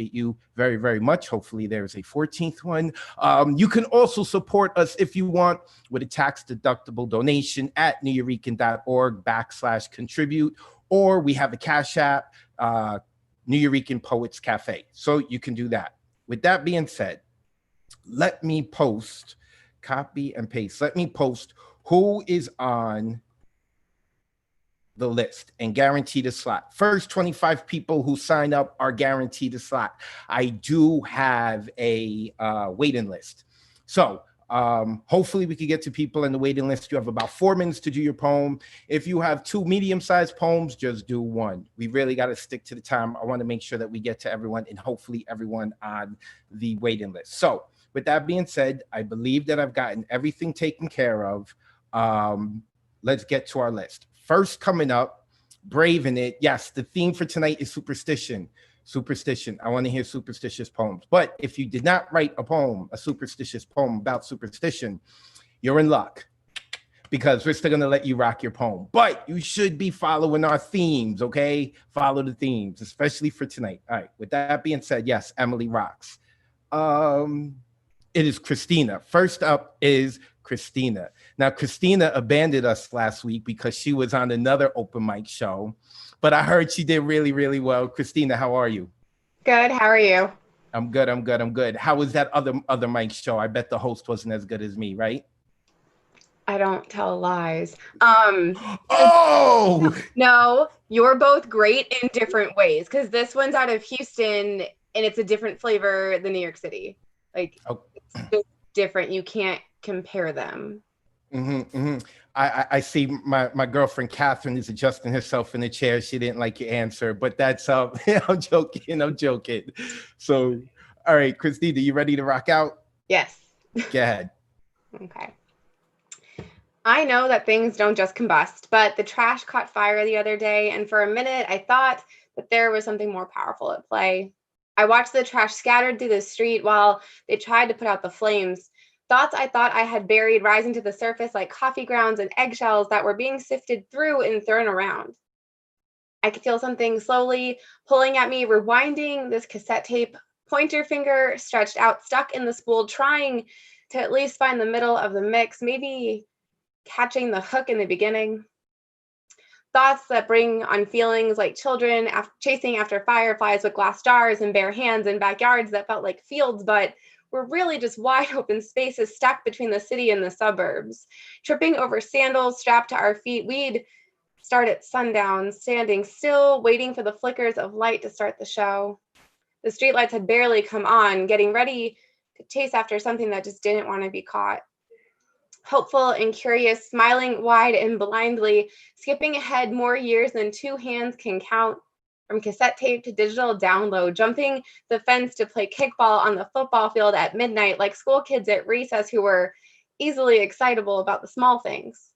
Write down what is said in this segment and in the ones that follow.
you very, very much. Hopefully there's a 14th one. You can also support us if you want with a tax-deductible donation at nuyorican.org/contribute, or we have a Cash App, Nuyorican Poets Cafe. So you can do that. With that being said, let me post, copy and paste. Let me post who is on the list and guaranteed a slot. First 25 people who sign up are guaranteed a slot. I do have a waiting list. So hopefully we can get to people in the waiting list. You have about 4 minutes to do your poem. If you have 2 medium-sized poems, just do 1. We really got to stick to the time. I want to make sure that we get to everyone and hopefully everyone on the waiting list. So with that being said, I believe that I've gotten everything taken care of. Let's get to our list. First coming up, Braving It. Yes, the theme for tonight is superstition. Superstition. I want to hear superstitious poems. But if you did not write a poem, a superstitious poem about superstition, you're in luck, because we're still going to let you rock your poem. But you should be following our themes, okay? Follow the themes, especially for tonight. All right. With that being said, yes, Emily rocks. It is Christina. First up is Christina. Now, Christina abandoned us last week because she was on another open mic show, but I heard she did really, really well. Christina, how are you? Good. How are you? I'm good. I'm good. I'm good. How was that other mic show? I bet the host wasn't as good as me, right? I don't tell lies. Oh! No, you're both great in different ways, because this one's out of Houston and it's a different flavor than New York City. Like, it's just different. You can't compare them. I see my girlfriend Catherine is adjusting herself in the chair. She didn't like your answer, but that's I'm joking. I'm joking. So, all right, Christina, you ready to rock out? Yes. Go ahead. Okay. I know that things don't just combust, but the trash caught fire the other day, and for a minute I thought that there was something more powerful at play. I watched the trash scattered through the street while they tried to put out the flames. Thoughts I thought I had buried rising to the surface like coffee grounds and eggshells that were being sifted through and thrown around. I could feel something slowly pulling at me, rewinding this cassette tape, pointer finger stretched out, stuck in the spool, trying to at least find the middle of the mix, maybe catching the hook in the beginning. Thoughts that bring on feelings like children chasing after fireflies with glass jars and bare hands in backyards that felt like fields, but were really just wide open spaces stuck between the city and the suburbs. Tripping over sandals strapped to our feet, we'd start at sundown, standing still, waiting for the flickers of light to start the show. The streetlights had barely come on, getting ready to chase after something that just didn't want to be caught. Hopeful and curious, smiling wide and blindly, skipping ahead more years than 2 hands can count, from cassette tape to digital download, jumping the fence to play kickball on the football field at midnight like school kids at recess who were easily excitable about the small things.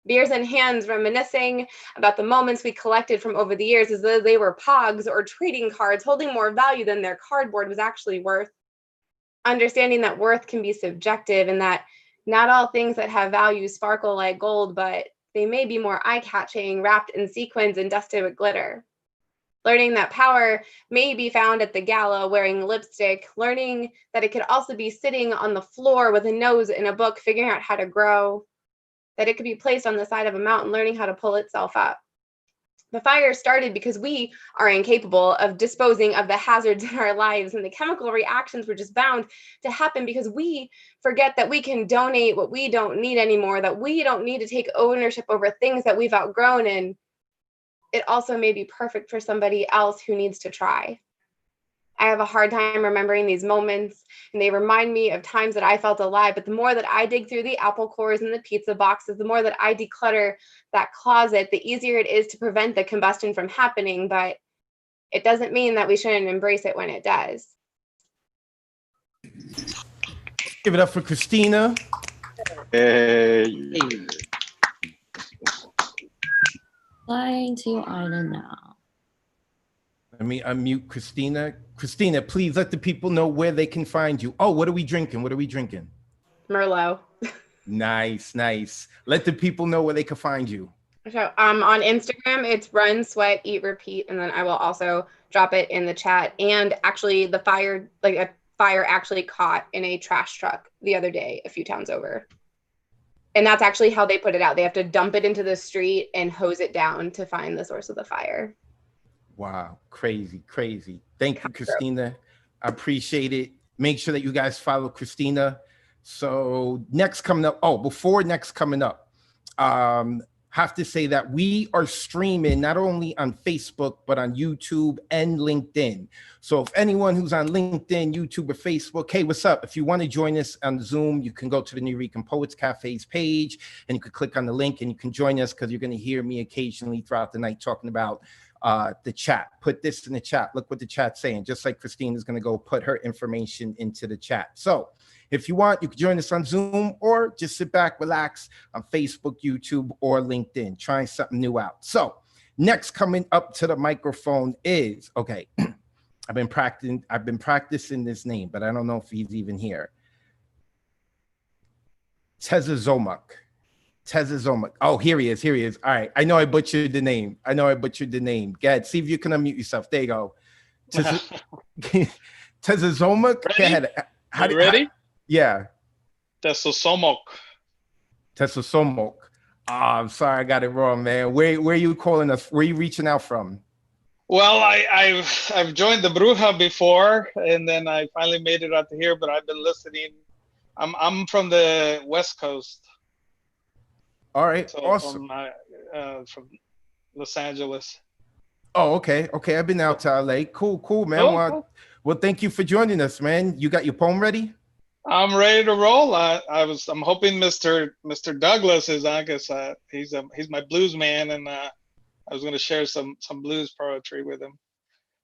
Beers in hands, reminiscing about the moments we collected from over the years as though they were pogs or trading cards holding more value than their cardboard was actually worth. Understanding that worth can be subjective and that not all things that have value sparkle like gold, but they may be more eye-catching, wrapped in sequins and dusted with glitter. Learning that power may be found at the gala wearing lipstick, learning that it could also be sitting on the floor with a nose in a book, figuring out how to grow, that it could be placed on the side of a mountain, learning how to pull itself up. The fire started because we are incapable of disposing of the hazards in our lives, and the chemical reactions were just bound to happen because we forget that we can donate what we don't need anymore, that we don't need to take ownership over things that we've outgrown, and it also may be perfect for somebody else who needs to try. I have a hard time remembering these moments, and they remind me of times that I felt alive. But the more that I dig through the apple cores and the pizza boxes, the more that I declutter that closet, the easier it is to prevent the combustion from happening. But it doesn't mean that we shouldn't embrace it when it does. Give it up for Christina. Hey. Flying to Ireland now. Let me unmute Christina. Christina, please let the people know where they can find you. Oh, what are we drinking? What are we drinking? Merlot. Nice, nice. Let the people know where they can find you. So on Instagram, it's Run, Sweat, Eat, Repeat. And then I will also drop it in the chat. And actually the fire, like a fire actually caught in a trash truck the other day, a few towns over. And that's actually how they put it out. They have to dump it into the street and hose it down to find the source of the fire. Wow. Crazy, crazy. Thank you, Christina. I appreciate it. Make sure that you guys follow Christina. So next coming up, before next coming up, have to say that we are streaming not only on Facebook, but on YouTube and LinkedIn. So if anyone who's on LinkedIn, YouTube, or Facebook, hey, what's up? If you want to join us on Zoom, you can go to the Nuyorican Poets Cafe's page and you can click on the link and you can join us, because you're going to hear me occasionally throughout the night talking about the chat. Put this in the chat. Look what the chat's saying. Just like Christine is going to go put her information into the chat. So if you want, you can join us on Zoom or just sit back, relax on Facebook, YouTube, or LinkedIn, trying something new out. So next coming up to the microphone is, okay, I've been practicing this name, but I don't know if he's even here. Tezazomak. Oh, here he is. All right. I know I butchered the name. Gad, see if you can unmute yourself. There you go. Tezazomak. Go ahead. Are you ready? Yeah. Tesosomok. I'm sorry, I got it wrong, man. Where are you calling us? Where are you reaching out from? Well, I've joined the Bruja before, and then I finally made it out to here, but I've been listening. I'm from the West Coast. All right, So awesome. From Los Angeles. Oh, okay. I've been out to LA. Cool, man. Well, thank you for joining us, man. You got your poem ready? I'm ready to roll. I'm hoping Mr. Douglas is on, because he's my blues man, and I was going to share some blues poetry with him.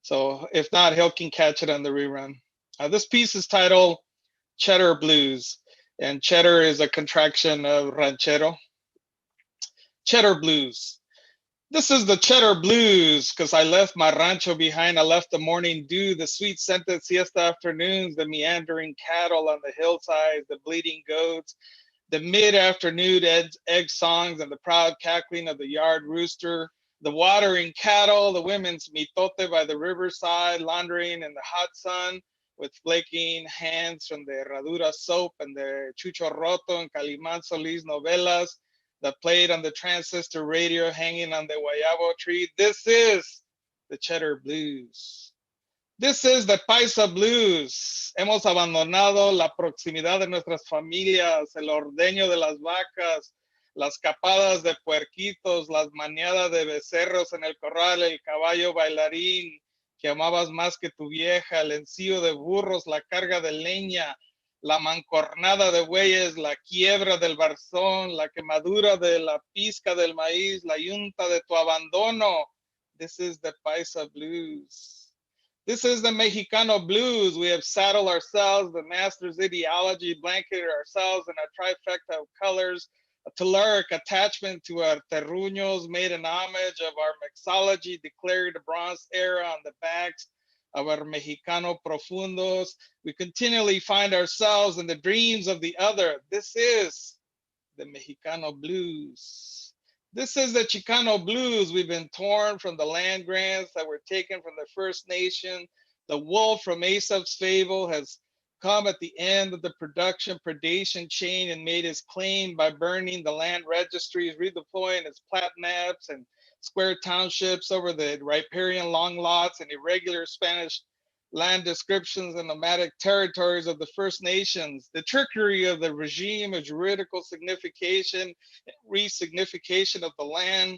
So if not, he can catch it on the rerun. This piece is titled Cheddar Blues, and cheddar is a contraction of ranchero. Cheddar Blues. This is the cheddar blues, because I left my rancho behind. I left the morning dew, the sweet scented siesta afternoons, the meandering cattle on the hillsides, the bleating goats, the mid-afternoon egg songs, and the proud cackling of the yard rooster, the watering cattle, the women's mitote by the riverside, laundering in the hot sun with flaking hands from the Herradura soap and the Chucho Roto and Calimán Solís novelas that played on the transistor radio hanging on the guayabo tree. This is the cheddar blues. This is the paisa blues. Hemos abandonado la proximidad de nuestras familias, el ordeño de las vacas, las capadas de puerquitos, las maniadas de becerros en el corral, el caballo bailarín que amabas más que tu vieja, el encío de burros, la carga de leña, la mancornada de bueyes, la quiebra del barzón, la quemadura de la pizca del maíz, la yunta de tu abandono. This is the paisa blues. This is the Mexicano blues. We have saddled ourselves, the master's ideology, blanketed ourselves in a trifecta of colors, a telluric attachment to our terruños, made an homage of our mixology, declared the Bronze Era on the backs of our Mexicano profundos. We continually find ourselves in the dreams of the other. This is the Mexicano blues. This is the Chicano blues. We've been torn from the land grants that were taken from the First Nation. The wolf from Aesop's fable has come at the end of the predation chain and made his claim by burning the land registries, redeploying its plat maps and square townships over the riparian long lots and irregular Spanish land descriptions and nomadic territories of the First Nations. The trickery of the regime of juridical signification, resignification of the land,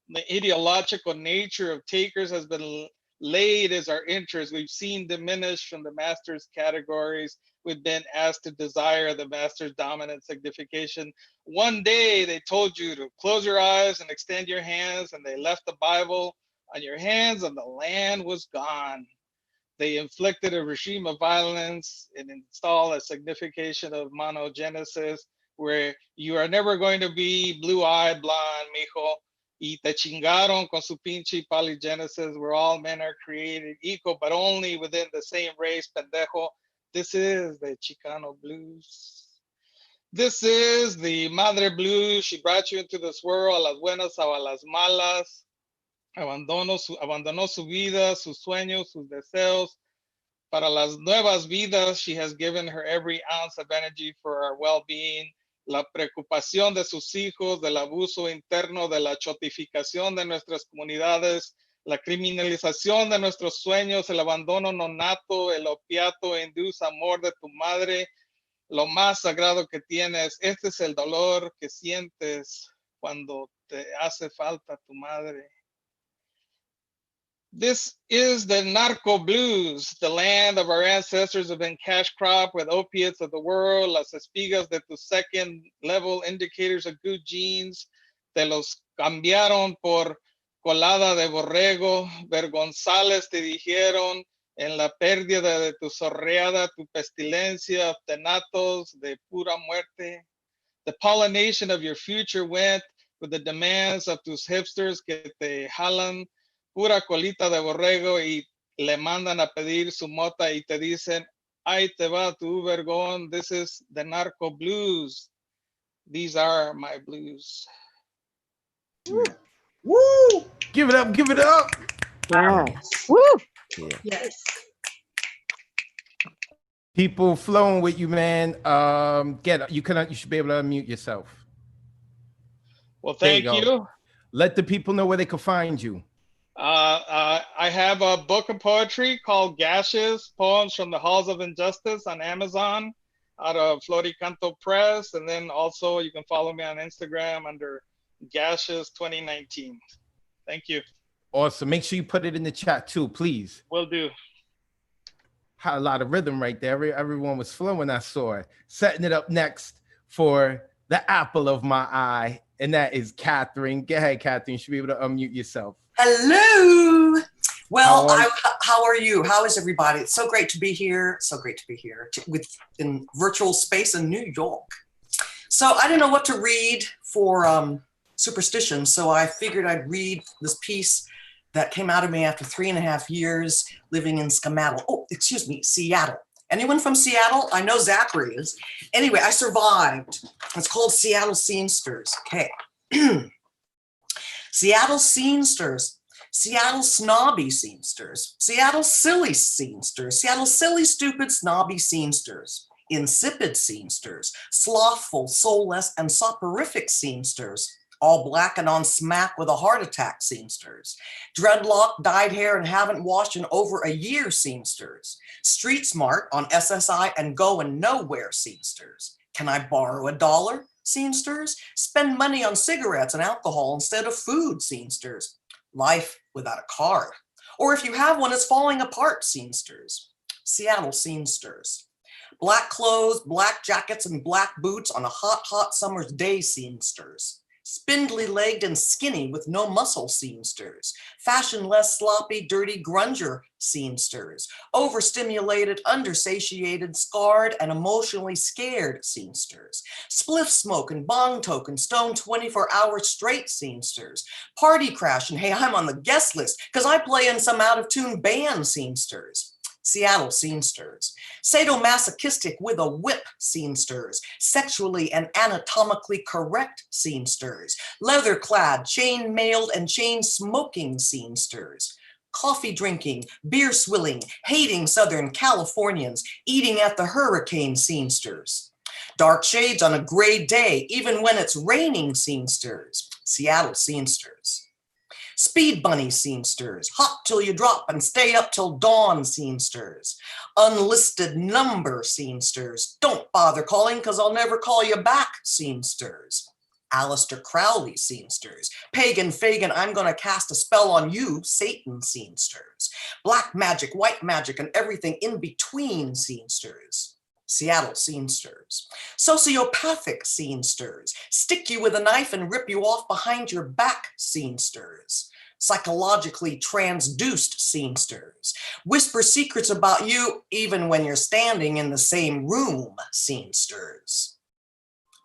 the ideological nature of takers has been laid as our interest. We've seen diminished from the master's categories. We've been asked to desire the master's dominant signification. One day they told you to close your eyes and extend your hands, and they left the Bible on your hands and the land was gone. They inflicted a regime of violence and installed a signification of monogenesis, where you are never going to be blue-eyed blonde, mijo. Y te chingaron con su pinche polygenesis, where all men are created equal, but only within the same race, pendejo. This is the Chicano blues. This is the Madre Blues. She brought you into this world, a las buenas o a las malas. Abandonó su vida, sus sueños, sus deseos. Para las nuevas vidas, she has given her every ounce of energy for our well-being. La preocupación de sus hijos, del abuso interno, de la chotificación de nuestras comunidades, la criminalización de nuestros sueños, el abandono no nato, el opiato induce amor de tu madre, lo más sagrado que tienes. Este es el dolor que sientes cuando te hace falta tu madre. This is the narco blues. The land of our ancestors have been cash crop with opiates of the world. Las espigas de tus second level indicators of good genes. Te los cambiaron por colada de borrego. Vergonzales te dijeron en la pérdida de tu sorreada, tu pestilencia, tenatos de pura muerte. The pollination of your future went with the demands of tus hipsters que te jalan pura colita de borrego y le mandan a pedir su mota y te dicen, ahí te va tu vergón, this is the narco blues. These are my blues. Woo! Give it up, give it up. Wow. Woo! Yeah. Yes. People flowing with you, man. You should be able to unmute yourself. Well, There you thank go. you. Let the people know where they can find you. I have a book of poetry called Gashes, Poems from the Halls of Injustice on Amazon out of Floricanto Press. And then also you can follow me on Instagram under Gashes 2019. Thank you. Awesome. Make sure you put it in the chat too, please. Will do. Had a lot of rhythm right there. Everyone was flowing, I saw it. Setting it up next for the apple of my eye, and that is Catherine. Go ahead, Catherine. You should be able to unmute yourself. Hello. Well, How are you? how are you? How is everybody? It's so great to be here. So great to be here in virtual space in New York. So I didn't know what to read for superstition. So I figured I'd read this piece that came out of me after 3.5 years living in Seattle. Anyone from Seattle? I know Zachary is. Anyway, I survived. It's called Seattle Scenesters. Okay. Seattle Scenesters. Seattle snobby scenesters. Seattle silly scenesters. Seattle silly, stupid, snobby scenesters. Insipid scenesters. Slothful, soulless, and soporific scenesters. All black and on smack with a heart attack scenesters. Dreadlock, dyed hair, and haven't washed in over a year scenesters. Street smart on SSI and going nowhere scenesters. Can I borrow $1? Scenesters. Spend money on cigarettes and alcohol instead of food scenesters. Life without a card. Or if you have one, it's falling apart scenesters. Seattle scenesters. Black clothes, black jackets, and black boots on a hot, hot summer's day scenesters. Spindly-legged and skinny with no muscle scenesters. Fashion-less, sloppy, dirty grunger scenesters. Overstimulated, undersatiated, scarred, and emotionally scared scenesters. Spliff smoke and bong token, stone 24 hours straight scenesters. Party crash and hey, I'm on the guest list because I play in some out-of-tune band scenesters. Seattle scenesters. Sadomasochistic with a whip scenesters. Sexually and anatomically correct scenesters. Leather-clad, chain-mailed, and chain-smoking scenesters. Coffee drinking, beer swilling, hating Southern Californians, eating at the hurricane scenesters. Dark shades on a gray day, even when it's raining scenesters. Seattle scenesters. Speed bunny scenesters, hop till you drop and stay up till dawn scenesters. Unlisted number scenesters, don't bother calling because I'll never call you back scenesters. Aleister Crowley scenesters, pagan Fagin, I'm gonna cast a spell on you, Satan scenesters. Black magic, white magic, and everything in between scenesters. Seattle scenesters. Sociopathic scenesters, stick you with a knife and rip you off behind your back scenesters. Psychologically transduced scenesters. Whisper secrets about you even when you're standing in the same room scenesters.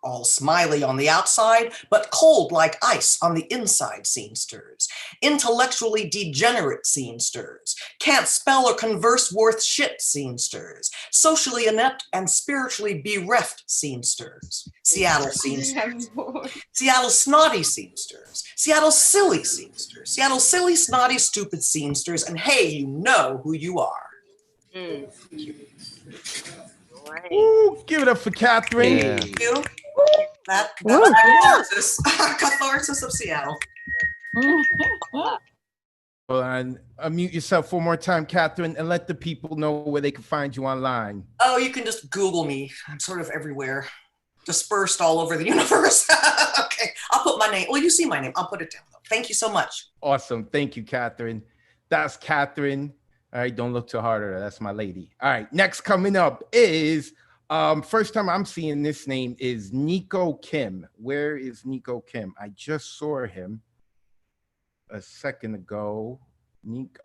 All smiley on the outside, but cold like ice on the inside, scenesters. Intellectually degenerate, scenesters. Can't spell or converse worth shit, scenesters. Socially inept and spiritually bereft, scenesters. Seattle scenesters. Seattle snotty scenesters. Seattle silly scenesters. Seattle silly, snotty, stupid scenesters. And hey, you know who you are. Ooh, give it up for Catherine. Yeah. Thank you. That was catharsis. Catharsis of Seattle. Well, and unmute yourself one more time, Catherine, and let the people know where they can find you online. Oh, you can just Google me. I'm sort of everywhere, dispersed all over the universe. Okay, I'll put my name. Well, you see my name. I'll put it down, though. Thank you so much. Awesome. Thank you, Catherine. That's Catherine. All right, don't look too hard at her. That's my lady. All right, next coming up is, first time I'm seeing this name is Nico Kim. Where is Nico Kim? I just saw him a second ago.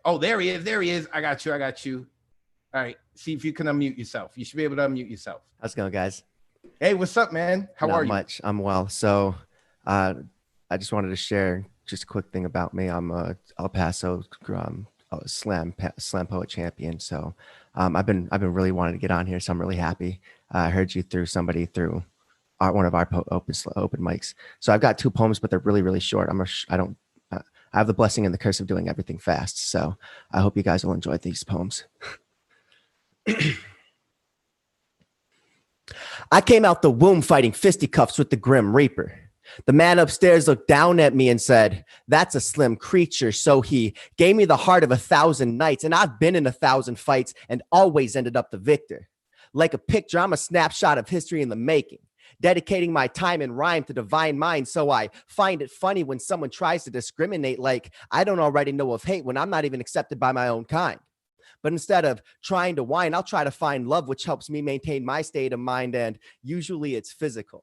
Oh, there he is. There he is. I got you. All right, see if you can unmute yourself. You should be able to unmute yourself. How's it going, guys? Hey, what's up, man? How Not are you? much. I'm well. So I just wanted to share just a quick thing about me. I'm a El Paso slam poet champion. So I've been really wanting to get on here. So I'm really happy. I heard you through somebody through one of our open mics. So I've got 2 poems, but they're really, really short. I have the blessing and the curse of doing everything fast. So I hope you guys will enjoy these poems. I came out the womb fighting fisticuffs with the Grim Reaper. The man upstairs looked down at me and said, "That's a slim creature." So he gave me the heart of 1,000 knights, and I've been in 1,000 fights and always ended up the victor. Like a picture, I'm a snapshot of history in the making, dedicating my time and rhyme to divine mind. So I find it funny when someone tries to discriminate, like I don't already know of hate when I'm not even accepted by my own kind. But instead of trying to whine, I'll try to find love, which helps me maintain my state of mind. And usually it's physical.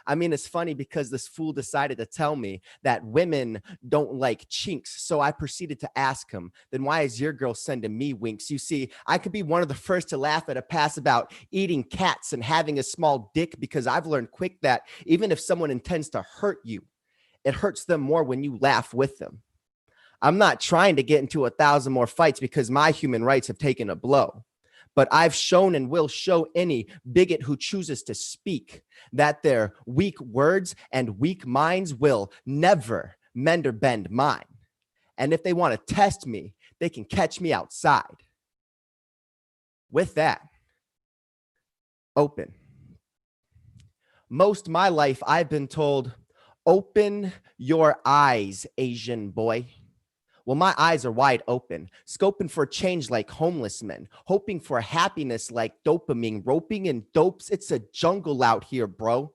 I mean, it's funny because this fool decided to tell me that women don't like chinks. So I proceeded to ask him, then why is your girl sending me winks? You see, I could be one of the first to laugh at a pass about eating cats and having a small dick, because I've learned quick that even if someone intends to hurt you, it hurts them more when you laugh with them. I'm not trying to get into 1,000 more fights because my human rights have taken a blow. But I've shown and will show any bigot who chooses to speak that their weak words and weak minds will never mend or bend mine. And if they want to test me, they can catch me outside. With that, open. Most of my life, I've been told, open your eyes, Asian boy. Well, my eyes are wide open, scoping for change like homeless men, hoping for happiness like dopamine, roping in dopes. It's a jungle out here, bro.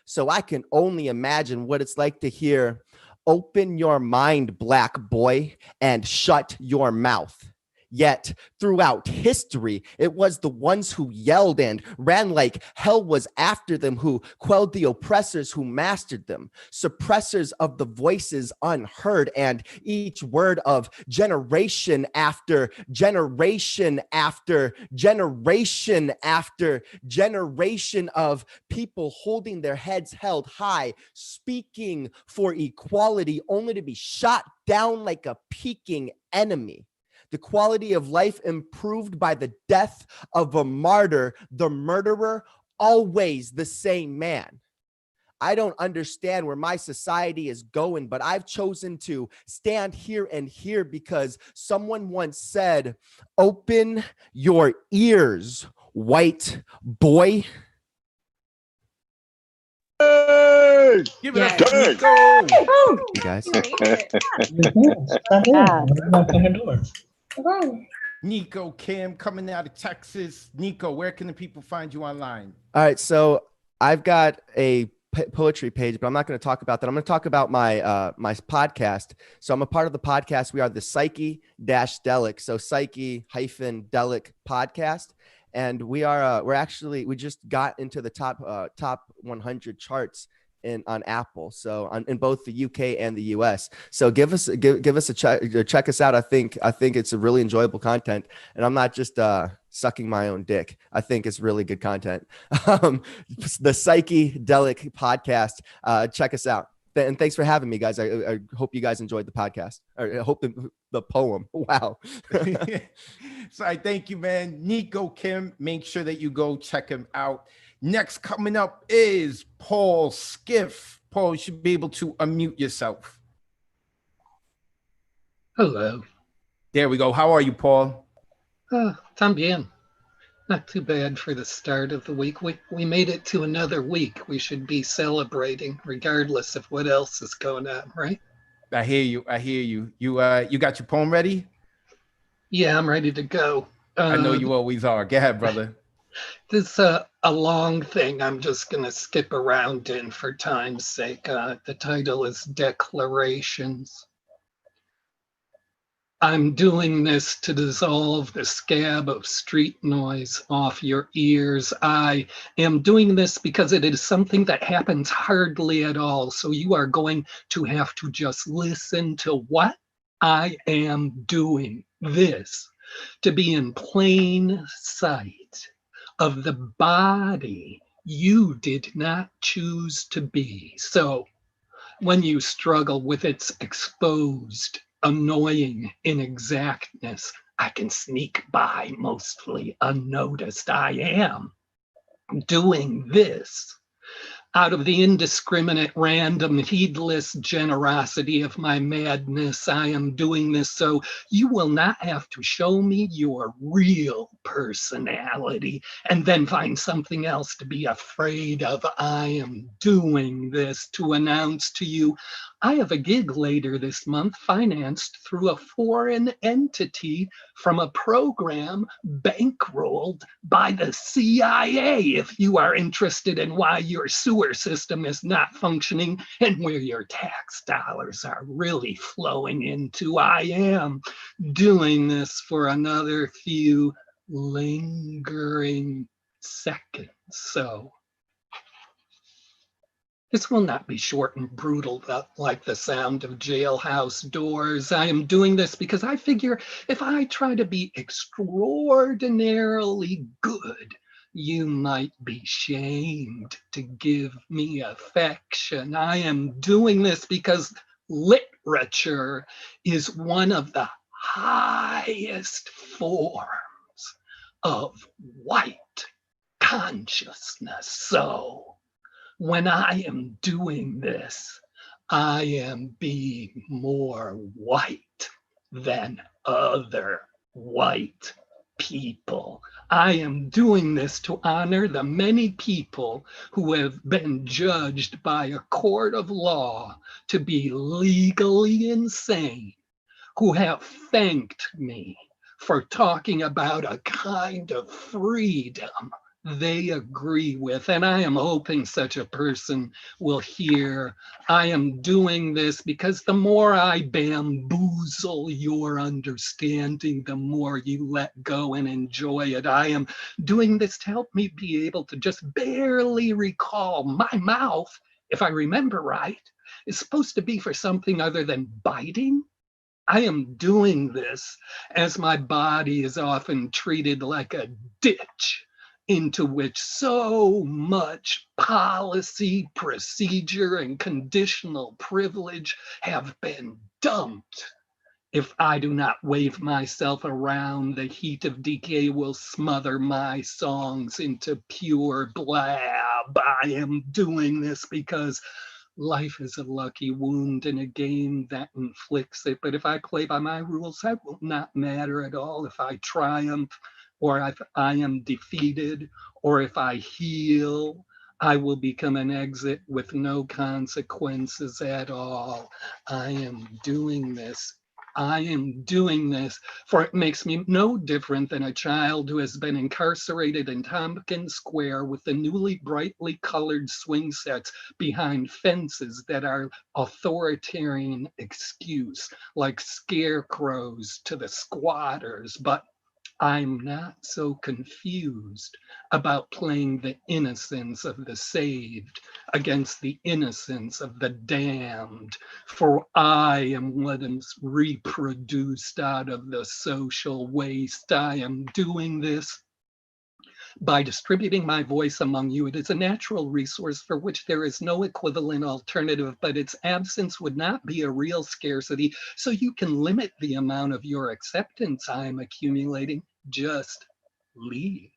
So I can only imagine what it's like to hear, open your mind, black boy, and shut your mouth. Yet throughout history, it was the ones who yelled and ran like hell was after them, who quelled the oppressors who mastered them, suppressors of the voices unheard, and each word of generation after generation after generation after generation of people holding their heads held high, speaking for equality, only to be shot down like a peeking enemy. The quality of life improved by the death of a martyr, the murderer, always the same man. I don't understand where my society is going, but I've chosen to stand here and here because someone once said, open your ears, white boy. Hey! Give it up, Dang. Nico. You guys. Nico Kim coming out of Texas. Nico, where can the people find you online? All right, so I've got a poetry page, but I'm not going to talk about that. I'm going to talk about my my podcast. So I'm a part of the podcast. We are the Psyche-Delic, so Psyche-Delic podcast, and we are we just got into the top 100 charts on Apple, so in both the UK and the US. So give us a check us out. I think it's a really enjoyable content, and I'm not just sucking my own dick. I think it's really good content. The Psychedelic Podcast. Check us out. And thanks for having me, guys. I hope you guys enjoyed the podcast. Or I hope the poem. Wow. So I thank you, man. Nico Kim, make sure that you go check him out. Next coming up is Paul Skiff. Paul, you should be able to unmute yourself. Hello. There we go. How are you, Paul? También. Not too bad for the start of the week. We made it to another week. We should be celebrating regardless of what else is going on, right? I hear you. You got your poem ready? Yeah, I'm ready to go. I know you always are. Go ahead, brother. This is a long thing. I'm just going to skip around in for time's sake. The title is Declarations. I'm doing this to dissolve the scab of street noise off your ears. I am doing this because it is something that happens hardly at all. So you are going to have to just listen to what I am doing. This to be in plain sight of the body you did not choose to be. So when you struggle with its exposed, annoying inexactness, I can sneak by mostly unnoticed. I am doing this out of the indiscriminate, random, heedless generosity of my madness. I am doing this so you will not have to show me your real personality and then find something else to be afraid of. I am doing this to announce to you I have a gig later this month financed through a foreign entity from a program bankrolled by the CIA. If you are interested in why your sewer system is not functioning and where your tax dollars are really flowing into, I am doing this for another few lingering seconds. So this will not be short and brutal like the sound of jailhouse doors. I am doing this because I figure if I try to be extraordinarily good, you might be shamed to give me affection. I am doing this because literature is one of the highest forms of white consciousness. So when I am doing this, I am being more white than other white people. I am doing this to honor the many people who have been judged by a court of law to be legally insane, who have thanked me for talking about a kind of freedom they agree with. And I am hoping such a person will hear I am doing this because the more I bamboozle your understanding, the more you let go and enjoy it. I am doing this to help me be able to just barely recall my mouth, if I remember right, is supposed to be for something other than biting. I am doing this as my body is often treated like a ditch into which so much policy, procedure, and conditional privilege have been dumped. If I do not wave myself around, the heat of decay will smother my songs into pure blab. I am doing this because life is a lucky wound in a game that inflicts it. But if I play by my rules, that will not matter at all. If I triumph, or if I am defeated, or if I heal, I will become an exit with no consequences at all. I am doing this. I am doing this, for it makes me no different than a child who has been incarcerated in Tompkins Square with the newly brightly colored swing sets behind fences that are authoritarian excuse, like scarecrows to the squatters. But I'm not so confused about playing the innocence of the saved against the innocence of the damned, for I am what is reproduced out of the social waste. I am doing this by distributing my voice among you. It is a natural resource for which there is no equivalent alternative, but its absence would not be a real scarcity. So you can limit the amount of your acceptance I am accumulating. Just leave.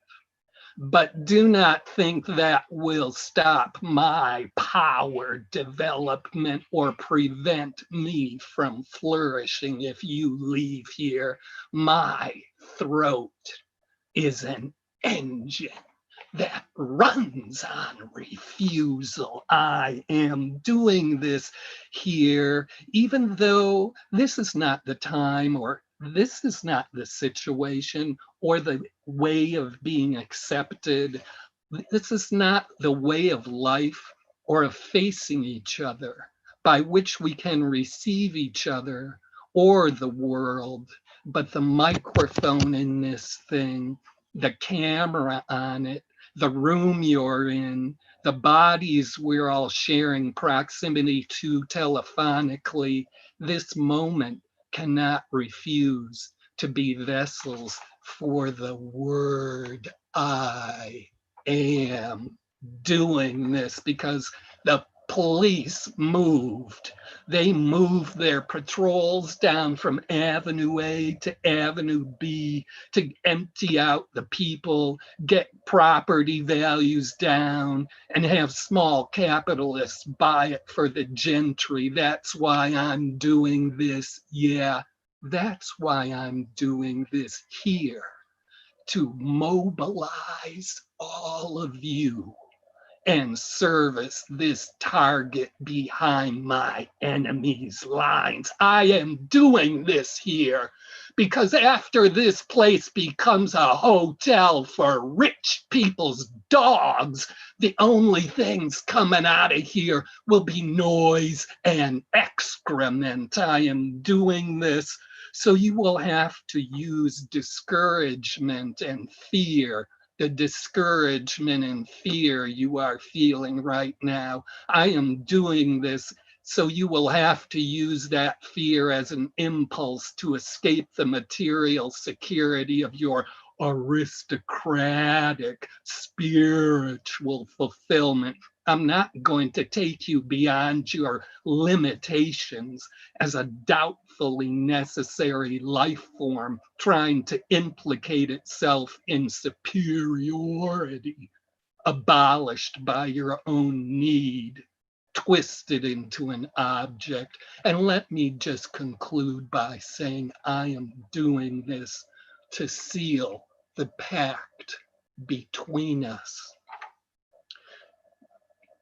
But do not think that will stop my power development or prevent me from flourishing if you leave here. My throat is an engine that runs on refusal. I am doing this here, even though this is not the time, or this is not the situation, or the way of being accepted. This is not the way of life or of facing each other by which we can receive each other or the world. But the microphone in this thing, the camera on it, the room you're in, the bodies we're all sharing proximity to telephonically, this moment cannot refuse to be vessels for the word. I am doing this because the police moved. They moved their patrols down from Avenue A to Avenue B to empty out the people, get property values down, and have small capitalists buy it for the gentry. That's why I'm doing this. Yeah, that's why I'm doing this here, to mobilize all of you and service this target behind my enemy's lines. I am doing this here because after this place becomes a hotel for rich people's dogs, the only things coming out of here will be noise and excrement. I am doing this so you will have to use discouragement and fear, the discouragement and fear you are feeling right now. I am doing this so you will have to use that fear as an impulse to escape the material security of your aristocratic spiritual fulfillment. I'm not going to take you beyond your limitations as a doubtfully necessary life form trying to implicate itself in superiority, abolished by your own need, twisted into an object. And let me just conclude by saying I am doing this to seal the pact between us.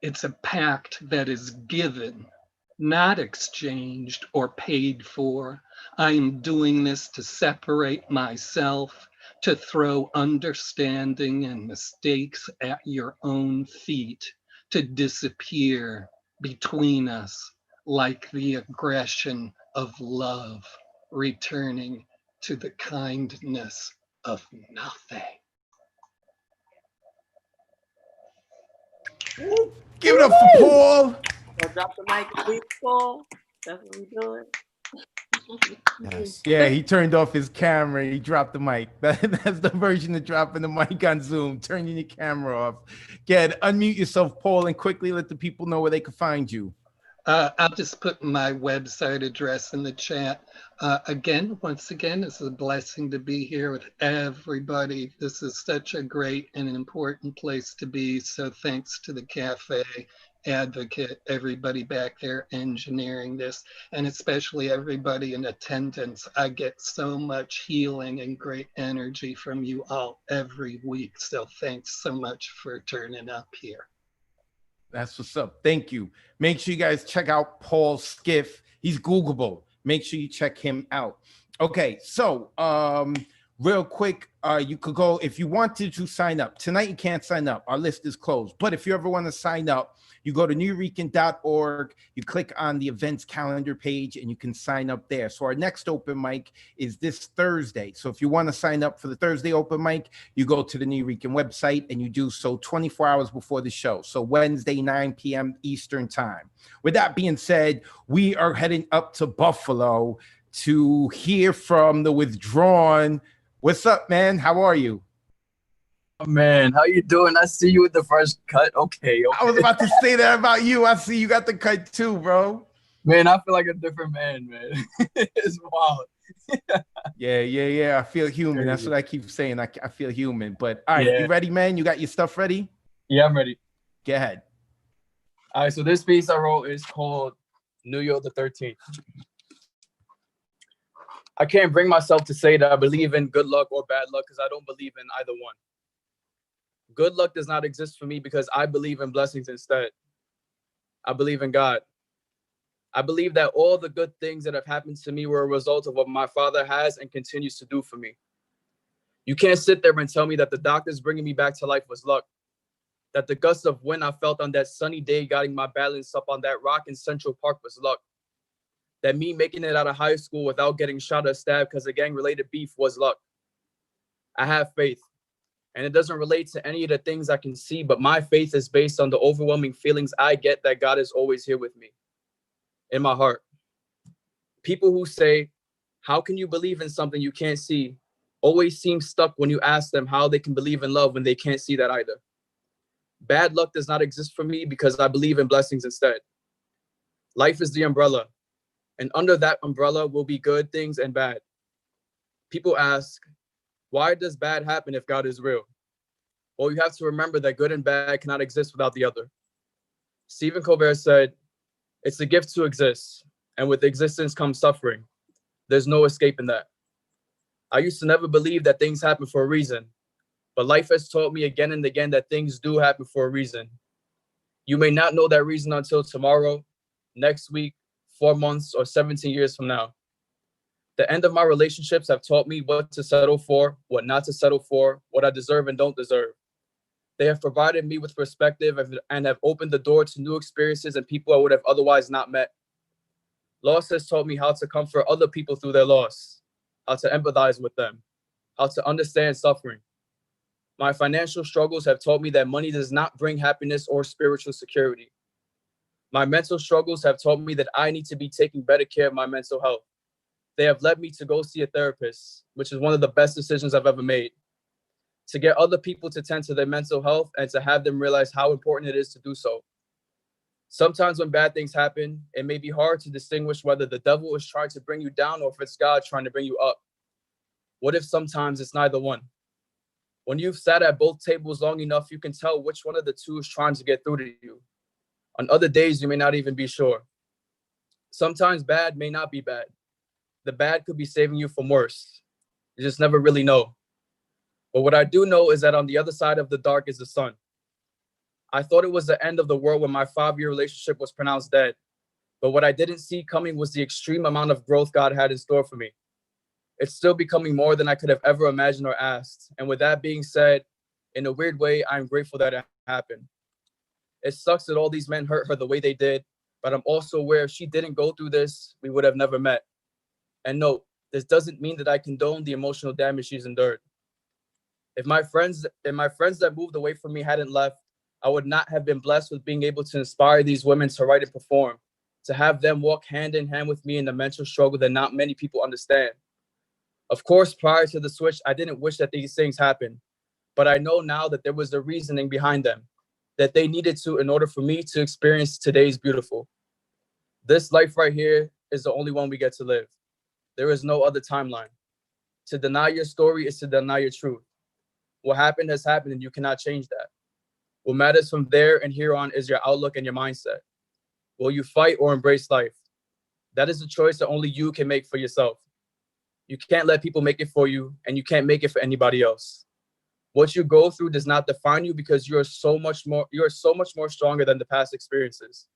It's a pact that is given, not exchanged or paid for. I am doing this to separate myself, to throw understanding and mistakes at your own feet, to disappear between us like the aggression of love, returning to the kindness of nothing. Give it up for Paul. So drop the mic, please, Paul. That's what we doing. Yes. Yeah, he turned off his camera. He dropped the mic. That's the version of dropping the mic on Zoom, turning your camera off. Get unmute yourself, Paul, and quickly let the people know where they can find you. I'll just put my website address in the chat. Once again, it's a blessing to be here with everybody. This is such a great and important place to be. So thanks to the cafe advocate, everybody back there engineering this, and especially everybody in attendance. I get so much healing and great energy from you all every week. So thanks so much for turning up here. That's what's up. Thank you. Make sure you guys check out Paul Skiff. He's Googleable. Make sure you check him out. Okay, so real quick, you could go if you wanted to sign up. Tonight you can't sign up. Our list is closed. But if you ever want to sign up, you go to nuyorican.org, you click on the events calendar page, and you can sign up there. So our next open mic is this Thursday. So if you want to sign up for the Thursday open mic, you go to the Nuyorican website and you do so 24 hours before the show. So Wednesday, 9 p.m. Eastern time. With that being said, we are heading up to Buffalo to hear from the Withdrawn. What's up, man? How are you? Man, how you doing? I see you with the first cut. Okay. I was about to say that about you. I see you got the cut too, bro. Man, I feel like a different man, man. It's wild. Yeah. I feel human. That's what I keep saying. I feel human. But all right, you ready, man? You got your stuff ready? Yeah, I'm ready. Go ahead. All right, so this piece I wrote is called New York the 13th. I can't bring myself to say that I believe in good luck or bad luck because I don't believe in either one. Good luck does not exist for me because I believe in blessings instead. I believe in God. I believe that all the good things that have happened to me were a result of what my Father has and continues to do for me. You can't sit there and tell me that the doctors bringing me back to life was luck, that the gust of wind I felt on that sunny day guiding my balance up on that rock in Central Park was luck, that me making it out of high school without getting shot or stabbed because of gang-related beef was luck. I have faith. And it doesn't relate to any of the things I can see, but my faith is based on the overwhelming feelings I get that God is always here with me, in my heart. People who say, how can you believe in something you can't see, always seem stuck when you ask them how they can believe in love when they can't see that either. Bad luck does not exist for me because I believe in blessings instead. Life is the umbrella, and under that umbrella will be good things and bad. People ask, why does bad happen if God is real? Well, you have to remember that good and bad cannot exist without the other. Stephen Colbert said, it's a gift to exist, and with existence comes suffering. There's no escaping that. I used to never believe that things happen for a reason, but life has taught me again and again that things do happen for a reason. You may not know that reason until tomorrow, next week, 4 months, or 17 years from now. The end of my relationships have taught me what to settle for, what not to settle for, what I deserve and don't deserve. They have provided me with perspective and have opened the door to new experiences and people I would have otherwise not met. Loss has taught me how to comfort other people through their loss, how to empathize with them, how to understand suffering. My financial struggles have taught me that money does not bring happiness or spiritual security. My mental struggles have taught me that I need to be taking better care of my mental health. They have led me to go see a therapist, which is one of the best decisions I've ever made. To get other people to tend to their mental health and to have them realize how important it is to do so. Sometimes when bad things happen, it may be hard to distinguish whether the devil is trying to bring you down or if it's God trying to bring you up. What if sometimes it's neither one? When you've sat at both tables long enough, you can tell which one of the two is trying to get through to you. On other days, you may not even be sure. Sometimes bad may not be bad. The bad could be saving you from worse. You just never really know. But what I do know is that on the other side of the dark is the sun. I thought it was the end of the world when my 5-year relationship was pronounced dead. But what I didn't see coming was the extreme amount of growth God had in store for me. It's still becoming more than I could have ever imagined or asked. And with that being said, in a weird way, I'm grateful that it happened. It sucks that all these men hurt her the way they did, but I'm also aware if she didn't go through this, we would have never met. And no, this doesn't mean that I condone the emotional damage she's endured. If my friends that moved away from me hadn't left, I would not have been blessed with being able to inspire these women to write and perform, to have them walk hand in hand with me in the mental struggle that not many people understand. Of course, prior to the switch, I didn't wish that these things happened, but I know now that there was a reasoning behind them, that they needed to in order for me to experience today's beautiful. This life right here is the only one we get to live. There is no other timeline. To deny your story is to deny your truth. What happened has happened and you cannot change that. What matters from there and here on is your outlook and your mindset. Will you fight or embrace life? That is a choice that only you can make for yourself. You can't let people make it for you, and you can't make it for anybody else. What you go through does not define you because you are so much more stronger than the past experiences.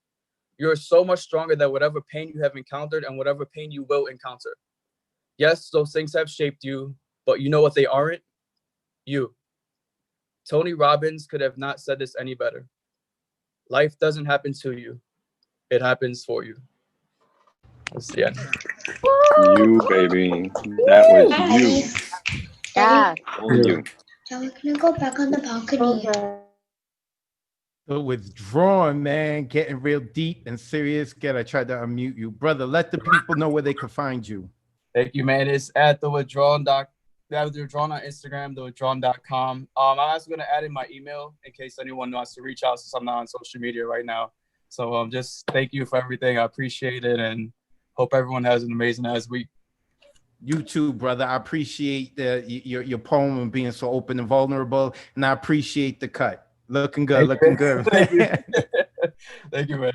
You are so much stronger than whatever pain you have encountered and whatever pain you will encounter. Yes, those things have shaped you. But you know what they aren't? You. Tony Robbins could have not said this any better. Life doesn't happen to you. It happens for you. That's the end. You, baby. That was you. Yeah. Only you. Can I go back on the balcony? The Withdrawn, man, getting real deep and serious. I tried to unmute you. Brother, let the people know where they can find you. Thank you, man. It's at The Withdrawn on Instagram, thewithdrawn.com. I'm also going to add in my email in case anyone wants to reach out, since I'm not on social media right now. So just thank you for everything. I appreciate it and hope everyone has an amazing ass week. You too, brother. I appreciate your poem and being so open and vulnerable, and I appreciate the cut. Looking good, looking good. Thank you. Thank you, man.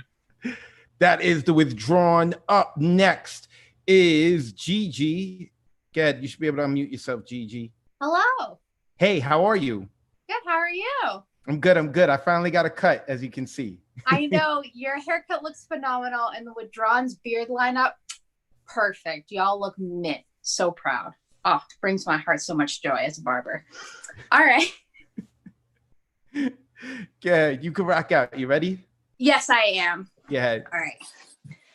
That is The Withdrawn. Up next is Gigi. Gad, you should be able to unmute yourself, Gigi. Hello. Hey, how are you? Good. How are you? I'm good. I'm good. I finally got a cut, as you can see. I know your haircut looks phenomenal, and the Withdrawn's beard lineup, perfect. Y'all look mint. So proud. Oh, brings my heart so much joy as a barber. All right. Yeah, you can rock out. You ready? Yes, I am. Yeah. All right.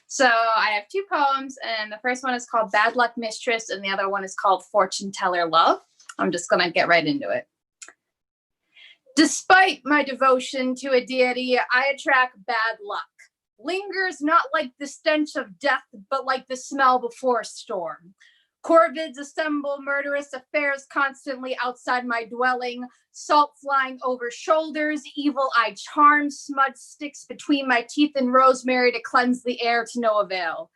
So I have two poems, and the first one is called Bad Luck Mistress, and the other one is called Fortune Teller Love. I'm just going to get right into it. Despite my devotion to a deity, I attract bad luck. Lingers not like the stench of death, but like the smell before a storm. Corvids assemble murderous affairs constantly outside my dwelling, salt flying over shoulders, evil eye charms, smudge sticks between my teeth, and rosemary to cleanse the air to no avail.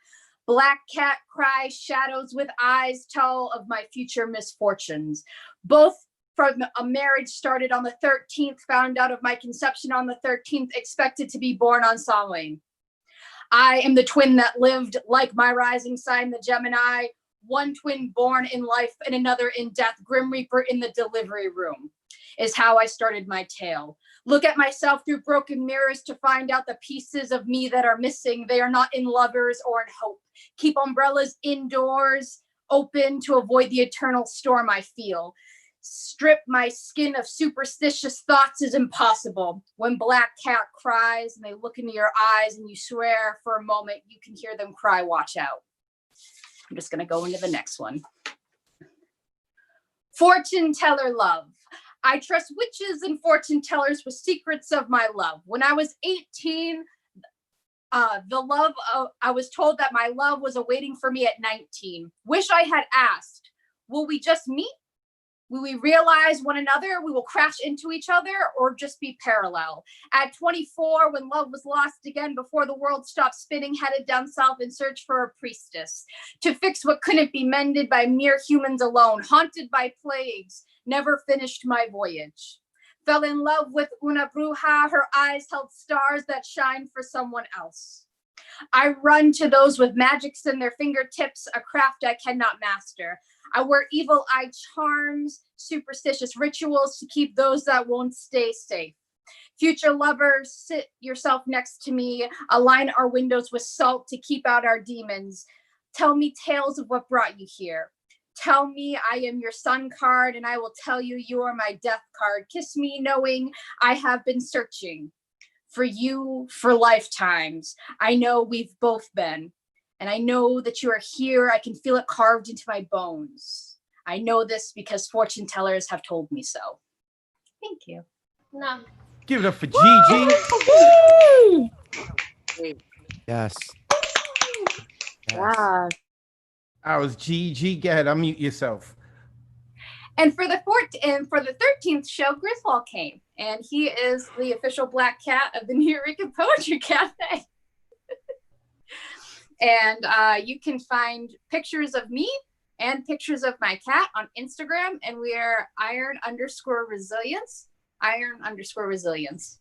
Black cat cries, shadows with eyes tell of my future misfortunes. Both from a marriage started on the 13th, found out of my conception on the 13th, expected to be born on Samhain. I am the twin that lived like my rising sign, the Gemini. One twin born in life and another in death, Grim Reaper in the delivery room, is how I started my tale. Look at myself through broken mirrors to find out the pieces of me that are missing. They are not in lovers or in hope. Keep umbrellas indoors, open to avoid the eternal storm I feel. Strip my skin of superstitious thoughts is impossible. When Black Cat cries and they look into your eyes and you swear for a moment, you can hear them cry, watch out. I'm just going to go into the next one. Fortune Teller Love. I trust witches and fortune tellers with secrets of my love. When I was 18, I was told that my love was awaiting for me at 19. Wish I had asked, will we just meet? Will we realize one another? We will crash into each other or just be parallel? At 24, when love was lost again, before the world stopped spinning, headed down south in search for a priestess to fix what couldn't be mended by mere humans alone, haunted by plagues, never finished my voyage. Fell in love with una bruja, her eyes held stars that shine for someone else. I run to those with magics in their fingertips, a craft I cannot master. I wear evil eye charms, superstitious rituals to keep those that won't stay safe. Future lovers, sit yourself next to me, align our windows with salt to keep out our demons. Tell me tales of what brought you here. Tell me I am your sun card, and I will tell you you are my death card. Kiss me knowing I have been searching for you for lifetimes. I know we've both been. And I know that you are here. I can feel it carved into my bones. I know this because fortune tellers have told me so. Thank you. No. Give it up for Gigi. Yes. Wow. I was Gigi. Go ahead, unmute yourself. And for the 13th show, Griswold came, and he is the official Black Cat of the Nuyorican Poetry Cafe. And you can find pictures of me and pictures of my cat on Instagram, and we are iron_resilience. Iron_resilience.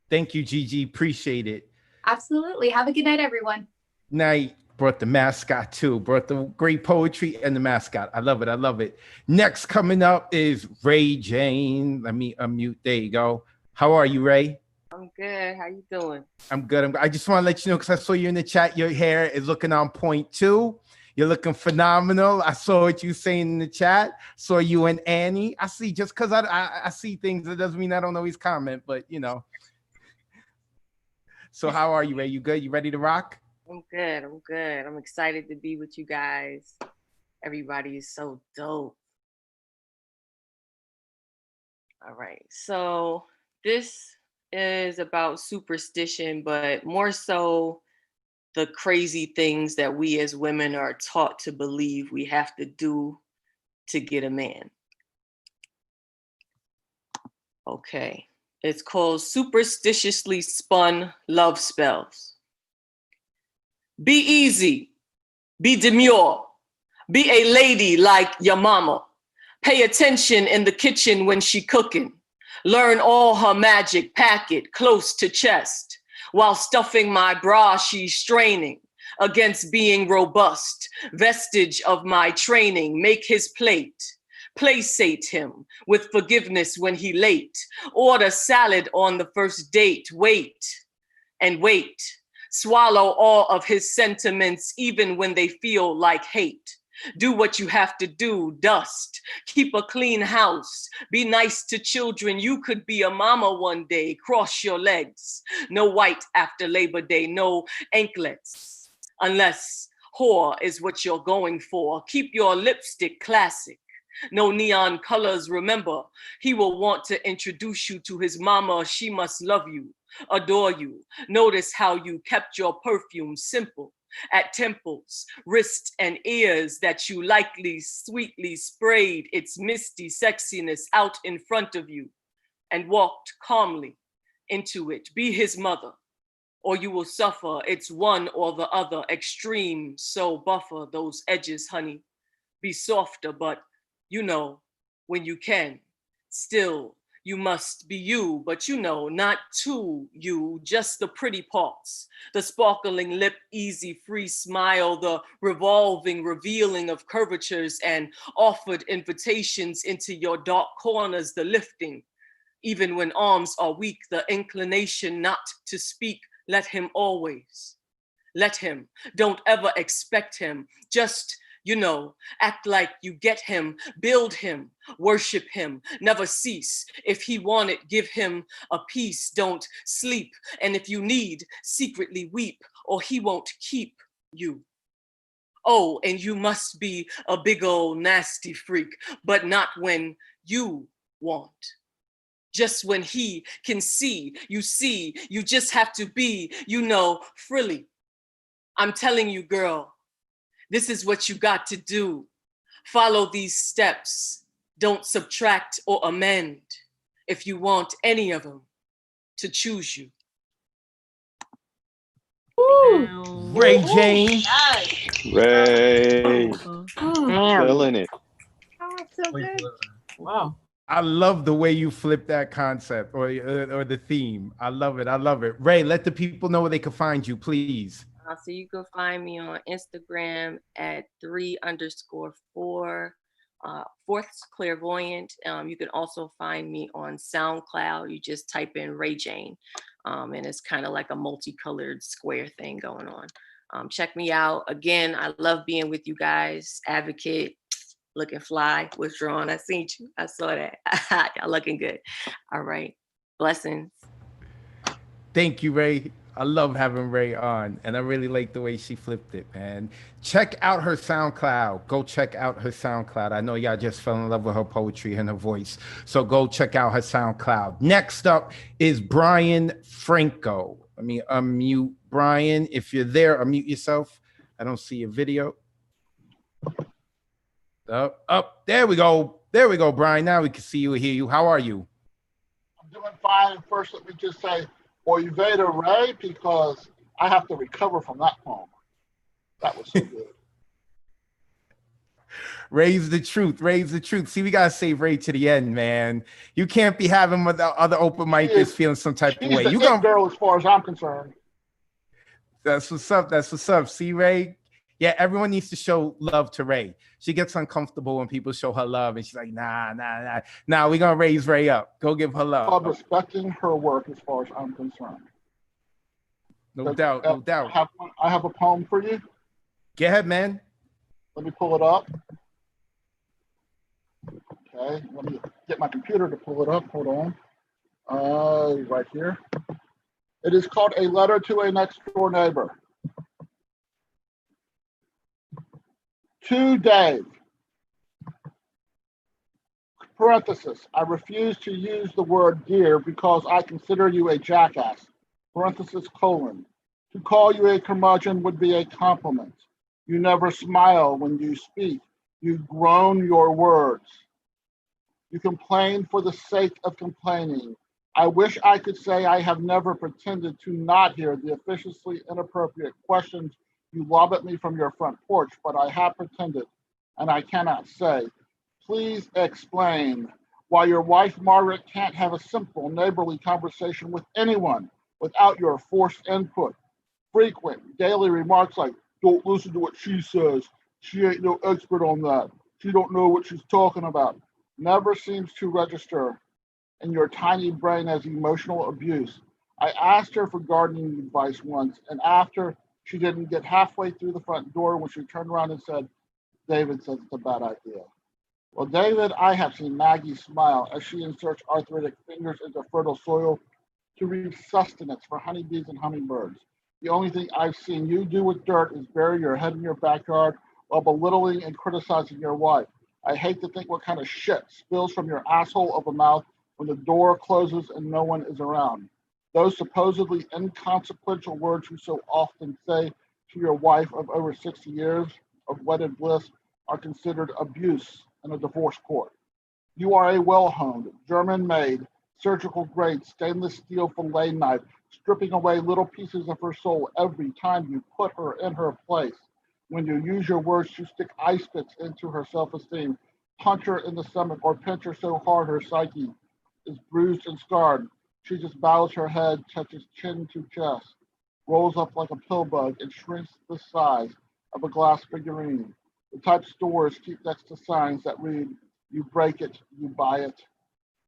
Thank you, Gigi. Appreciate it. Absolutely. Have a good night, everyone. Night. Brought the mascot too. Brought the great poetry and the mascot. I love it. I love it. Next coming up is Ray Jane. Let me unmute. There you go. How are you, Ray? I'm good. How you doing? I'm good. I just want to let you know, because I saw you in the chat, your hair is looking on point too. You're looking phenomenal. I saw what you saying in the chat. Saw you and Annie. I see, just because I see things, it doesn't mean I don't always comment, but you know. So how are you, Ray? You good? You ready to rock? I'm good. I'm good. I'm excited to be with you guys. Everybody is so dope. All right. So this is about superstition, but more so the crazy things that we as women are taught to believe we have to do to get a man. Okay. It's called Superstitiously Spun Love Spells. Be easy. Be demure. Be a lady like your mama. Pay attention in the kitchen when she cooking. Learn all her magic, pack it close to chest. While stuffing my bra, she's straining against being robust. Vestige of my training, make his plate. Placate him with forgiveness when he late. Order salad on the first date. Wait and wait. Swallow all of his sentiments even when they feel like hate. Do what you have to do, dust. Keep a clean house. Be nice to children. You could be a mama one day. Cross your legs. No white after Labor Day. No anklets. Unless whore is what you're going for. Keep your lipstick classic. No neon colors, remember. He will want to introduce you to his mama. She must love you, adore you. Notice how you kept your perfume simple. At temples, wrists, and ears that you likely sweetly sprayed its misty sexiness out in front of you and walked calmly into it. Be his mother, or you will suffer. It's one or the other extreme, so buffer those edges, honey. Be softer, but you know, when you can, still you must be you, but you know, not to you, just the pretty parts, the sparkling lip, easy, free smile, the revolving, revealing of curvatures and offered invitations into your dark corners, the lifting, even when arms are weak, the inclination not to speak, let him always. Let him, don't ever expect him, just you know, act like you get him, build him, worship him, never cease. If he want it, give him a piece, don't sleep. And if you need, secretly weep, or he won't keep you. Oh, and you must be a big old nasty freak, but not when you want. Just when he can see, you just have to be, you know, frilly. I'm telling you, girl, this is what you got to do. Follow these steps. Don't subtract or amend if you want any of them to choose you. Ooh. Ray Jane. Ray. Killing it. Oh, so good. Wow. I love the way you flip that concept or the theme. I love it. I love it. Ray, let the people know where they can find you, please. So you can find me on Instagram at 3_4 fourth clairvoyant. You can also find me on SoundCloud. You just type in Ray Jane, and it's kind of like a multicolored square thing going on. Check me out. Again, I love being with you guys. Advocate, looking fly, withdrawn. I seen you. I saw that. Y'all looking good. All right. Blessings. Thank you, Ray. I love having Ray on, and I really like the way she flipped it, man. Check out her SoundCloud. Go check out her SoundCloud. I know y'all just fell in love with her poetry and her voice, so go check out her SoundCloud. Next up is Brian Franco. Let me unmute Brian. If you're there, unmute yourself. I don't see your video. Up. There we go. There we go, Brian. Now we can see you and hear you. How are you? I'm doing fine. And first, let me just say, Oy veda Ray, because I have to recover from that poem. That was so good. Ray's the truth. Ray's the truth. See, we gotta save Ray to the end, man. You can't be having with the other open micers feeling some type of way. She's You the gonna girl as far as I'm concerned. That's what's up. That's what's up. See, Ray? Yeah, everyone needs to show love to Ray. She gets uncomfortable when people show her love, and she's like, nah. We're gonna raise Ray up. Go give her love. I'm respecting her work as far as I'm concerned. No doubt. I have a poem for you. Go ahead, man. Let me pull it up. Okay, let me get my computer to pull it up. Hold on. Right here. It is called A Letter to a Next Door Neighbor. To Dave. Parenthesis. I refuse to use the word dear because I consider you a jackass. Parenthesis colon. To call you a curmudgeon would be a compliment. You never smile when you speak. You groan your words. You complain for the sake of complaining. I wish I could say I have never pretended to not hear the officiously inappropriate questions you lob at me from your front porch, but I have pretended, and I cannot say. Please explain why your wife Margaret can't have a simple neighborly conversation with anyone without your forced input. Frequent daily remarks like, don't listen to what she says. She ain't no expert on that. She don't know what she's talking about. Never seems to register in your tiny brain as emotional abuse. I asked her for gardening advice once, and after she didn't get halfway through the front door when she turned around and said, David says it's a bad idea. Well, David, I have seen Maggie smile as she inserts arthritic fingers into fertile soil to reap sustenance for honeybees and hummingbirds. The only thing I've seen you do with dirt is bury your head in your backyard while belittling and criticizing your wife. I hate to think what kind of shit spills from your asshole of a mouth when the door closes and no one is around. Those supposedly inconsequential words you so often say to your wife of over 60 years of wedded bliss are considered abuse in a divorce court. You are a well-honed, German-made, surgical-grade stainless steel fillet knife, stripping away little pieces of her soul every time you put her in her place. When you use your words to stick ice picks into her self-esteem, punch her in the stomach, or pinch her so hard her psyche is bruised and scarred, she just bows her head, touches chin to chest, rolls up like a pill bug, and shrinks the size of a glass figurine. The type stores keep next to signs that read, you break it, you buy it.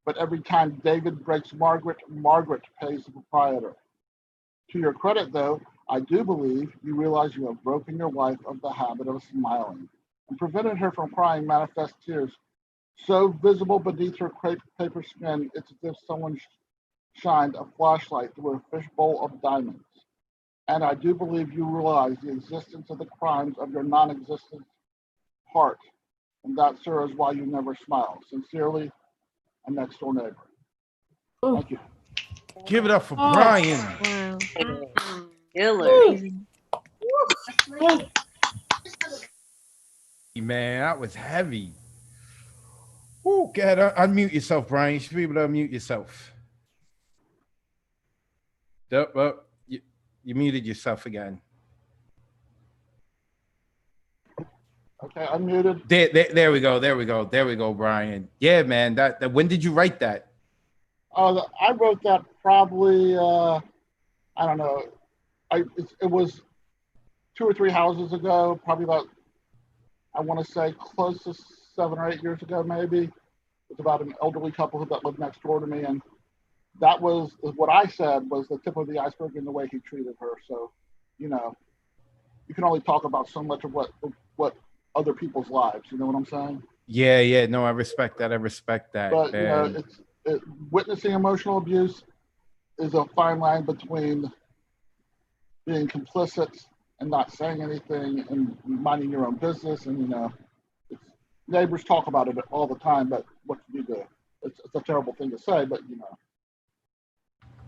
But every time David breaks Margaret, Margaret pays the proprietor. To your credit, though, I do believe you realize you have broken your wife of the habit of smiling and prevented her from crying manifest tears so visible beneath her crepe paper skin, it's as if someone shined a flashlight through a fishbowl of diamonds. And I do believe you realize the existence of the crimes of your non-existent heart. And that, sir, is why you never smile. Sincerely, a next door neighbor. Thank you. Give it up for Brian. Killer. Man, that was heavy. Oh, God, unmute yourself, Brian. You should be able to unmute yourself. You muted yourself again. Okay, unmuted. There we go, Brian. Yeah, man. That when did you write that? I wrote that probably, I don't know. It was 2 or 3 houses ago, probably about, I want to say close to 7 or 8 years ago, maybe. It's about an elderly couple that lived next door to me, and that was what I said was the tip of the iceberg in the way he treated her. So, you can only talk about so much of what other people's lives. You know what I'm saying? Yeah. No, I respect that. But witnessing emotional abuse is a fine line between being complicit and not saying anything and minding your own business. And neighbors talk about it all the time, but what can you do? It's a terrible thing to say, but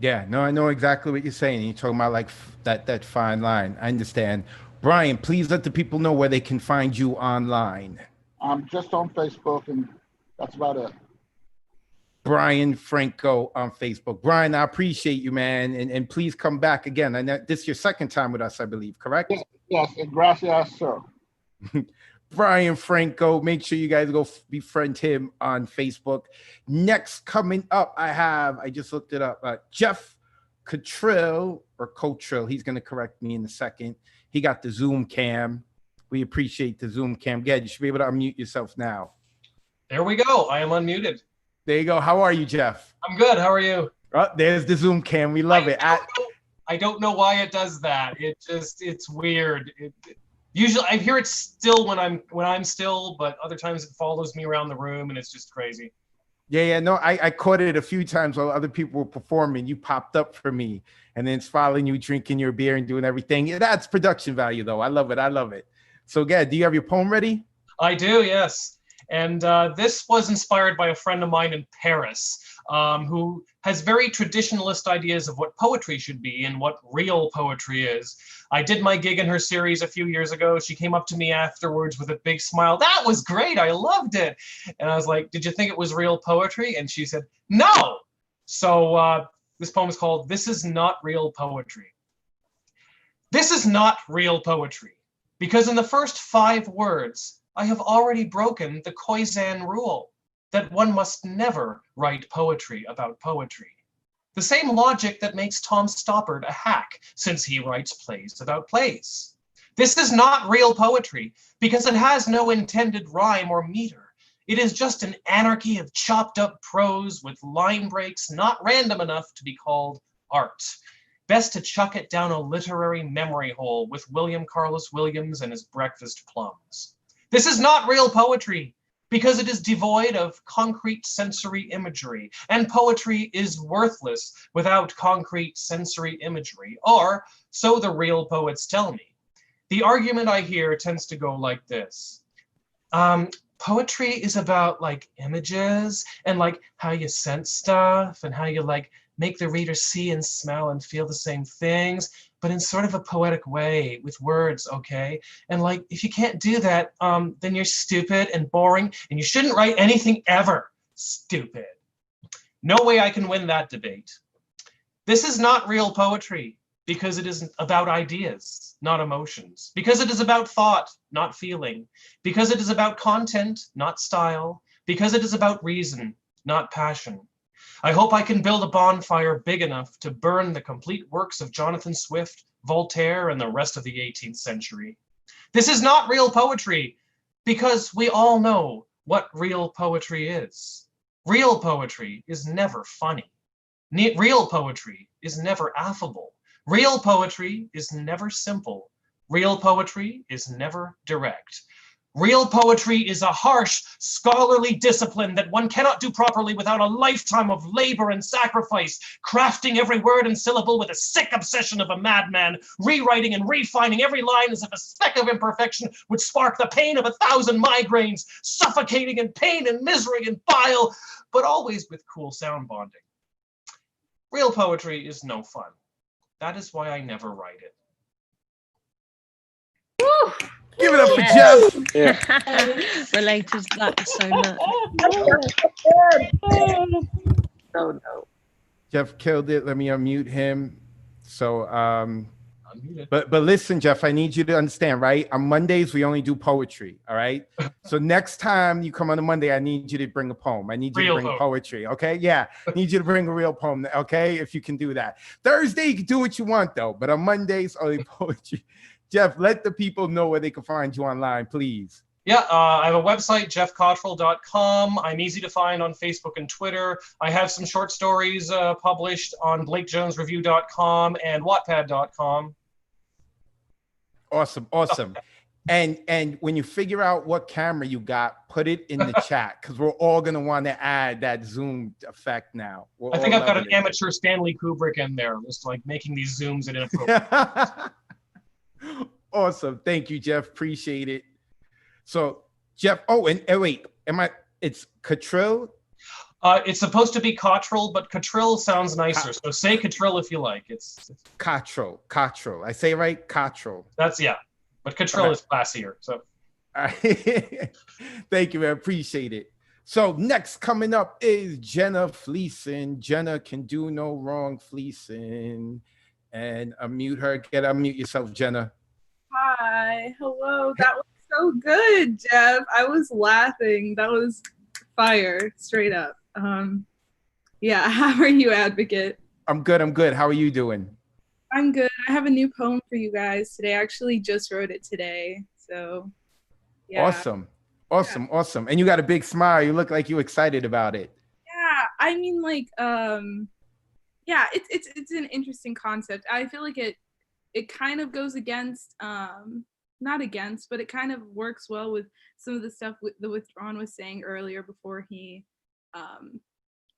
Yeah, no, I know exactly what you're saying. You're talking about like that fine line. I understand. Brian, please let the people know where they can find you online. I'm just on Facebook, and that's about it. Brian Franco on Facebook. Brian, I appreciate you, man, and please come back again. I know this is your second time with us, I believe, correct? Yes, and gracias, sir. Brian Franco, make sure you guys go befriend him on Facebook. Next coming up, I just looked it up. Jeff Cottrell, he's going to correct me in a second. He got the Zoom cam. We appreciate the Zoom cam. Good, you should be able to unmute yourself now. There we go. I am unmuted. There you go. How are you, Jeff? I'm good. How are you? Oh, there's the Zoom cam. We love it. I don't know why it does that. It's weird. Usually I hear it still when I'm still, but other times it follows me around the room and it's just crazy. Yeah, no, I caught it a few times while other people were performing. You popped up for me, and then it's following you, drinking your beer and doing everything. Yeah, that's production value, though. I love it. I love it. So, yeah, do you have your poem ready? I do, yes. And this was inspired by a friend of mine in Paris, who has very traditionalist ideas of what poetry should be and what real poetry is. I did my gig in her series a few years ago. She came up to me afterwards with a big smile. "That was great. I loved it." And I was like, "Did you think it was real poetry?" And she said, "No." So this poem is called "This Is Not Real Poetry." This is not real poetry, because in the first 5 words, I have already broken the Khoisan rule that one must never write poetry about poetry. The same logic that makes Tom Stoppard a hack, since he writes plays about plays. This is not real poetry, because it has no intended rhyme or meter. It is just an anarchy of chopped up prose with line breaks not random enough to be called art. Best to chuck it down a literary memory hole with William Carlos Williams and his breakfast plums. This is not real poetry, because it is devoid of concrete sensory imagery, and poetry is worthless without concrete sensory imagery, or so the real poets tell me. The argument I hear tends to go like this. Poetry is about like images and like how you sense stuff and how you like make the reader see and smell and feel the same things, but in sort of a poetic way with words, okay? And like, if you can't do that, then you're stupid and boring and you shouldn't write anything ever. Stupid. No way I can win that debate. This is not real poetry because it is about ideas, not emotions. Because it is about thought, not feeling. Because it is about content, not style. Because it is about reason, not passion. I hope I can build a bonfire big enough to burn the complete works of Jonathan Swift, Voltaire, and the rest of the 18th century. This is not real poetry, because we all know what real poetry is. Real poetry is never funny. Real poetry is never affable. Real poetry is never simple. Real poetry is never direct. Real poetry is a harsh, scholarly discipline that one cannot do properly without a lifetime of labor and sacrifice, crafting every word and syllable with a sick obsession of a madman, rewriting and refining every line as if a speck of imperfection would spark the pain of 1,000 migraines, suffocating in pain and misery and bile, but always with cool sound bonding. Real poetry is no fun. That is why I never write it. Woo! Give it up for Yes. Jeff. Yeah. Related to that so much. No, no. Jeff killed it. Let me unmute him. So, Unmuted. but listen, Jeff, I need you to understand, right? On Mondays, we only do poetry, all right? So next time you come on a Monday, I need you to bring a poem. I need you Real to bring poem. poetry, okay? Yeah, I need you to bring a real poem, okay? If you can do that. Thursday, you can do what you want, though. But on Mondays, only poetry. Jeff, let the people know where they can find you online, please. Yeah, I have a website, jeffcottrell.com. I'm easy to find on Facebook and Twitter. I have some short stories published on blakejonesreview.com and wattpad.com. Awesome. And when you figure out what camera you got, put it in the chat, because we're all gonna want to add that zoom effect now. I think I've got an amateur Stanley Kubrick in there, just like making these zooms at inappropriate. Awesome. Thank you, Jeff. Appreciate it. So, Jeff, wait, it's Cottrell? It's supposed to be Cottrell, but Cottrell sounds nicer. So say Cottrell if you like. It's Cottrell. I say it right? Cottrell. That's, yeah. But Cottrell is classier. So. All right. Thank you, man. Appreciate it. So next coming up is Jenna Fleeson. Jenna can do no wrong, Fleeson. And unmute her. Unmute yourself, Jenna. Hi. Hello. That was so good, Jeff. I was laughing. That was fire, straight up. Yeah. How are you, Advocate? I'm good. How are you doing? I'm good. I have a new poem for you guys today. I actually just wrote it today. So, yeah. Awesome. And you got a big smile. You look like you're excited about it. Yeah. I mean, like, yeah, it's an interesting concept. I feel like it kind of goes against, not against, but it kind of works well with some of the stuff the Withdrawn was saying earlier before he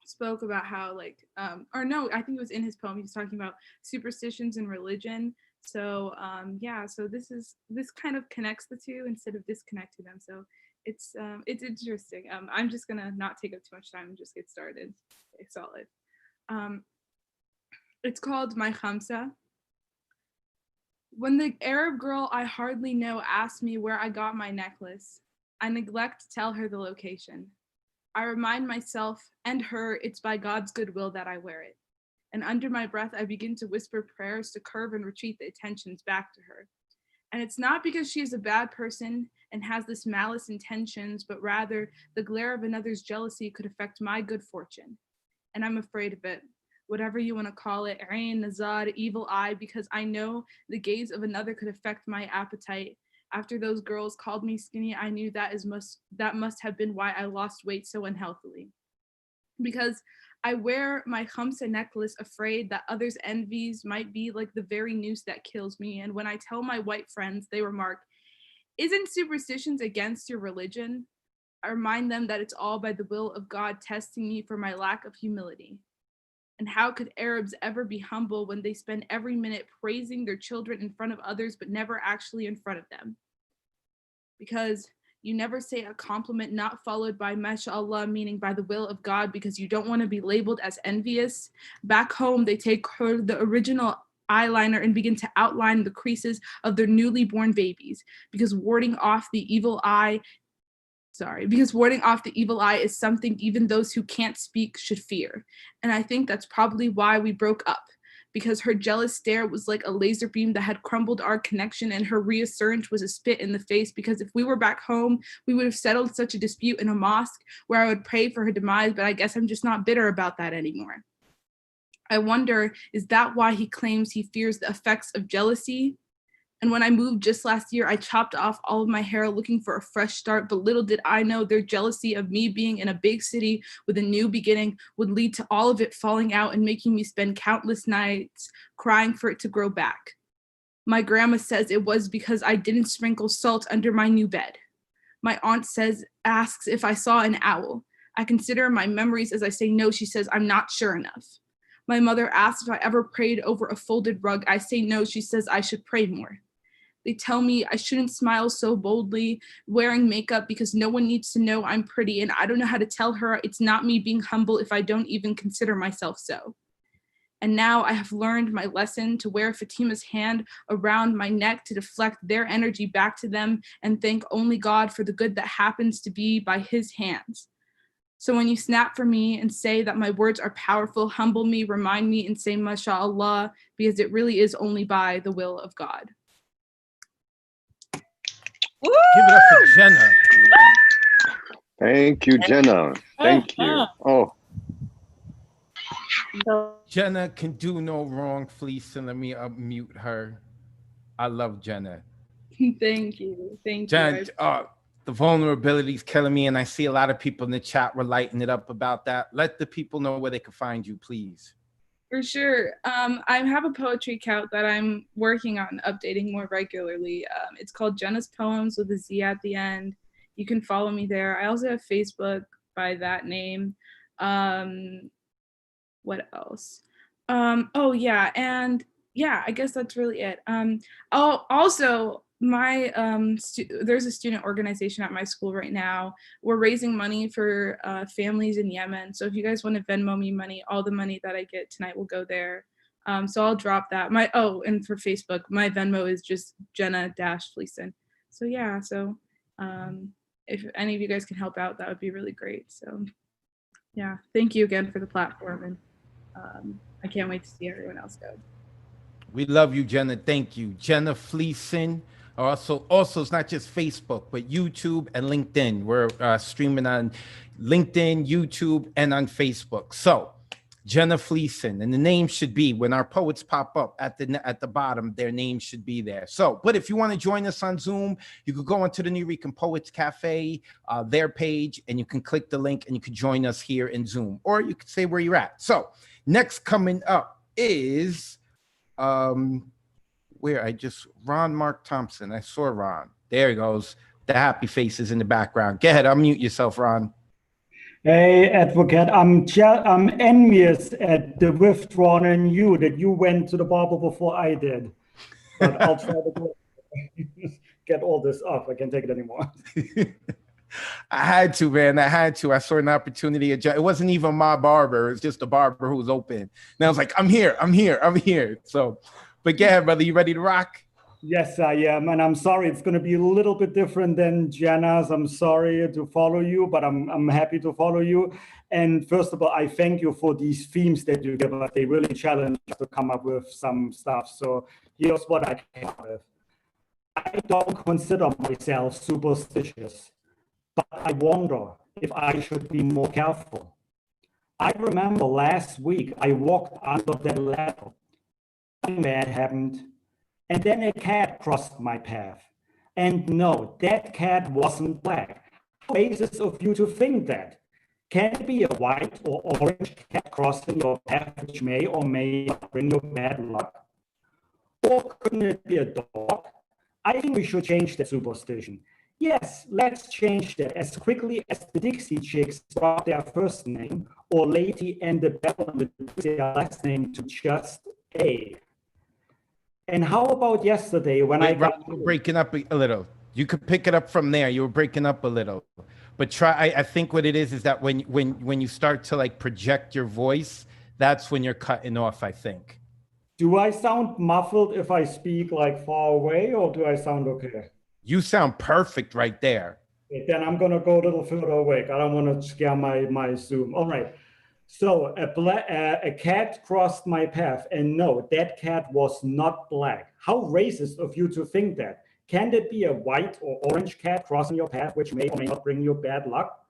spoke about how like or no, I think it was in his poem he was talking about superstitions and religion. So yeah, so this kind of connects the two instead of disconnecting them. So it's interesting. I'm just gonna not take up too much time and just get started. Okay, solid. It's called My Khamsa. When the Arab girl I hardly know asks me where I got my necklace, I neglect to tell her the location. I remind myself and her it's by God's goodwill that I wear it. And under my breath, I begin to whisper prayers to curve and retreat the attentions back to her. And it's not because she is a bad person and has this malice intentions, but rather the glare of another's jealousy could affect my good fortune. And I'm afraid of it. Whatever you want to call it, Ain, Nazar, evil eye, because I know the gaze of another could affect my appetite. After those girls called me skinny, I knew that must have been why I lost weight so unhealthily. Because I wear my khamsa necklace afraid that others' envies might be like the very noose that kills me. And when I tell my white friends, they remark, "Isn't superstitions against your religion?" I remind them that it's all by the will of God testing me for my lack of humility. And how could Arabs ever be humble when they spend every minute praising their children in front of others, but never actually in front of them? Because you never say a compliment not followed by mashallah, meaning by the will of God, because you don't want to be labeled as envious. Back home, they take the original eyeliner and begin to outline the creases of their newly born babies, because warding off the evil eye is something even those who can't speak should fear. And I think that's probably why we broke up, because her jealous stare was like a laser beam that had crumbled our connection, and her reassurance was a spit in the face, because if we were back home, we would have settled such a dispute in a mosque where I would pray for her demise, but I guess I'm just not bitter about that anymore. I wonder, is that why he claims he fears the effects of jealousy? And when I moved just last year, I chopped off all of my hair looking for a fresh start, but little did I know their jealousy of me being in a big city with a new beginning would lead to all of it falling out and making me spend countless nights crying for it to grow back. My grandma says it was because I didn't sprinkle salt under my new bed. My aunt asks if I saw an owl. I consider my memories as I say no. She says I'm not sure enough. My mother asks if I ever prayed over a folded rug. I say no. She says I should pray more. They tell me I shouldn't smile so boldly wearing makeup because no one needs to know I'm pretty, and I don't know how to tell her it's not me being humble if I don't even consider myself so. And now I have learned my lesson to wear Fatima's hand around my neck to deflect their energy back to them and thank only God for the good that happens to be by his hands. So when you snap for me and say that my words are powerful, humble me, remind me, and say mashallah, because it really is only by the will of God. Give it up for Jenna. Thank you, Jenna. Thank you. Oh. Jenna can do no wrong, Fleece, and let me unmute her. I love Jenna. Thank you. Jen, the vulnerability is killing me, and I see a lot of people in the chat were lighting it up about that. Let the people know where they can find you, please. For sure. I have a poetry account that I'm working on updating more regularly. It's called Jenna's Poems with a Z at the end. You can follow me there. I also have Facebook by that name. What else? Oh yeah, and yeah, I guess that's really it. Also my there's a student organization at my school right now. We're raising money for families in Yemen. So if you guys want to Venmo me money, all the money that I get tonight will go there. So I'll drop that. And for Facebook, my Venmo is just Jenna-Fleeson. So yeah, so if any of you guys can help out, that would be really great. So yeah, thank you again for the platform, and I can't wait to see everyone else go. We love you, Jenna. Thank you. Jenna Fleeson. Also, it's not just Facebook, but YouTube and LinkedIn. We're streaming on LinkedIn, YouTube, and on Facebook. So, Jenna Fleeson, and the name should be, when our poets pop up at the bottom, their name should be there. So, but if you want to join us on Zoom, you could go onto the Nuyorican Poets Cafe, their page, and you can click the link and you can join us here in Zoom, or you could say where you're at. So, next coming up is where I just Ron Mark Thompson. I saw Ron. There he goes. The happy faces in the background. Go ahead, unmute yourself, Ron. Hey, advocate, I'm envious at the withdrawn in you that you went to the barber before I did. But I'll try to get all this off. I can't take it anymore. I had to, man. I had to. I saw an opportunity. It wasn't even my barber. It was just a barber who was open. And I was like, I'm here. So, but go ahead, brother. You ready to rock? Yes, I am. And I'm sorry, it's going to be a little bit different than Jenna's. I'm sorry to follow you, but I'm happy to follow you. And first of all, I thank you for these themes that you give us. They really challenge us to come up with some stuff. So here's what I came up with. I don't consider myself superstitious, but I wonder if I should be more careful. I remember last week I walked under that ladder. Something bad happened. And then a cat crossed my path. And no, that cat wasn't black. How racist of you to think that? Can it be a white or orange cat crossing your path, which may or may not bring you bad luck? Or couldn't it be a dog? I think we should change that superstition. Yes, let's change that as quickly as the Dixie Chicks drop their first name, or Lady and the Bell reduce their last name to just A. And how about yesterday when I got breaking up a little? You could pick it up from there. You were breaking up a little, but try. I think what it is that when you start to like project your voice, that's when you're cutting off. I think. Do I sound muffled if I speak like far away, or do I sound okay? You sound perfect right there. Okay, then I'm gonna go a little further away. I don't want to scare my Zoom. All right. So a cat crossed my path, and no, that cat was not black. How racist of you to think that. Can it be a white or orange cat crossing your path, which may or may not bring you bad luck?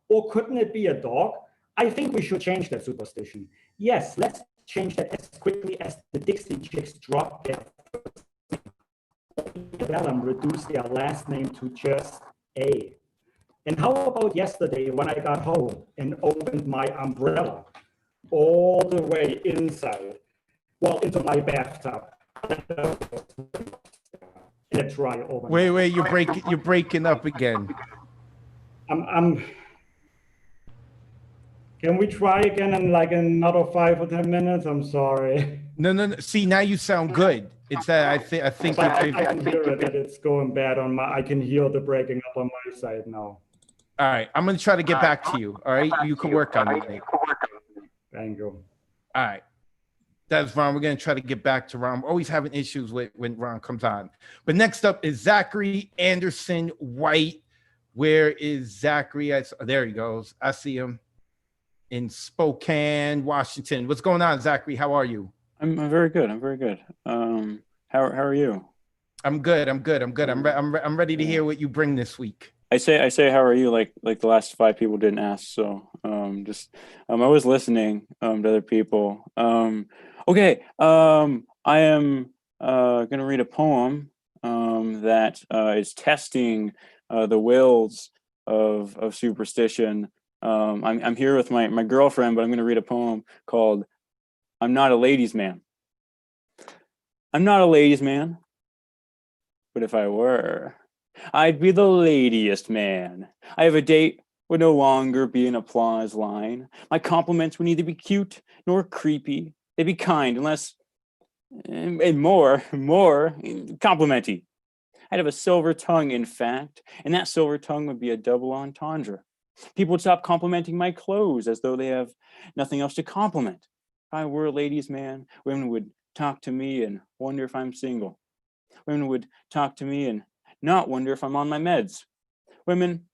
Or couldn't it be a dog? I think we should change that superstition. Yes, let's change that as quickly as the Dixie Chicks drop their and reduce their last name to just A. And how about yesterday when I got home and opened my umbrella all the way inside, well, into my bathtub. And dry overnight. Wait, you're breaking up again. Can we try again in like another 5 or 10 minutes? I'm sorry. No. See, now you sound good. It's that I think I can hear it that it's going bad on my. I can hear the breaking up on my side now. All right, I'm gonna try to get back to you. All right, you can work on it. Thank you. All right, that's Ron. We're gonna try to get back to Ron. We're always having issues when Ron comes on. But next up is Zachary Anderson White. Where is Zachary? There he goes. I see him in Spokane, Washington. What's going on, Zachary? How are you? I'm very good. How are you? I'm good. I'm ready to hear what you bring this week. I say how are you like the last 5 people didn't ask, so I was listening to other people. Okay, I am gonna read a poem that is testing the wills of superstition. I'm here with my girlfriend, but I'm gonna read a poem called "I'm Not a Ladies' Man." I'm not a ladies' man, but if I were, I'd be the ladiest man. I have a date would no longer be an applause line. My compliments would neither be cute nor creepy. They'd be kind and less and more complimenty. I'd have a silver tongue, in fact, and that silver tongue would be a double entendre. People would stop complimenting my clothes as though they have nothing else to compliment. If I were a ladies' man, women would talk to me and wonder if I'm single. Women would talk to me and not wonder if I'm on my meds. Women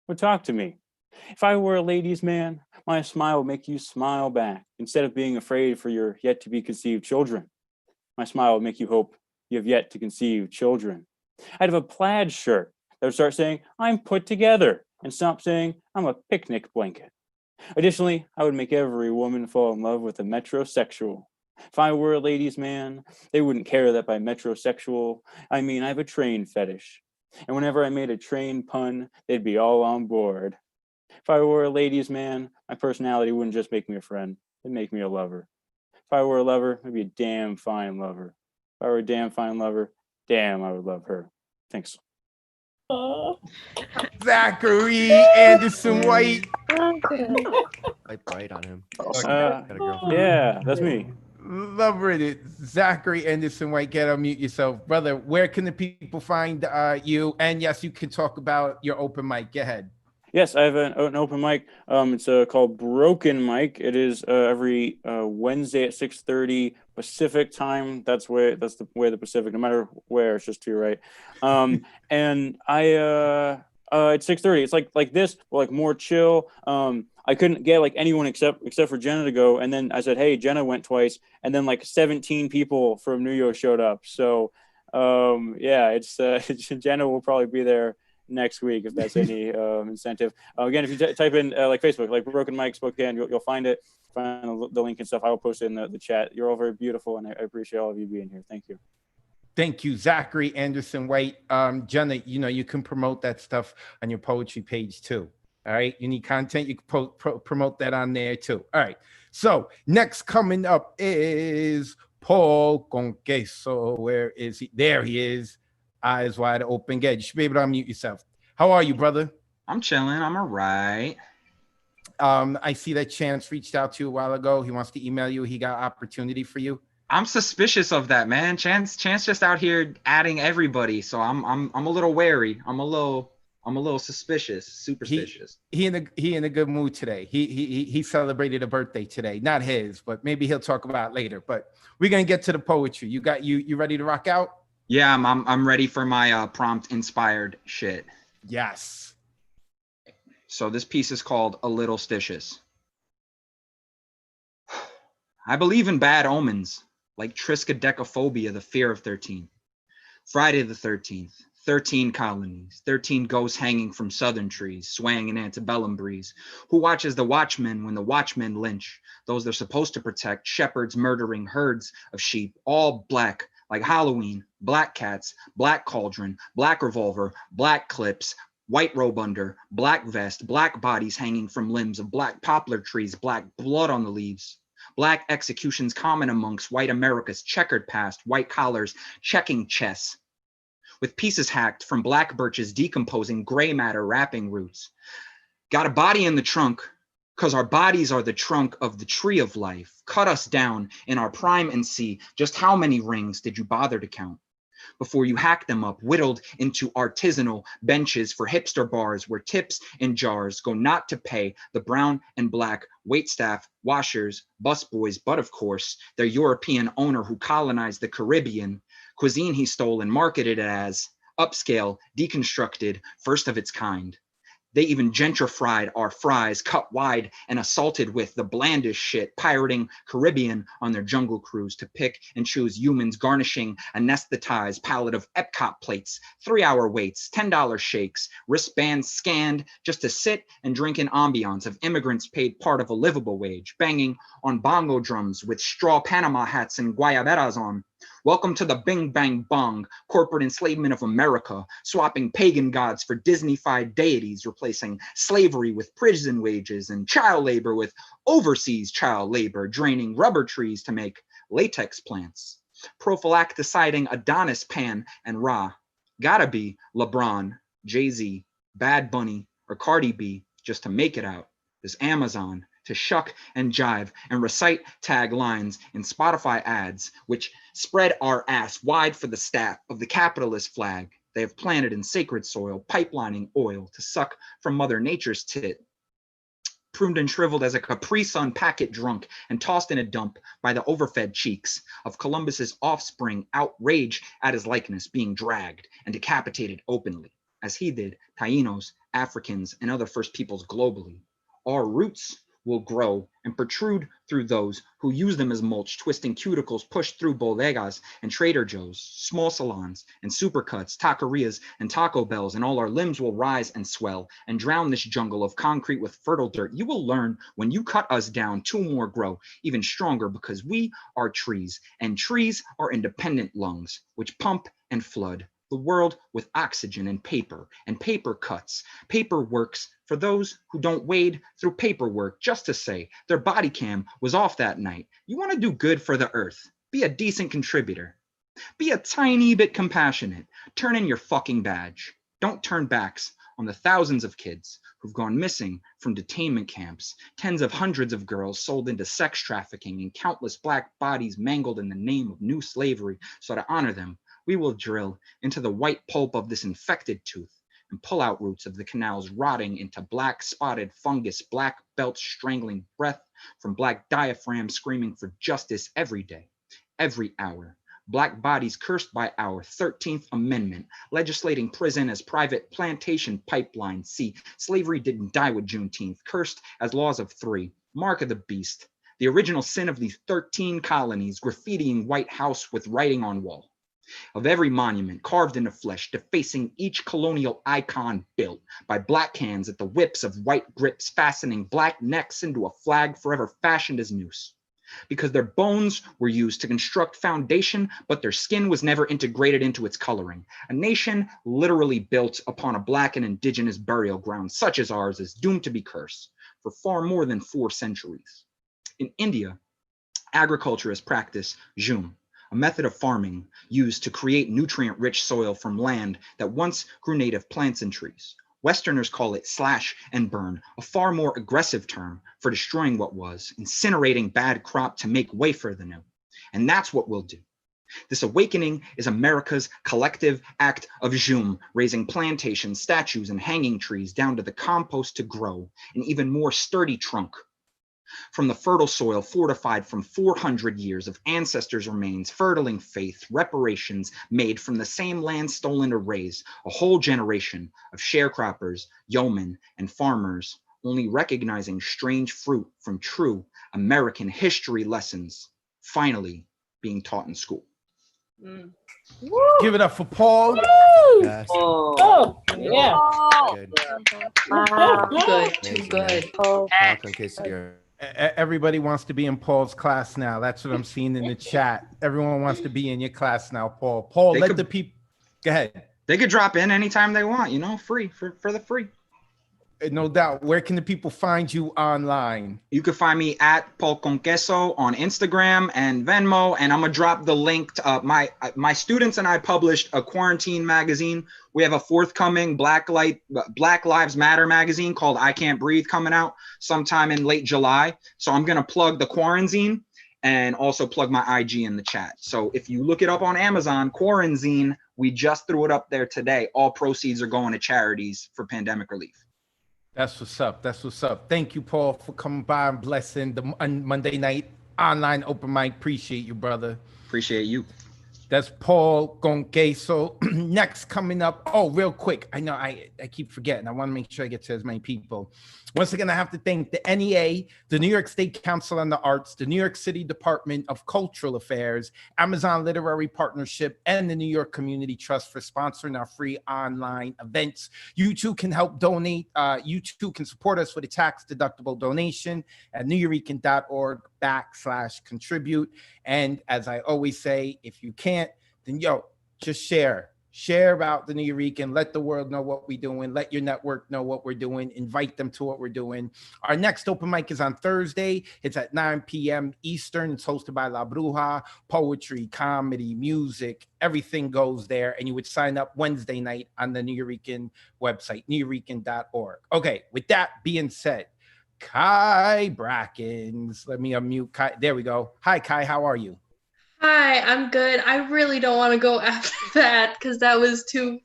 would talk to me. If I were a ladies' man, my smile would make you smile back instead of being afraid for your yet to be conceived children. My smile would make you hope you have yet to conceive children. I'd have a plaid shirt that would start saying, I'm put together, and stop saying, I'm a picnic blanket. Additionally, I would make every woman fall in love with a metrosexual. If I were a ladies' man, they wouldn't care that by metrosexual, I mean I have a train fetish. And whenever I made a train pun, they'd be all on board. If I were a ladies' man, my personality wouldn't just make me a friend, it'd make me a lover. If I were a lover, I'd be a damn fine lover. If I were a damn fine lover, damn, I would love her. Thanks. Zachary Anderson White. Quite bright on him. Uh, Got a girlfriend. yeah, that's me. Love it. Zachary Anderson White, get unmute yourself. Brother, where can the people find you? And yes, you can talk about your open mic. Go ahead. Yes, I have an open mic. It's called Broken Mic. It is every Wednesday at 6:30 Pacific time. That's the way the Pacific, no matter where, it's just to your right. And I it's 6:30. It's like this, but like more chill. I couldn't get like anyone except for Jenna to go, and then I said, hey, Jenna went twice, and then like 17 people from New York showed up. So yeah, it's Jenna will probably be there next week if that's any incentive. Again, if you type in like Facebook, like Broken Mike Spokane, you'll find it, find the link and stuff. I will post it in the chat. You're all very beautiful, and I appreciate all of you being here. Thank you. Thank you, Zachary Anderson White. Jenna, you can promote that stuff on your poetry page too. All right, you need content, you can promote that on there too. All right, so next coming up is Paul Conqueso. Where is he? There he is. Eyes wide open. Good. You should be able to unmute yourself. How are you, brother? I'm chilling. I'm all right. I see that Chance reached out to you a while ago. He wants to email you. He got opportunity for you. I'm suspicious of that, man. Chance just out here adding everybody, so I'm a little wary. I'm a little suspicious, superstitious. He in a good mood today. He celebrated a birthday today, not his, but maybe he'll talk about it later. But we're gonna get to the poetry. You ready to rock out? Yeah, I'm ready for my prompt inspired shit. Yes. So this piece is called A Little Stitious. I believe in bad omens, like triskaidekaphobia, the fear of 13. Friday the 13th, 13 colonies, 13 ghosts hanging from southern trees, swaying in antebellum breeze. Who watches the watchmen when the watchmen lynch those they're supposed to protect? Shepherds murdering herds of sheep, all black, like Halloween. Black cats, black cauldron, black revolver, black clips, white robe under, black vest, black bodies hanging from limbs of black poplar trees, black blood on the leaves. Black executions common amongst white America's checkered past, white collars checking chess, with pieces hacked from black birches decomposing gray matter wrapping roots. Got a body in the trunk, because our bodies are the trunk of the tree of life. Cut us down in our prime and see just how many rings did you bother to count before you hack them up, whittled into artisanal benches for hipster bars where tips in jars go not to pay the brown and black waitstaff, washers, busboys, but of course, their European owner who colonized the Caribbean, cuisine he stole and marketed it as upscale, deconstructed, first of its kind. They even gentrified our fries, cut wide and assaulted with the blandest shit, pirating Caribbean on their jungle cruise to pick and choose humans, garnishing anesthetized palette of Epcot plates, 3-hour waits, $10 shakes, wristbands scanned just to sit and drink an ambiance of immigrants paid part of a livable wage, banging on bongo drums with straw Panama hats and guayaberas on. Welcome to the Bing Bang Bong, corporate enslavement of America, swapping pagan gods for Disney-fied deities, replacing slavery with prison wages and child labor with overseas child labor, draining rubber trees to make latex plants, prophylacticiding Adonis, Pan, and Ra. Gotta be LeBron, Jay-Z, Bad Bunny, or Cardi B just to make it out. This Amazon to shuck and jive and recite taglines in Spotify ads, which spread our ass wide for the staff of the capitalist flag they have planted in sacred soil, pipelining oil to suck from Mother Nature's tit. Pruned and shriveled as a Capri Sun packet drunk and tossed in a dump by the overfed cheeks of Columbus's offspring, outraged at his likeness being dragged and decapitated openly, as he did Tainos, Africans, and other First Peoples globally. Our roots will grow and protrude through those who use them as mulch, twisting cuticles pushed through bodegas and Trader Joe's, small salons and supercuts, taquerias and Taco Bells, and all our limbs will rise and swell and drown this jungle of concrete with fertile dirt. You will learn when you cut us down, 2 more grow even stronger because we are trees, and trees are independent lungs which pump and flood the world with oxygen and paper cuts. Paper works for those who don't wade through paperwork just to say their body cam was off that night. You want to do good for the earth. Be a decent contributor. Be a tiny bit compassionate. Turn in your fucking badge. Don't turn backs on the thousands of kids who've gone missing from detainment camps, tens of hundreds of girls sold into sex trafficking, and countless black bodies mangled in the name of new slavery. So to honor them, we will drill into the white pulp of this infected tooth and pull out roots of the canals rotting into black spotted fungus, black belts strangling breath from black diaphragms screaming for justice every day, every hour. Black bodies cursed by our 13th Amendment, legislating prison as private plantation pipeline. See, slavery didn't die with Juneteenth, cursed as laws of three, mark of the beast, the original sin of these 13 colonies, graffitiing White House with writing on wall. Of every monument carved into flesh, defacing each colonial icon built by black hands at the whips of white grips, fastening black necks into a flag forever fashioned as noose. Because their bones were used to construct foundation, but their skin was never integrated into its coloring. A nation literally built upon a black and indigenous burial ground such as ours is doomed to be cursed for far more than 4 centuries. In India, agriculture is practiced jhum, a method of farming used to create nutrient-rich soil from land that once grew native plants and trees. Westerners call it slash and burn, a far more aggressive term for destroying what was, incinerating bad crop to make way for the new. And that's what we'll do. This awakening is America's collective act of jhum, raising plantations, statues, and hanging trees down to the compost to grow an even more sturdy trunk. From the fertile soil fortified from 400 years of ancestors' remains, fertiling faith, reparations made from the same land stolen to raise a whole generation of sharecroppers, yeomen, and farmers, only recognizing strange fruit from true American history lessons finally being taught in school. Give it up for Paul. Yes. Oh, yeah. Good. Wow. Good, too Amazing, good. man. Paul Conquistador. Everybody wants to be in Paul's class now. That's what I'm seeing in the chat. Everyone wants to be in your class now, Paul. Paul, let the people. Go ahead. They could drop in anytime they want, free for the free. No doubt. Where can the people find you online? You can find me at Paul Conqueso on Instagram and Venmo, and I'm gonna drop the link to my students and I published a quarantine magazine. We have a forthcoming Black Lives Matter magazine called I Can't Breathe coming out sometime in late July. So I'm gonna plug the Quarantine and also plug my IG in the chat. So if you look it up on Amazon, Quarantine, we just threw it up there today. All proceeds are going to charities for pandemic relief. That's what's up. That's what's up. Thank you, Paul, for coming by and blessing the Monday night online open mic. Appreciate you, brother. Appreciate you. That's Paul Conqueso. Next coming up. Oh, real quick. I know I keep forgetting. I want to make sure I get to as many people. Once again, I have to thank the NEA, the New York State Council on the Arts, the New York City Department of Cultural Affairs, Amazon Literary Partnership, and the New York Community Trust for sponsoring our free online events. You too can help donate. You too can support us with a tax-deductible donation at nuyorican.org/contribute. And as I always say, if you can't, then just share about the Nuyorican. Let the world know what we're doing. Let your network know what we're doing. Invite them to what we're doing. Our next open mic is on Thursday. It's at 9 p.m. Eastern. It's hosted by La Bruja. Poetry, comedy, music, everything goes there. And you would sign up Wednesday night on the Nuyorican website, nuyorican.org. Okay, with that being said, Kai Brackens. Let me unmute Kai. There we go. Hi, Kai. How are you? Hi, I'm good. I really don't want to go after that because that was too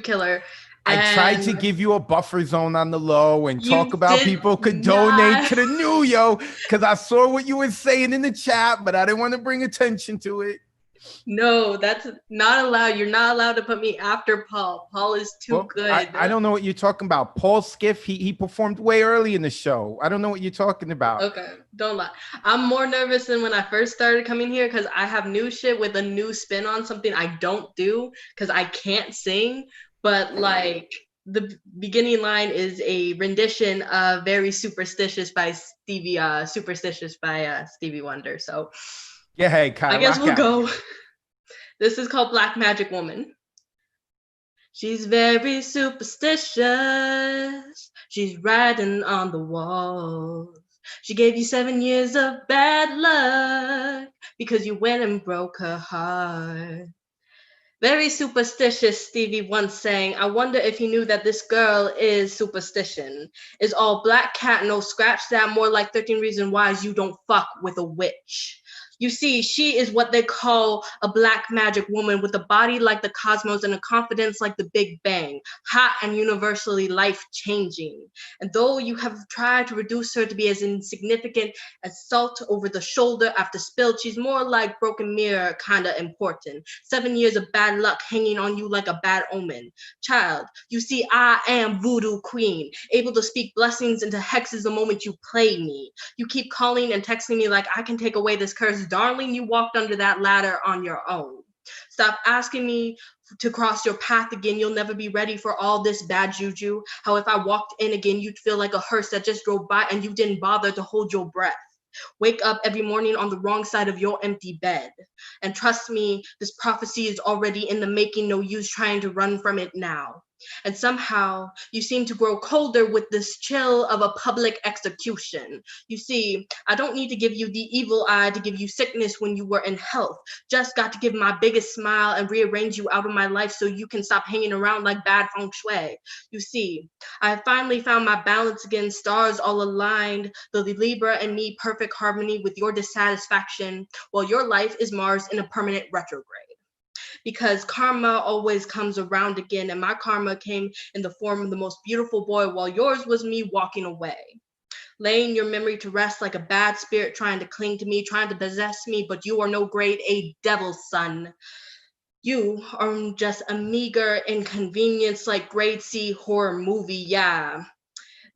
killer. I tried to give you a buffer zone on the low and talk about people could donate to the Nuyo because I saw what you were saying in the chat, but I didn't want to bring attention to it. No, that's not allowed. You're not allowed to put me after Paul. Paul is too good. I don't know what you're talking about. Paul Skiff, he performed way early in the show. I don't know what you're talking about. Okay, don't lie. I'm more nervous than when I first started coming here because I have new shit with a new spin on something I don't do because I can't sing. But like the beginning line is a rendition of "Very Superstitious" by Stevie Wonder. So yeah, hey, Kai, I guess we'll out. go. This is called Black Magic Woman. She's very superstitious. She's writing on the walls. She gave you 7 years of bad luck. because you went and broke her heart. Very superstitious, Stevie once sang. I wonder if he knew that this girl is superstition. Is all black cat, no scratch that, more like 13 reasons why you don't fuck with a witch. You see, she is what they call a black magic woman with a body like the cosmos and a confidence like the Big Bang, hot and universally life-changing. And though you have tried to reduce her to be as insignificant as salt over the shoulder after spilled, she's more like broken mirror, kinda important. 7 years of bad luck hanging on you like a bad omen. Child, you see, I am voodoo queen, able to speak blessings into hexes the moment you play me. You keep calling and texting me like I can take away this curse. Darling, you walked under that ladder on your own. Stop asking me to cross your path again. You'll never be ready for all this bad juju. How if I walked in again, you'd feel like a hearse that just drove by and you didn't bother to hold your breath. Wake up every morning on the wrong side of your empty bed. And trust me, this prophecy is already in the making. No use trying to run from it now. And somehow you seem to grow colder with this chill of a public execution. You see, I don't need to give you the evil eye to give you sickness when you were in health. Just got to give my biggest smile and rearrange you out of my life so you can stop hanging around like bad feng shui. You see, I have finally found my balance again, stars all aligned, the Libra and me perfect harmony with your dissatisfaction, while your life is Mars in a permanent retrograde. Because karma always comes around again, and my karma came in the form of the most beautiful boy, while yours was me walking away. Laying your memory to rest like a bad spirit trying to cling to me, trying to possess me, but you are no grade A devil's son. You are just a meager inconvenience like grade C horror movie, yeah.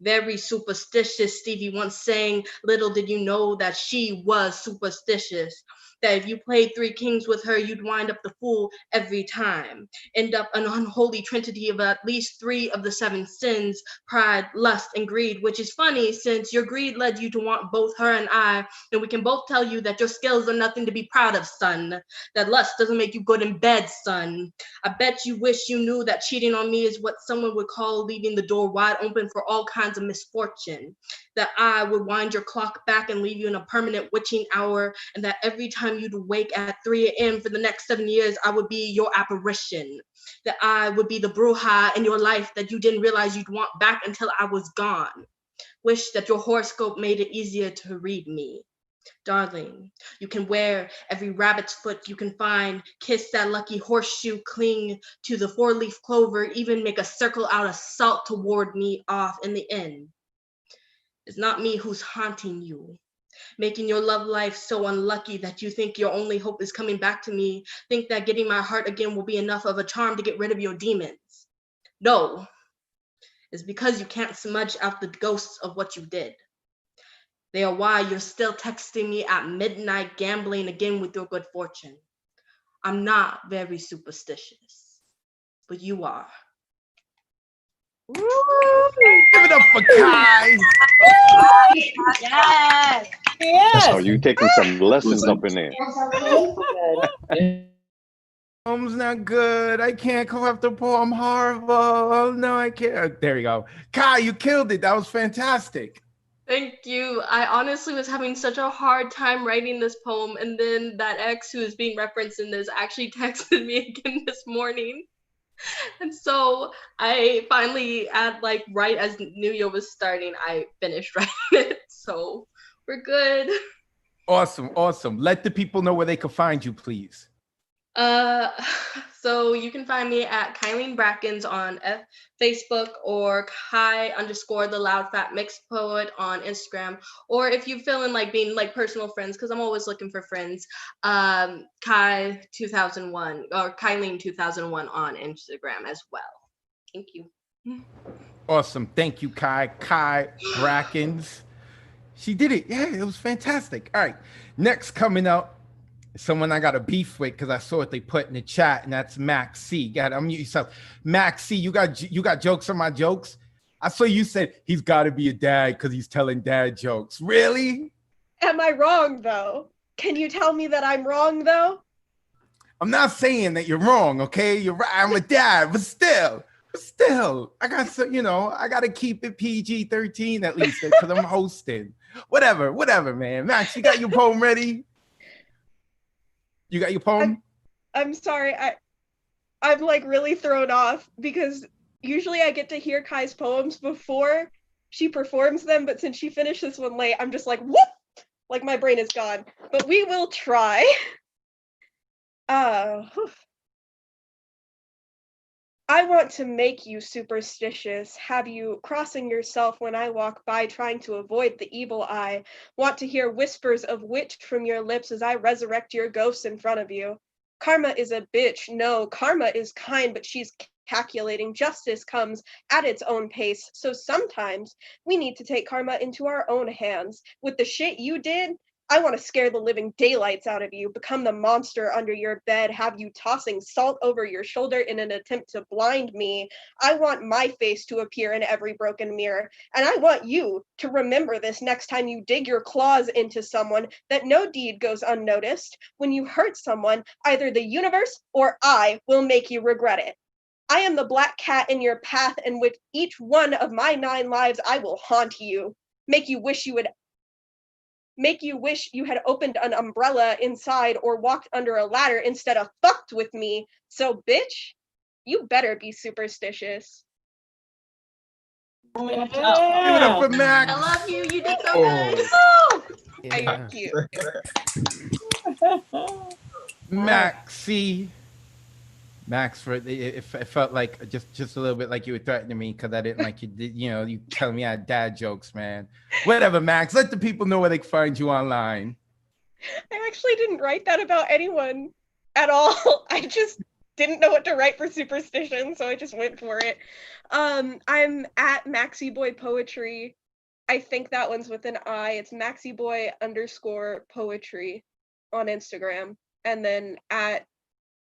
Very superstitious, Stevie once saying, little did you know that she was superstitious. That if you played Three Kings with her, you'd wind up the fool every time. End up an unholy trinity of at least 3 of the 7 sins, pride, lust, and greed, which is funny since your greed led you to want both her and I, and we can both tell you that your skills are nothing to be proud of, son. That lust doesn't make you good in bed, son. I bet you wish you knew that cheating on me is what someone would call leaving the door wide open for all kinds of misfortune. That I would wind your clock back and leave you in a permanent witching hour, and that every time you'd wake at 3 a.m. for the next 7 years, I would be your apparition. That I would be the bruja in your life that you didn't realize you'd want back until I was gone. Wish that your horoscope made it easier to read me. Darling, you can wear every rabbit's foot you can find, kiss that lucky horseshoe, cling to the 4-leaf clover, even make a circle out of salt to ward me off in the end. It's not me who's haunting you, making your love life so unlucky that you think your only hope is coming back to me, think that getting my heart again will be enough of a charm to get rid of your demons. No, it's because you can't smudge out the ghosts of what you did. They are why you're still texting me at midnight, gambling again with your good fortune. I'm not very superstitious, but you are. Give it up for Kai. Yes. Oh, you taking some lessons up in there. Poem's not good. I can't go after poem. Horrible. Oh, no, I can't. There you go. Kai, you killed it. That was fantastic. Thank you. I honestly was having such a hard time writing this poem, and then that ex who is being referenced in this actually texted me again this morning. And so I finally, right as New Year was starting, I finished writing it. So we're good. Awesome, awesome. Let the people know where they can find you, please. So you can find me at Kylene Brackens on Facebook, or Kai_the Loud Fat Mixed Poet on Instagram. Or if you're feeling like being like personal friends, because I'm always looking for friends, Kai 2001 or Kylene 2001 on Instagram as well. Thank you. Awesome. Thank you, Kai. Kai Brackens. She did it. Yeah, it was fantastic. All right. Next coming up, someone I got a beef with because I saw what they put in the chat, and that's Max C. Got to unmute yourself. Max C, you got jokes on my jokes? I saw you said he's got to be a dad because he's telling dad jokes. Really? Am I wrong, though? Can you tell me that I'm wrong, though? I'm not saying that you're wrong, okay? You're right. I'm a dad, but still, I got I got to keep it PG-13 at least because I'm hosting. Whatever, man. Max, you got your poem ready? You got your poem? I'm sorry. I'm like really thrown off because usually I get to hear Kai's poems before she performs them, but since she finished this one late, I'm just like, whoop! Like my brain is gone. But we will try. Whew. I want to make you superstitious, have you crossing yourself when I walk by, trying to avoid the evil eye. Want to hear whispers of wit from your lips as I resurrect your ghosts in front of you. Karma is a bitch. No, karma is kind, but she's calculating. Justice comes at its own pace. So sometimes we need to take karma into our own hands. With the shit you did, I want to scare the living daylights out of you, become the monster under your bed, have you tossing salt over your shoulder in an attempt to blind me. I want my face to appear in every broken mirror, and I want you to remember this next time you dig your claws into someone, that no deed goes unnoticed. When you hurt someone, either the universe or I will make you regret it. I am the black cat in your path, and with each one of my 9 lives, I will haunt you, make you wish you had opened an umbrella inside or walked under a ladder instead of fucked with me. So, bitch, you better be superstitious. Give it up for Max. I love you. You did so good. Thank you. Maxie. Max, for it felt like just a little bit like you were threatening me because I didn't like you. You telling me I had dad jokes, man. Whatever, Max. Let the people know where they can find you online. I actually didn't write that about anyone at all. I just didn't know what to write for superstition, so I just went for it. I'm at Maxie Boy Poetry. I think that one's with an I. It's MaxieBoy_poetry on Instagram, and then at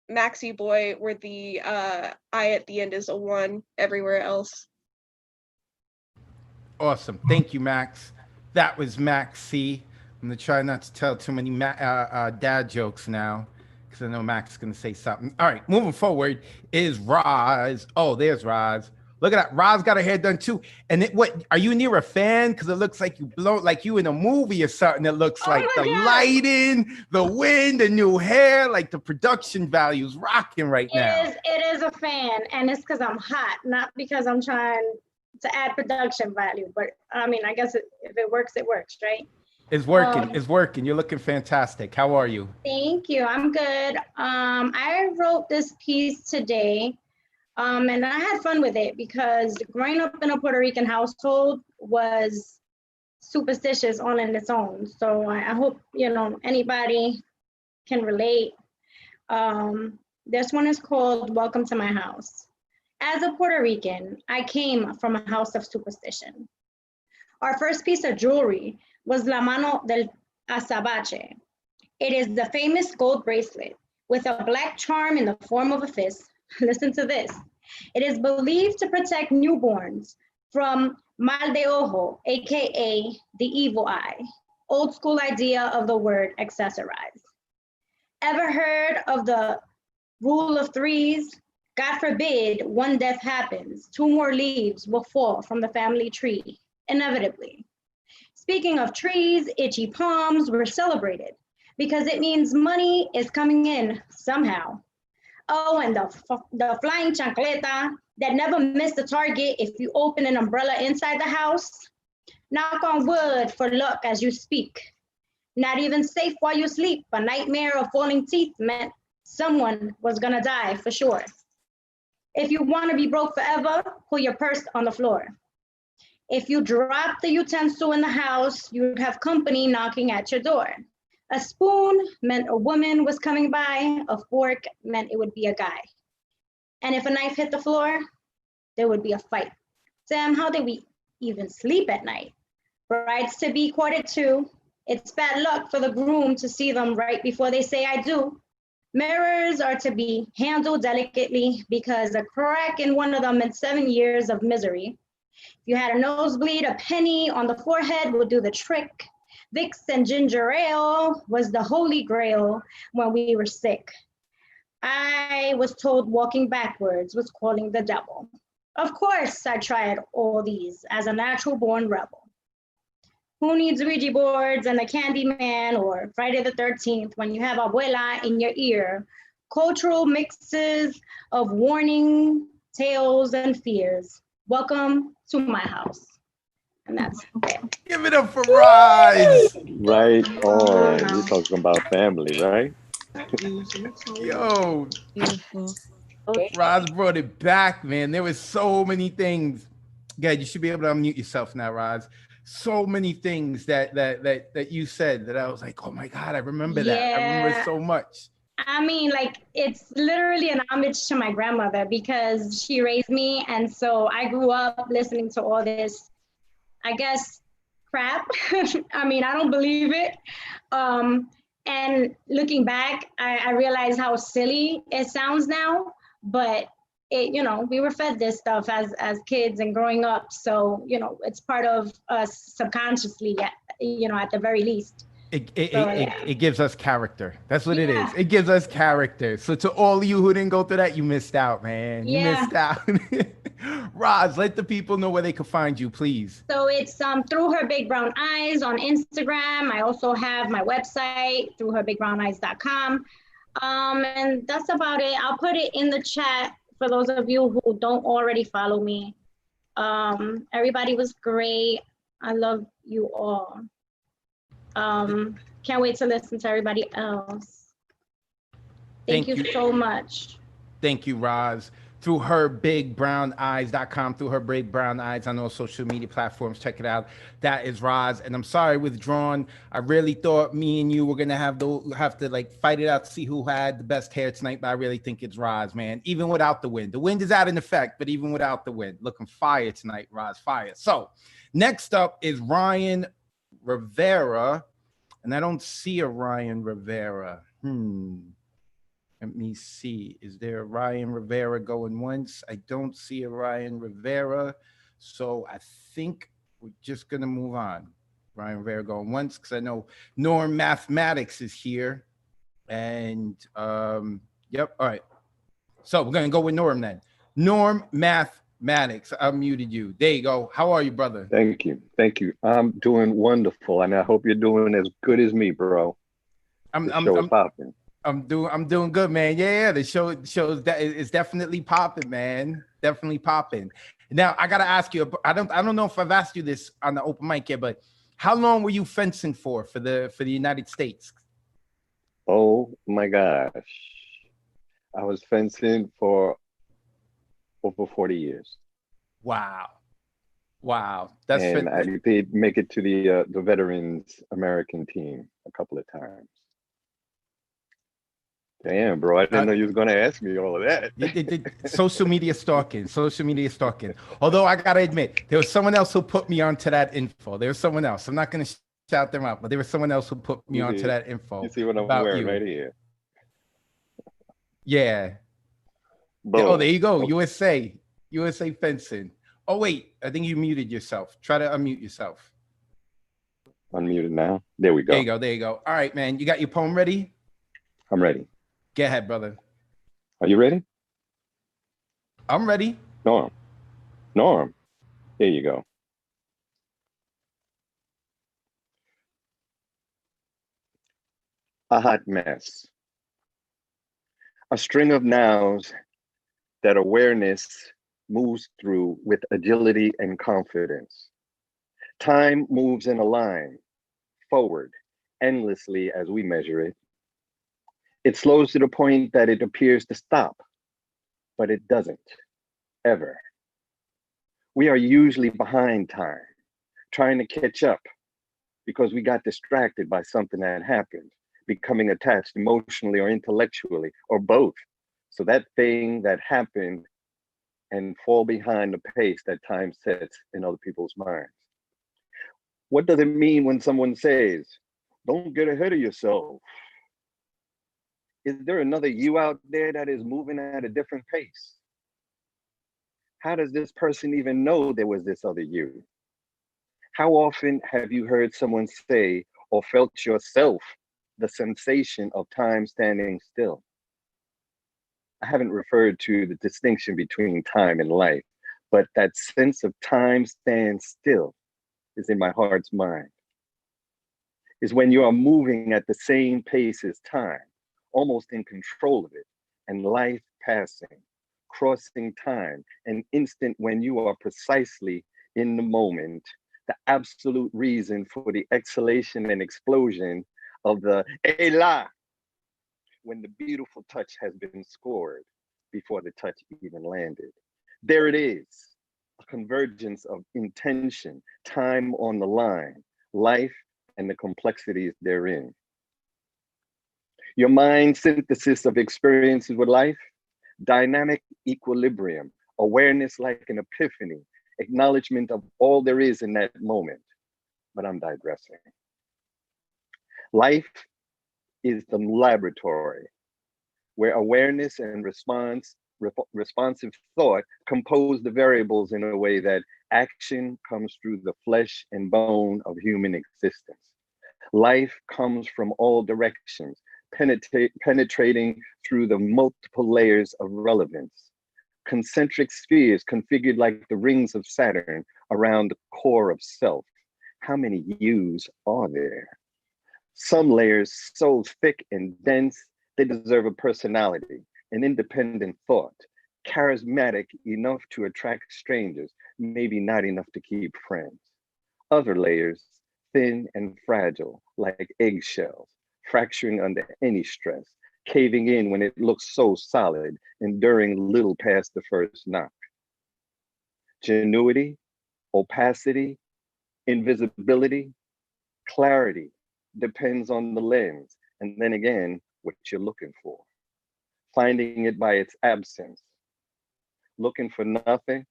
Maxie Boy, where the I at the end is a 1 everywhere else. Awesome. Thank you, Max. That was Maxie. I'm going to try not to tell too many dad jokes now because I know Max is going to say something. All right, moving forward is Roz. Oh, there's Roz. Look at that. Roz got her hair done too. And what are you near a fan? Because it looks like you blow like you in a movie or something. It looks like the lighting, the wind, the new hair, like the production value's rocking right now. It is a fan, and it's because I'm hot, not because I'm trying to add production value. But I mean, I guess if it works, right? It's working. It's working. You're looking fantastic. How are you? Thank you. I'm good. I wrote this piece today. And I had fun with it because growing up in a Puerto Rican household was superstitious on its own. So I hope, anybody can relate. This one is called Welcome to My House. As a Puerto Rican, I came from a house of superstition. Our first piece of jewelry was La Mano del Azabache. It is the famous gold bracelet with a black charm in the form of a fist. Listen to this. It is believed to protect newborns from mal de ojo, aka the evil eye. Old school idea of the word accessorize. Ever heard of the rule of 3s? God forbid one death happens, 2 more leaves will fall from the family tree, inevitably. Speaking of trees, itchy palms were celebrated because it means money is coming in somehow. Oh, and the flying chancleta that never missed the target if you open an umbrella inside the house. Knock on wood for luck as you speak. Not even safe while you sleep. A nightmare of falling teeth meant someone was gonna die for sure. If you wanna be broke forever, pull your purse on the floor. If you drop the utensil in the house, you'd have company knocking at your door. A spoon meant a woman was coming by. A fork meant it would be a guy. And if a knife hit the floor, there would be a fight. Damn, how did we even sleep at night? Brides to be courted too. It's bad luck for the groom to see them right before they say I do. Mirrors are to be handled delicately because a crack in one of them meant 7 years of misery. If you had a nosebleed, a penny on the forehead would do the trick. Vicks and ginger ale was the holy grail when we were sick. I was told walking backwards was calling the devil. Of course, I tried all these as a natural born rebel. Who needs Ouija boards and a Candyman or Friday the 13th when you have Abuela in your ear? Cultural mixes of warning, tales, and fears. Welcome to my house. And that's it. Give it up for Roz. Right on. You're talking about family, right? Yo, Beautiful. Roz brought it back, man. There was so many things. Yeah, you should be able to unmute yourself now, Roz. So many things that you said that I was like, oh my God, I remember that. I remember Yeah. so much. I mean, like, it's literally an homage to my grandmother because she raised me. And so I grew up listening to all this, I guess, crap. I mean, I don't believe it. And looking back, I realize how silly it sounds now, but it, you know, we were fed this stuff as kids and growing up. So, you know, it's part of us subconsciously, you know, at the very least. It gives us character. That's what it is. Yeah. It gives us character. So to all of you who didn't go through that, you missed out, man. You Yeah. missed out. Roz, let the people know where they can find you, please. So it's Through Her Big Brown Eyes on Instagram. I also have my website, throughherbigbrowneyes.com. And that's about it. I'll put it in the chat for those of you who don't already follow me. Everybody was great. I love you all. Can't wait to listen to everybody else. Thank you so much. Thank you, Roz. Through her big brown eyes.com, through her big brown eyes on all social media platforms. Check it out. That is Roz. And I'm sorry, Withdrawn. I really thought me and you were gonna have to like fight it out to see who had the best hair tonight, but I really think it's Roz, man. Even without the wind. The wind is out in effect, but even without the wind, looking fire tonight, Roz, fire. So next up is Ryan Rivera. And I don't see a Ryan Rivera. Let me see. Is there a Ryan Rivera going once? I don't see a Ryan Rivera. So I think we're just going to move on. Ryan Rivera going once because I know Norm Mathematics is here. And yep. All right. So we're going to go with Norm then. Norm Mathematics. I muted you. There you go. How are you, brother? Thank you. Thank you. I'm doing wonderful. And I hope you're doing as good as me, bro. I'm popping. I'm doing good, man. Yeah, the shows that it's definitely popping, man. Definitely popping. Now I gotta ask you. I don't know if I've asked you this on the open mic yet, but how long were you fencing for the United States? Oh my gosh, I was fencing for over 40 years. Wow, I did make it to the Veterans American team a couple of times. Damn, bro, I didn't know you was gonna ask me all of that. Social media stalking. Although I gotta admit, there was someone else who put me onto that info. There was someone else. I'm not gonna shout them out, but there was someone else who put me onto that info. You see what I'm about wearing you. right here? Yeah. Oh, there you go. USA fencing. Oh wait, I think you muted yourself. Try to unmute yourself. Unmuted now. There we go. There you go. All right, man. You got your poem ready? I'm ready. Go ahead, brother. Are you ready? I'm ready. Norm. Here you go. A hot mess. A string of nows that awareness moves through with agility and confidence. Time moves in a line, forward, endlessly as we measure it. It slows to the point that it appears to stop, but it doesn't, ever. We are usually behind time, trying to catch up because we got distracted by something that happened, becoming attached emotionally or intellectually, or both. So that thing that happened and fall behind the pace that time sets in other people's minds. What does it mean when someone says, don't get ahead of yourself? Is there another you out there that is moving at a different pace? How does this person even know there was this other you? How often have you heard someone say or felt yourself the sensation of time standing still? I haven't referred to the distinction between time and life, but that sense of time stands still is in my heart's mind. is when you are moving at the same pace as time, almost in control of it, and life passing, crossing time, an instant when you are precisely in the moment, the absolute reason for the exhalation and explosion of the Elah, when the beautiful touch has been scored before the touch even landed. There it is, a convergence of intention, time on the line, life and the complexities therein. Your mind synthesis of experiences with life, dynamic equilibrium, awareness like an epiphany, acknowledgement of all there is in that moment. But I'm digressing. Life is the laboratory where awareness and responsive thought compose the variables in a way that action comes through the flesh and bone of human existence. Life comes from all directions, penetrating through the multiple layers of relevance. Concentric spheres configured like the rings of Saturn around the core of self. How many yous are there? Some layers so thick and dense, they deserve a personality, an independent thought, charismatic enough to attract strangers, maybe not enough to keep friends. Other layers, thin and fragile, like eggshells, fracturing under any stress, caving in when it looks so solid, enduring little past the first knock. Genuity, opacity, invisibility, clarity depends on the lens, and then again, what you're looking for. Finding it by its absence, looking for nothing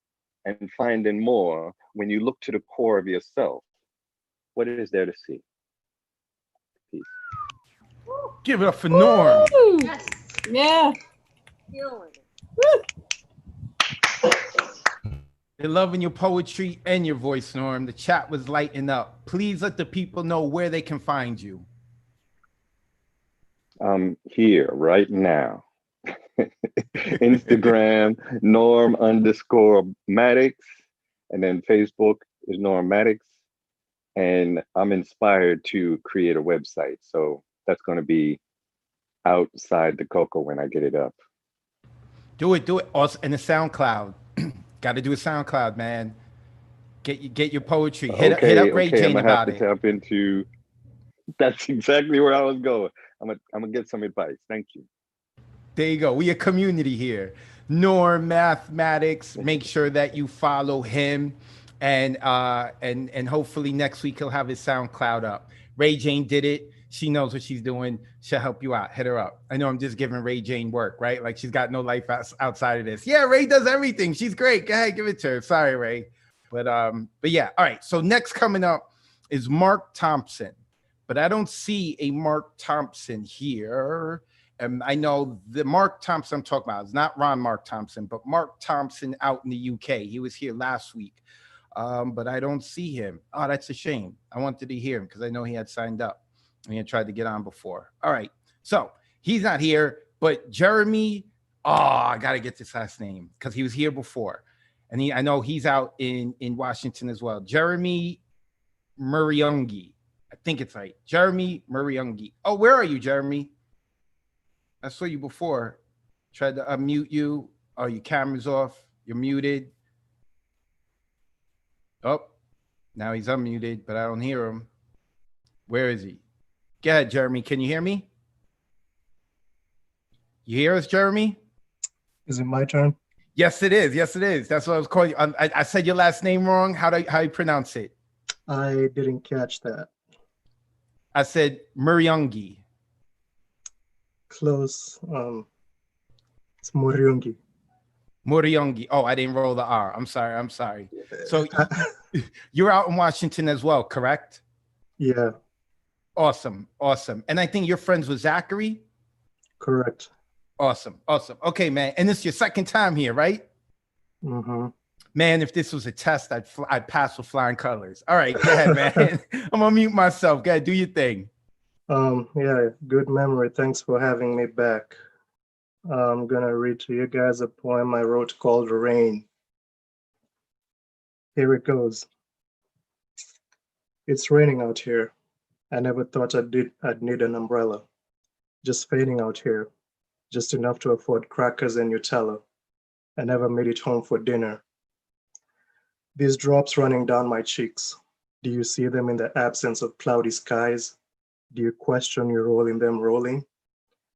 and finding more when you look to the core of yourself. What is there to see? Peace. Give it up for Norm. Yes. Yeah. They're loving your poetry and your voice, Norm. The chat was lighting up. Please let the people know where they can find you. I'm here right now. Instagram, Norm_Maddox, and then Facebook is Norm Maddox. And I'm inspired to create a website. So that's going to be outside the cocoa when I get it up. Do it. Also, and the SoundCloud. Got to do a SoundCloud, man. Get your poetry. Hit up Ray Jane I'm gonna have about to it. tap into. That's exactly where I was going. I'm gonna get some advice. Thank you. There you go. We a community here. Norm Mathematics. Make sure that you follow him, and hopefully next week he'll have his SoundCloud up. Ray Jane did it. She knows what she's doing. She'll help you out. Hit her up. I know I'm just giving Ray Jane work, right? Like she's got no life outside of this. Yeah, Ray does everything. She's great. Go ahead, give it to her. Sorry, Ray. But yeah. All right. So next coming up is Mark Thompson, but I don't see a Mark Thompson here. And I know the Mark Thompson I'm talking about is not Ron Mark Thompson, but Mark Thompson out in the UK. He was here last week, but I don't see him. Oh, that's a shame. I wanted to hear him because I know he had signed up. He had tried to get on before. All right. So he's not here, but Jeremy, I got to get this last name because he was here before. And I know he's out in Washington as well. Jeremy Muriungi. I think it's right. Jeremy Muriungi. Oh, where are you, Jeremy? I saw you before. Tried to unmute you. Oh, your camera's off. You're muted. Oh, now he's unmuted, but I don't hear him. Where is he? Go ahead, Jeremy. Can you hear me? You hear us, Jeremy? Is it my turn? Yes, it is. Yes, it is. That's what I was calling you. I said your last name wrong. How you pronounce it? I didn't catch that. I said Muriungi. Close. It's Muriungi. Muriungi. Oh, I didn't roll the R. I'm sorry. So you're out in Washington as well, correct? Yeah. Awesome. And I think you're friends with Zachary? Correct. Awesome. Okay, man. And this is your second time here, right? Mm-hmm. Man, if this was a test, I'd pass with flying colors. All right, go ahead, man. I'm gonna mute myself. Go ahead, do your thing. Yeah, good memory. Thanks for having me back. I'm gonna read to you guys a poem I wrote called Rain. Here it goes. It's raining out here. I never thought I'd need an umbrella. Just fading out here, just enough to afford crackers and Nutella. I never made it home for dinner. These drops running down my cheeks. Do you see them in the absence of cloudy skies? Do you question your role in them rolling?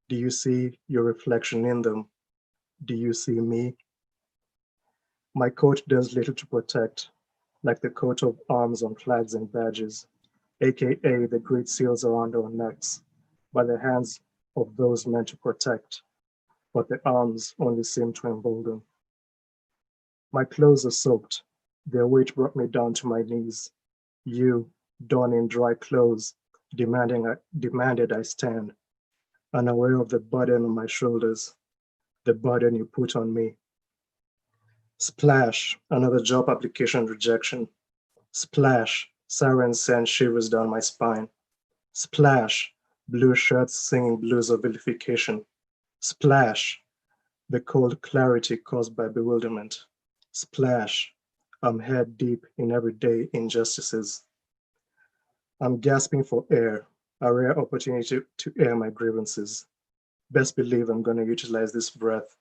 Do you see your reflection in them? Do you see me? My coat does little to protect, like the coat of arms on flags and badges, aka the great seals around our necks, by the hands of those meant to protect, but the arms only seem to embolden. My clothes are soaked. Their weight brought me down to my knees. You, donning dry clothes, demanded I stand, unaware of the burden on my shoulders, the burden you put on me. Splash, another job application rejection. Splash, sirens send shivers down my spine. Splash, blue shirts singing blues of vilification. Splash, the cold clarity caused by bewilderment. Splash, I'm head deep in everyday injustices. I'm gasping for air, a rare opportunity to air my grievances. Best believe I'm going to utilize this breath,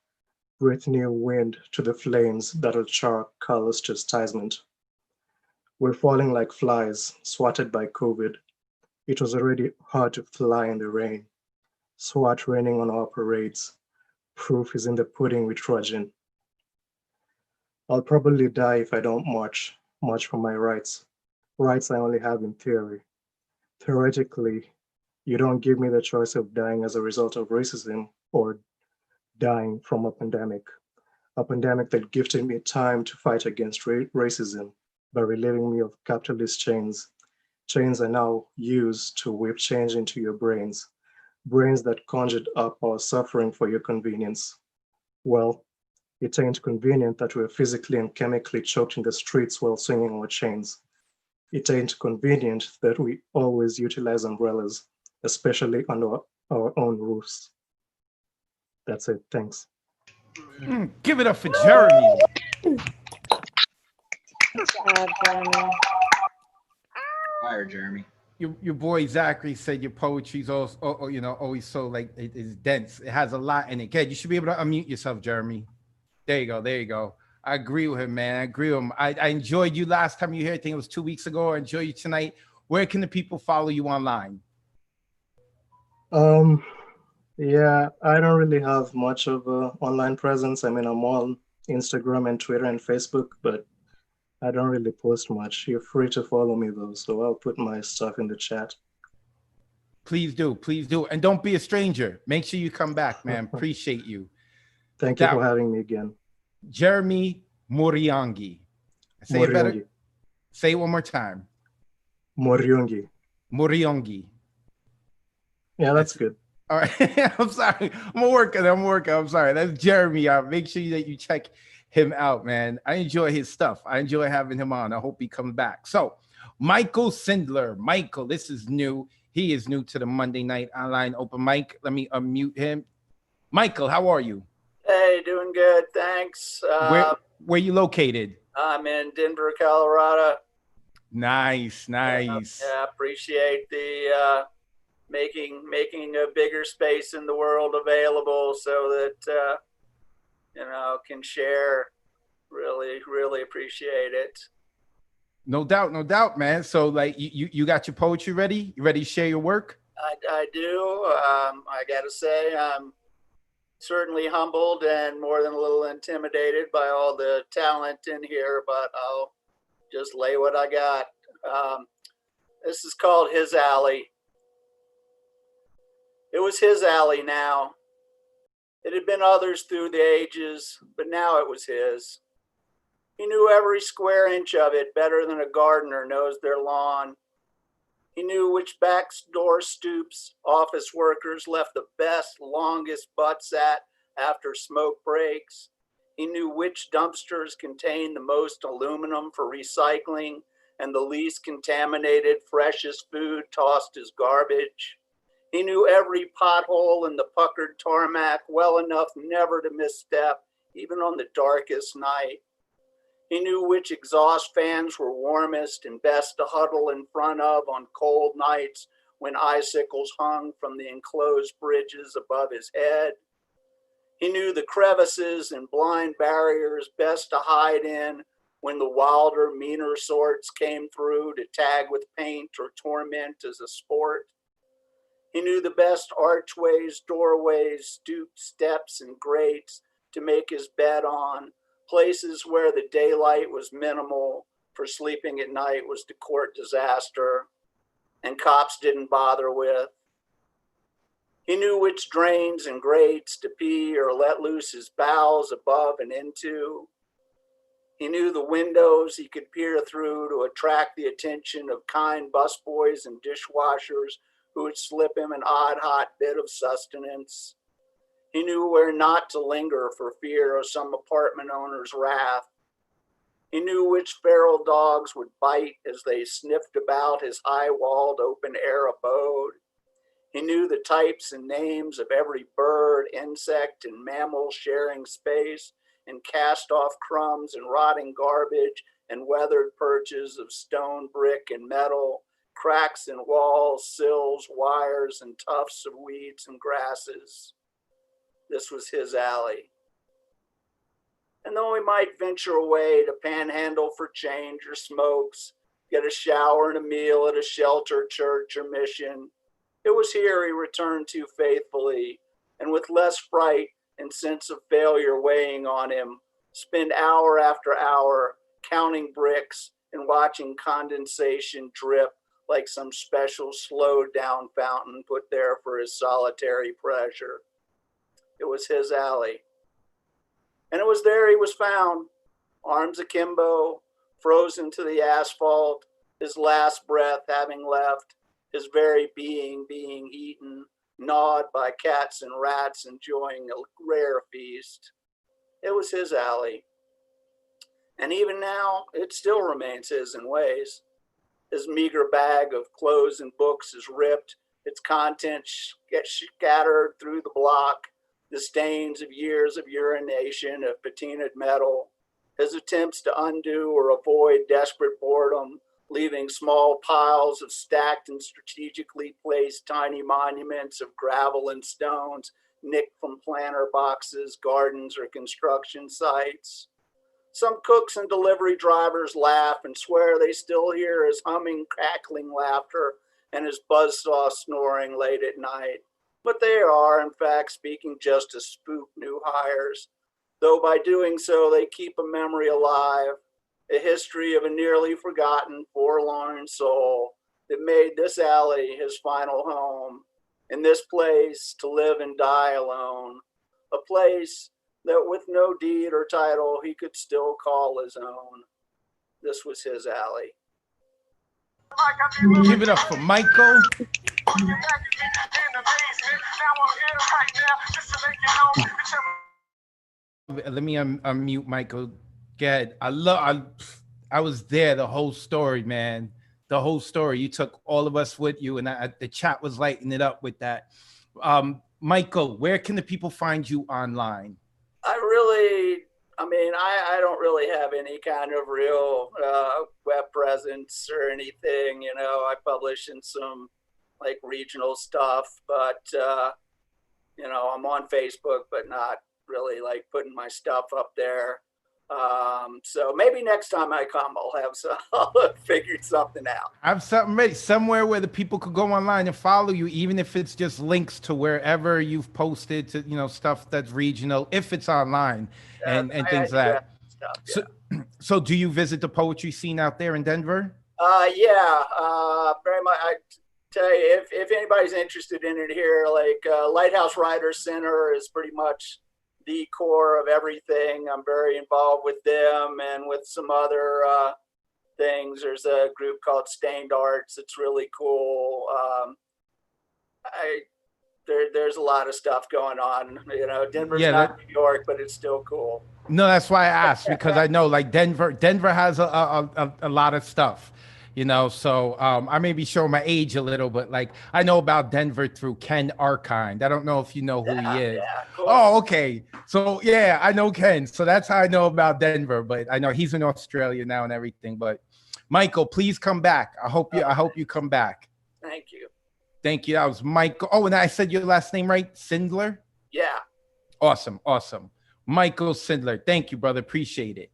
breathe new wind to the flames that'll char Carlos' chastisement. We're falling like flies, swatted by COVID. It was already hard to fly in the rain. SWAT raining on our parades. Proof is in the pudding we trudge in. I'll probably die if I don't march for my rights. Rights I only have in theory. Theoretically, you don't give me the choice of dying as a result of racism or dying from a pandemic that gifted me time to fight against racism by relieving me of capitalist chains. Chains I now use to whip change into your brains that conjured up our suffering for your convenience. Well, it ain't convenient that we're physically and chemically choked in the streets while swinging our chains. It ain't convenient that we always utilize umbrellas, especially under our own roofs. That's it. Thanks. Give it up for Jeremy. Good job, Jeremy. Fire, Jeremy. Your boy Zachary said your poetry's also, always so like it's dense. It has a lot in it. Kid, you should be able to unmute yourself, Jeremy. There you go. There you go. I agree with him, man. I agree with him. I enjoyed you last time you were here. I think it was 2 weeks ago. I enjoy you tonight. Where can the people follow you online? Yeah, I don't really have much of an online presence. I mean, I'm on Instagram and Twitter and Facebook, but I don't really post much. You're free to follow me though, so I'll put my stuff in the chat. Please do. Please do. And don't be a stranger. Make sure you come back, man. Appreciate you. Thank you for having me again. Jeremy Muriangi. Say it better. Say it one more time. Muriangi. Muriangi. Yeah, that's good. All right. I'm sorry. I'm working. I'm sorry. That's Jeremy. Make sure that you check him out, man. I enjoy his stuff. I enjoy having him on. I hope he comes back. So, Michael Sindler. Michael, this is new. He is new to the Monday Night Online Open Mic. Let me unmute him. Michael, how are you? Hey, doing good. Thanks. Where you located? I'm in Denver, Colorado. Nice. Yeah, appreciate the making a bigger space in the world available so that can share. Really appreciate it. No doubt, man. So like you got your poetry ready? You ready to share your work? I do. I gotta say I'm certainly humbled and more than a little intimidated by all the talent in here, but I'll just lay what I got. This is called His Alley. It was his alley now. It had been others through the ages, but now it was his. He knew every square inch of it better than a gardener knows their lawn. He knew which back door stoops office workers left the best, longest butts at after smoke breaks. He knew which dumpsters contained the most aluminum for recycling and the least contaminated, freshest food tossed as garbage. He knew every pothole in the puckered tarmac well enough never to misstep, even on the darkest night. He knew which exhaust fans were warmest and best to huddle in front of on cold nights when icicles hung from the enclosed bridges above his head. He knew the crevices and blind barriers best to hide in when the wilder, meaner sorts came through to tag with paint or torment as a sport. He knew the best archways, doorways, stoop steps, and grates to make his bed on, places where the daylight was minimal, for sleeping at night was to court disaster, and cops didn't bother with. He knew which drains and grates to pee or let loose his bowels above and into. He knew the windows he could peer through to attract the attention of kind busboys and dishwashers who would slip him an odd hot bit of sustenance. He knew where not to linger for fear of some apartment owner's wrath. He knew which feral dogs would bite as they sniffed about his high-walled open-air abode. He knew the types and names of every bird, insect, and mammal sharing space, and cast off crumbs and rotting garbage and weathered perches of stone, brick, and metal, cracks in walls, sills, wires, and tufts of weeds and grasses. This was his alley. And though he might venture away to panhandle for change or smokes, get a shower and a meal at a shelter, church, or mission, it was here he returned to faithfully, and with less fright and sense of failure weighing on him, spend hour after hour counting bricks and watching condensation drip like some special slowed down fountain put there for his solitary pleasure. It was his alley. And it was there he was found, arms akimbo, frozen to the asphalt, his last breath having left, his very being being eaten, gnawed by cats and rats enjoying a rare feast. It was his alley. And even now, it still remains his in ways. His meager bag of clothes and books is ripped, its contents get scattered through the block, the stains of years of urination of patinaed metal, his attempts to undo or avoid desperate boredom, leaving small piles of stacked and strategically placed tiny monuments of gravel and stones nicked from planter boxes, gardens, or construction sites. Some cooks and delivery drivers laugh and swear they still hear his humming, cackling laughter and his buzzsaw snoring late at night. But they are, in fact, speaking just to spook new hires, though by doing so they keep a memory alive, a history of a nearly forgotten, forlorn soul that made this alley his final home, in this place to live and die alone, a place that with no deed or title he could still call his own. This was his alley. Give it up for Michael. Let me unmute Michael. Get. I was there the whole story, man. The whole story. You took all of us with you, and the chat was lighting it up with that. Michael, where can the people find you online? I don't really have any kind of real web presence or anything. You know, I publish in some like regional stuff, but you know, I'm on Facebook, but not really like putting my stuff up there. So maybe next time I come, I'll figure something out. I have something ready, somewhere where the people could go online and follow you, even if it's just links to wherever you've posted to, you know, stuff that's regional, if it's online and things like that. Stuff, yeah. So do you visit the poetry scene out there in Denver? Very much. I tell you, if anybody's interested in it here, like Lighthouse Writers Center is pretty much the core of everything. I'm very involved with them and with some other things. There's a group called Stained Arts. It's really cool. There's a lot of stuff going on. You know, Denver's not New York, but it's still cool. No, that's why I asked, because I know like Denver has a lot of stuff, you know, so I may be showing my age a little, but like I know about Denver through Ken Arkind. I don't know if you know who he is. Yeah, cool. Oh, okay. So yeah, I know Ken. So that's how I know about Denver, but I know he's in Australia now and everything. But Michael, please come back. I hope you come back. Thank you. Thank you. That was Michael. Oh, and I said your last name right, Sindler. Yeah. Awesome, awesome. Michael Sindler. Thank you, brother. Appreciate it.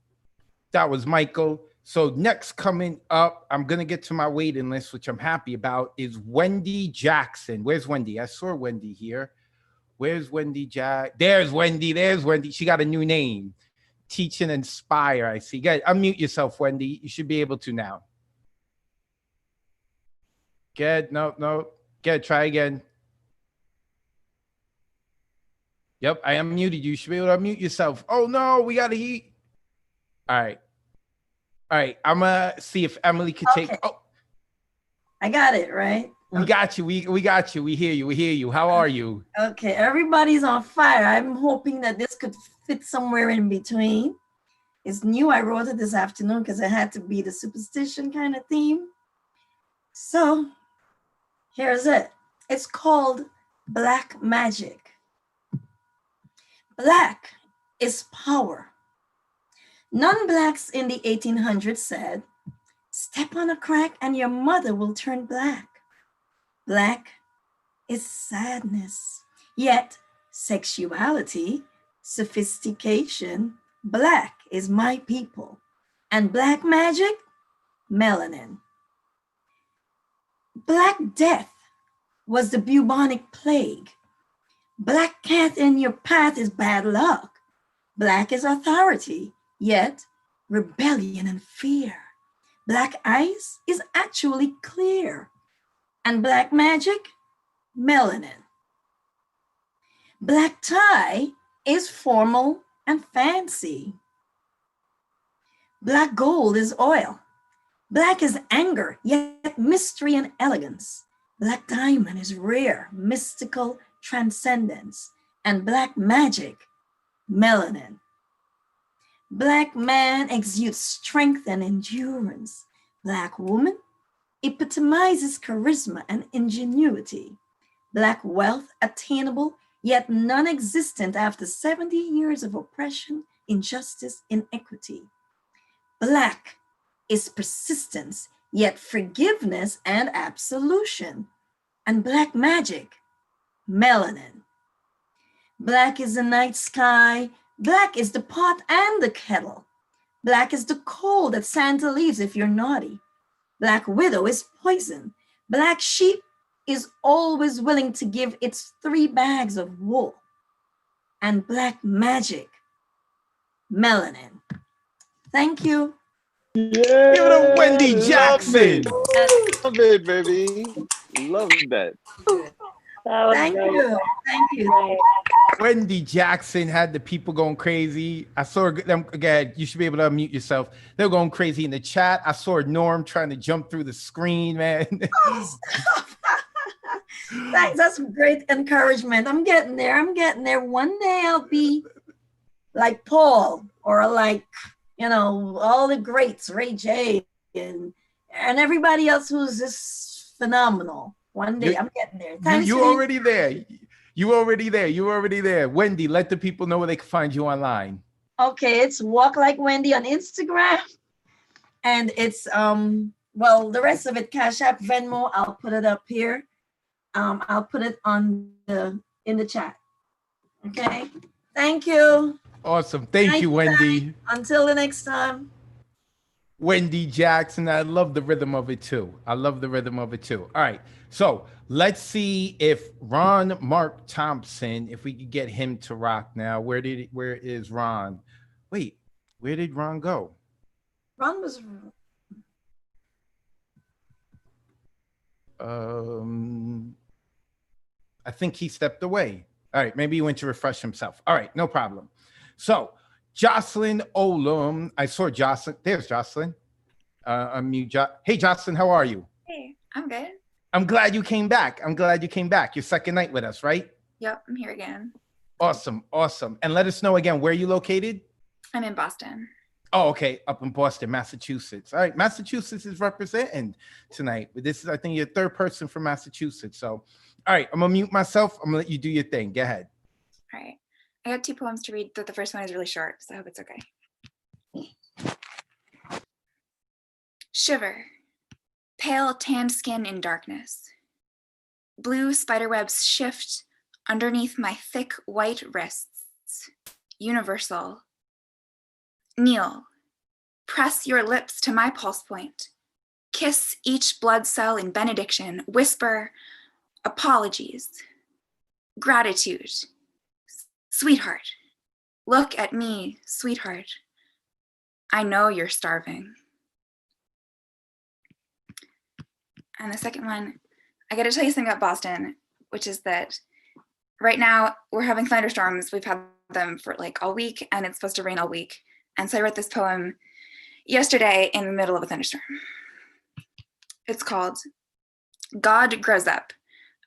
That was Michael. So next coming up, I'm gonna get to my waiting list, which I'm happy about, is Wendy Jackson. Where's Wendy? I saw Wendy here. Where's Wendy Jack? There's Wendy. There's Wendy. She got a new name. Teach and Inspire. I see. Guys, unmute yourself, Wendy. You should be able to now. Good. No. Good. Try again. Yep, I unmuted you. You should be able to unmute yourself. Oh no, we gotta eat. All right. I'm gonna see if Emily could take. Okay. Oh, I got it, right? we got you. We got you. We hear you. We hear you. How are you? Okay, everybody's on fire. I'm hoping that this could fit somewhere in between. It's new. I wrote it this afternoon because it had to be the superstition kind of theme. So here's it. It's called Black Magic. Black is power. Non-blacks in the 1800s said, step on a crack and your mother will turn black. Black is sadness, yet sexuality, sophistication, black is my people. And black magic, melanin. Black death was the bubonic plague. Black cat in your path is bad luck. Black is authority, yet rebellion and fear. Black ice is actually clear. And black magic, melanin. Black tie is formal and fancy. Black gold is oil. Black is anger, yet mystery and elegance. Black diamond is rare, mystical transcendence. And black magic, melanin. Black man exudes strength and endurance. Black woman epitomizes charisma and ingenuity. Black wealth attainable, yet non-existent after 70 years of oppression, injustice, inequity. Black is persistence, yet forgiveness and absolution. And black magic, melanin. Black is the night sky. Black is the pot and the kettle. Black is the coal that Santa leaves if you're naughty. Black widow is poison. Black sheep is always willing to give its 3 bags of wool. And black magic, melanin. Thank you. Yeah. Give it up, Wendy Jackson. Love it, baby. Love that. Thank you. Thank you. Wendy Jackson had the people going crazy. I saw them again. You should be able to unmute yourself. They're going crazy in the chat. I saw Norm trying to jump through the screen, man. Thanks. That's great encouragement. I'm getting there. One day I'll be like Paul or like, all the greats, Ray J and everybody else who's just phenomenal. One day I'm getting there. Thanks. You already there. You already there. Wendy, let the people know where they can find you online. Okay, it's Walk Like Wendy on Instagram. And it's the rest of it, Cash App, Venmo, I'll put it up here. I'll put it in the chat. Okay. Thank you. Awesome. Thank you, Wendy. Guys. Until the next time. Wendy Jackson. I love the rhythm of it too. All right. So let's see if Ron Mark Thompson, if we could get him to rock now. Where is Ron? Wait, where did Ron go? Ron was. I think he stepped away. All right, maybe he went to refresh himself. All right, no problem. So Jocelyn Olum, I saw Jocelyn. There's Jocelyn. Hey, Jocelyn, how are you? Hey, I'm good. I'm glad you came back. Your second night with us, right? Yep, I'm here again. Awesome. And let us know again, where are you located? I'm in Boston. Oh, okay. Up in Boston, Massachusetts. All right. Massachusetts is representing tonight. This is, I think, your third person from Massachusetts. So, all right. I'm going to mute myself. I'm going to let you do your thing. Go ahead. All right. I got 2 poems to read, but the first one is really short, so I hope it's okay. Shiver. Pale tanned skin in darkness. Blue spiderwebs shift underneath my thick white wrists. Universal. Kneel. Press your lips to my pulse point. Kiss each blood cell in benediction. Whisper apologies. Gratitude. Sweetheart. Look at me, sweetheart. I know you're starving. And the second one, I got to tell you something about Boston, which is that right now we're having thunderstorms. We've had them for like all week, and it's supposed to rain all week. And so I wrote this poem yesterday in the middle of a thunderstorm. It's called God Grows Up,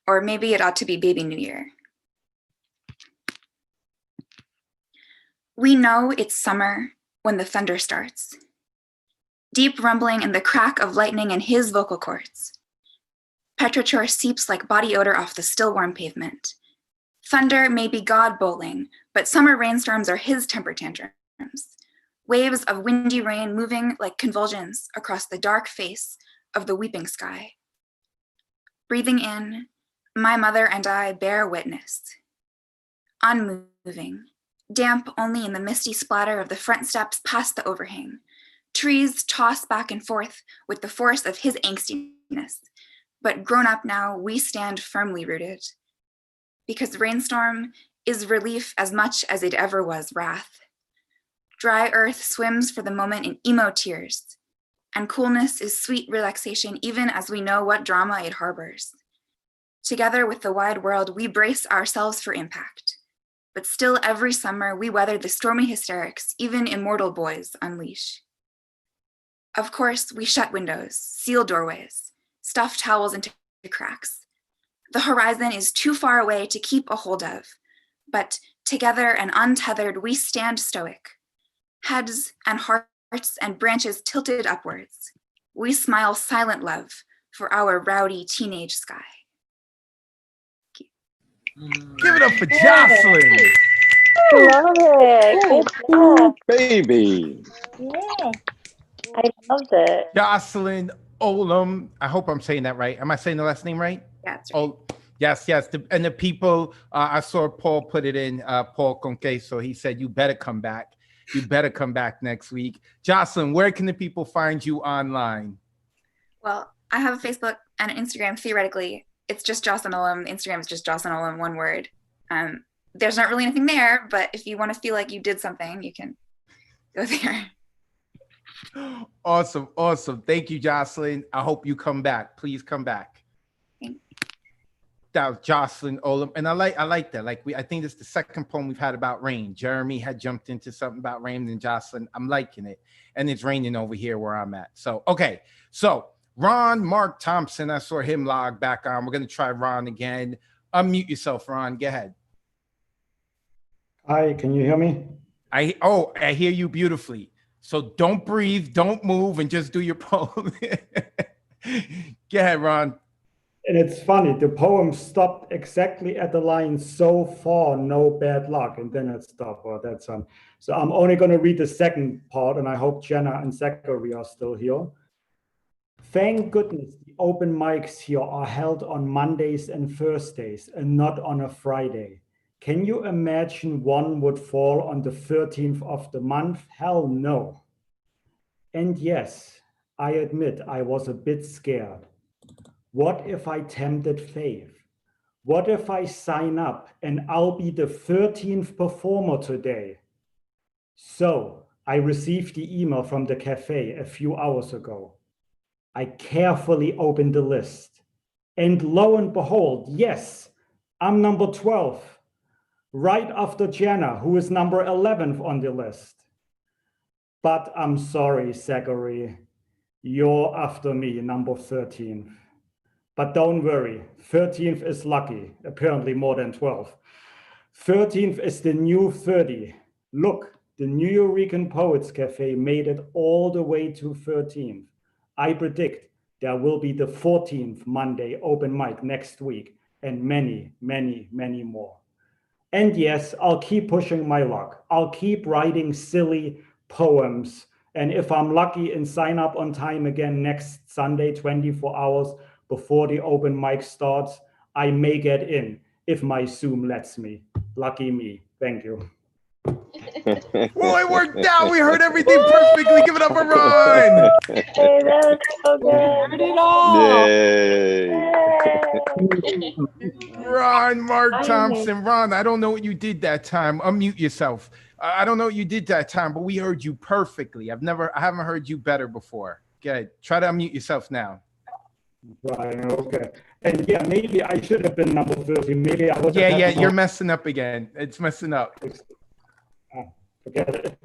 or maybe it ought to be Baby New Year. We know it's summer when the thunder starts. Deep rumbling and the crack of lightning in his vocal cords. Petrichor seeps like body odor off the still warm pavement. Thunder may be God bowling, but summer rainstorms are his temper tantrums. Waves of windy rain moving like convulsions across the dark face of the weeping sky. Breathing in, my mother and I bear witness. Unmoving, damp only in the misty splatter of the front steps past the overhang. Trees toss back and forth with the force of his angstiness. But grown up now, we stand firmly rooted. Because rainstorm is relief as much as it ever was wrath. Dry earth swims for the moment in emo tears, and coolness is sweet relaxation even as we know what drama it harbors. Together with the wide world, we brace ourselves for impact. But still every summer, we weather the stormy hysterics even immortal boys unleash. Of course, we shut windows, seal doorways, stuff towels into cracks. The horizon is too far away to keep a hold of, but together and untethered, we stand stoic. Heads and hearts and branches tilted upwards. We smile silent love for our rowdy teenage sky. Give it up for Jocelyn. Love it. Good job. Baby. Yeah. I loved it. Jocelyn Olam. I hope I'm saying that right. Am I saying the last name right? That's right. Oh, yes. And the people, I saw Paul put it in, Paul Conque, so he said, you better come back. You better come back next week. Jocelyn, where can the people find you online? Well, I have a Facebook and an Instagram, theoretically. It's just Jocelyn Olam. Instagram is just Jocelyn Olam, one word. There's not really anything there, but if you want to feel like you did something, you can go there. Awesome. Thank you, Jocelyn. I hope you come back. Please come back. That was Jocelyn Olam, and I like that. I think this is the second poem we've had about rain. Jeremy had jumped into something about rain, and Jocelyn, I'm liking it, and it's raining over here where I'm at. So okay, so Ron Mark Thompson, I saw him log back on. We're gonna try Ron again. Unmute yourself, Ron. Go ahead. Hi, can you hear me? I hear you beautifully. So don't breathe, don't move, and just do your poem. Go ahead, Ron. And it's funny, the poem stopped exactly at the line, so far, no bad luck. And then it stopped. Well, that's so I'm only going to read the second part, and I hope Jenna and Zachary are still here. Thank goodness the open mics here are held on Mondays and Thursdays and not on a Friday. Can you imagine one would fall on the 13th of the month? Hell no. And yes, I admit I was a bit scared. What if I tempted fate? What if I sign up and I'll be the 13th performer today? So I received the email from the cafe a few hours ago. I carefully opened the list. And lo and behold, yes, I'm number 12, right after Jenna, who is number 11th on the list. But I'm sorry, Zachary, you're after me, number 13th. But don't worry, 13th is lucky, apparently more than 12. 13th is the new 30. Look, the Nuyorican Poets Cafe made it all the way to 13th. I predict there will be the 14th Monday open mic next week and many, many, many more. And yes, I'll keep pushing my luck. I'll keep writing silly poems. And if I'm lucky and sign up on time again next Sunday, 24 hours before the open mic starts, I may get in if my Zoom lets me. Lucky me. Thank you. Well, it worked out. We heard everything perfectly. Give it up for Ron. Hey, that was so good. Heard it all. Ron, Mark Yay. Thompson. Ron, I don't know what you did that time. Unmute yourself. I don't know what you did that time, but we heard you perfectly. I haven't heard you better before. Good. Try to unmute yourself now. Right, okay. And yeah, maybe I should have been number 30. Maybe I would have Yeah, had you're messing up again. It's messing up. Forget it.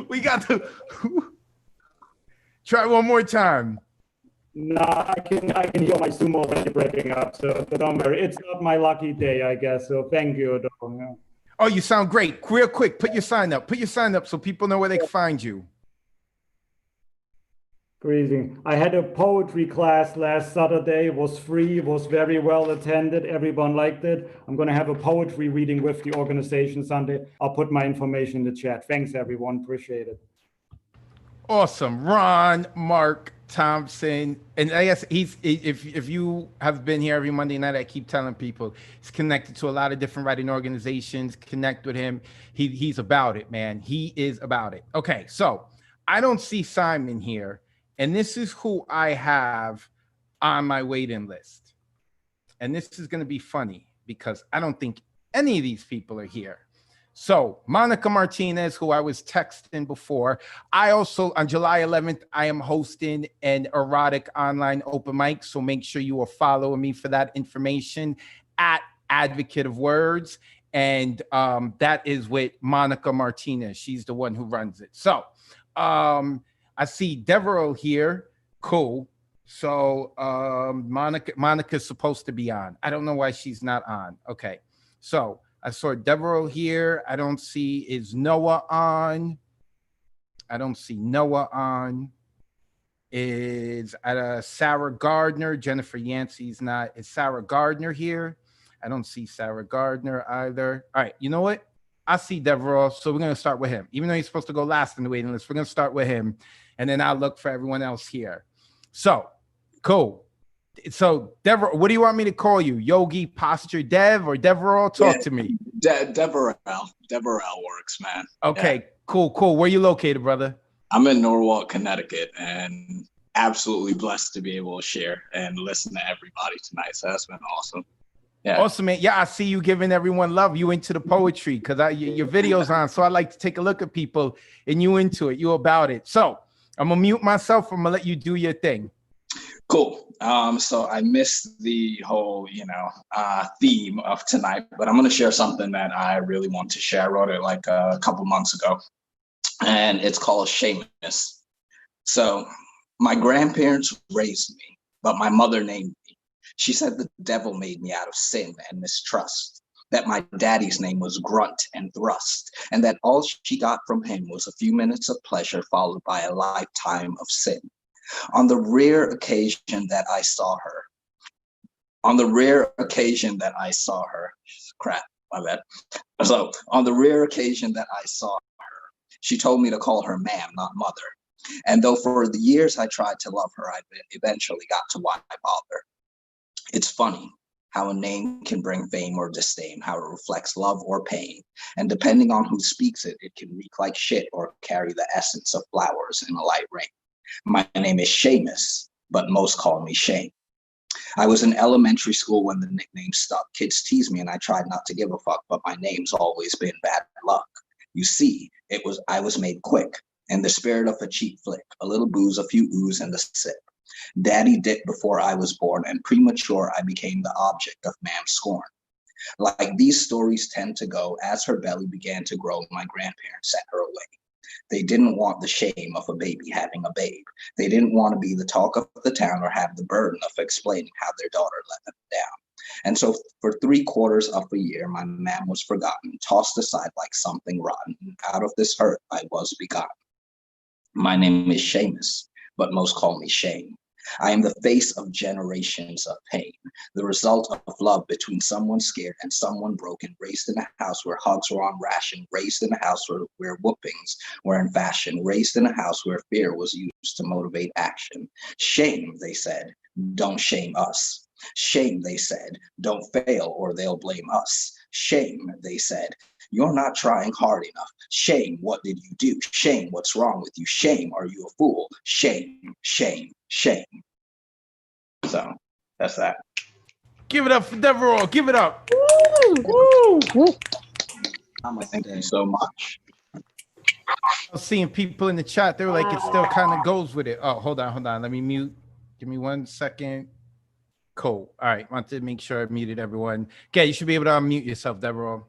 We got to try one more time. Nah, I can hear my Zoom already breaking up, so don't worry. It's not my lucky day, I guess. So thank you. Though. Oh, you sound great. Real quick, put your sign up. Put your sign up so people know where they can find you. Greeting. I had a poetry class last Saturday. It was free, was very well attended. Everyone liked it. I'm going to have a poetry reading with the organization Sunday. I'll put my information in the chat. Thanks, everyone. Appreciate it. Awesome. Ron, Mark Thompson. And I guess if you have been here every Monday night, I keep telling people he's connected to a lot of different writing organizations. Connect with him. He's about it, man. He is about it. Okay, so I don't see Simon here. And this is who I have on my waiting list. And this is going to be funny because I don't think any of these people are here. So Monica Martinez, who I was texting before. I also, on July 11th, I am hosting an erotic online open mic. So make sure you are following me for that information at Advocate of Words. And that is with Monica Martinez. She's the one who runs it. So I see Devereaux here. Cool. So Monica's supposed to be on. I don't know why she's not on. Okay. So I saw Devereaux here. I don't see, is Noah on? I don't see Noah on. Is Sarah Gardner? Jennifer Yancey's not. Is Sarah Gardner here? I don't see Sarah Gardner either. All right. You know what? I see Devereaux. So we're going to start with him. Even though he's supposed to go last in the waiting list, we're going to start with him. And then I'll look for everyone else here. So, cool. So, Devereaux, what do you want me to call you? Yogi, Posture, Dev, or Devereaux? Talk to me. Devereaux works, man. Okay, Yeah. cool. Where you located, brother? I'm in Norwalk, Connecticut, and absolutely blessed to be able to share and listen to everybody tonight. So that's been awesome. Yeah. Awesome, man. Yeah, I see you giving everyone love. You into the poetry because your video's on. So I like to take a look at people and you into it. You about it. So I'm gonna mute myself. I'm gonna let you do your thing. Cool. So I missed the whole, theme of tonight, but I'm going to share something that I really want to share. I wrote it like a couple months ago, and it's called Seamus. So my grandparents raised me, but my mother named me. She said the devil made me out of sin and mistrust, that my daddy's name was Grunt and Thrust, and that all she got from him was a few minutes of pleasure followed by a lifetime of sin. On the rare occasion that I saw her, crap, my bad. So on the rare occasion that I saw her, she told me to call her ma'am, not mother. And though for the years I tried to love her, I eventually got to why bother. It's funny how a name can bring fame or disdain, how it reflects love or pain. And depending on who speaks it, it can reek like shit or carry the essence of flowers in a light rain. My name is Seamus, but most call me Shane. I was in elementary school when the nickname stuck. Kids teased me and I tried not to give a fuck, but my name's always been bad luck. You see, I was made quick, in the spirit of a cheap flick, a little booze, a few ooze, and a sip. Daddy dipped before I was born, and premature I became the object of man's scorn. Like these stories tend to go, as her belly began to grow, my grandparents sent her away. They didn't want the shame of a baby having a babe. They didn't want to be the talk of the town or have the burden of explaining how their daughter let them down. And so for 3/4 of a year, my man was forgotten, tossed aside like something rotten. Out of this hurt, I was begotten. My name is Seamus, but most call me Shane. I am the face of generations of pain, the result of love between someone scared and someone broken, raised in a house where hugs were on ration, raised in a house where whoopings were in fashion, raised in a house where fear was used to motivate action. Shame, they said, don't shame us. Shame, they said, don't fail or they'll blame us. Shame, they said, you're not trying hard enough. Shame, what did you do? Shame, what's wrong with you? Shame, are you a fool? Shame, shame, shame. So that's that. Give it up for Devereaux. Give it up. Woo! Thank you so much. I was seeing people in the chat. They were like, it still kind of goes with it. Oh, hold on. Let me mute. Give me 1 second. Cool. All right. Want to make sure I muted everyone. Okay, you should be able to unmute yourself, Devereaux.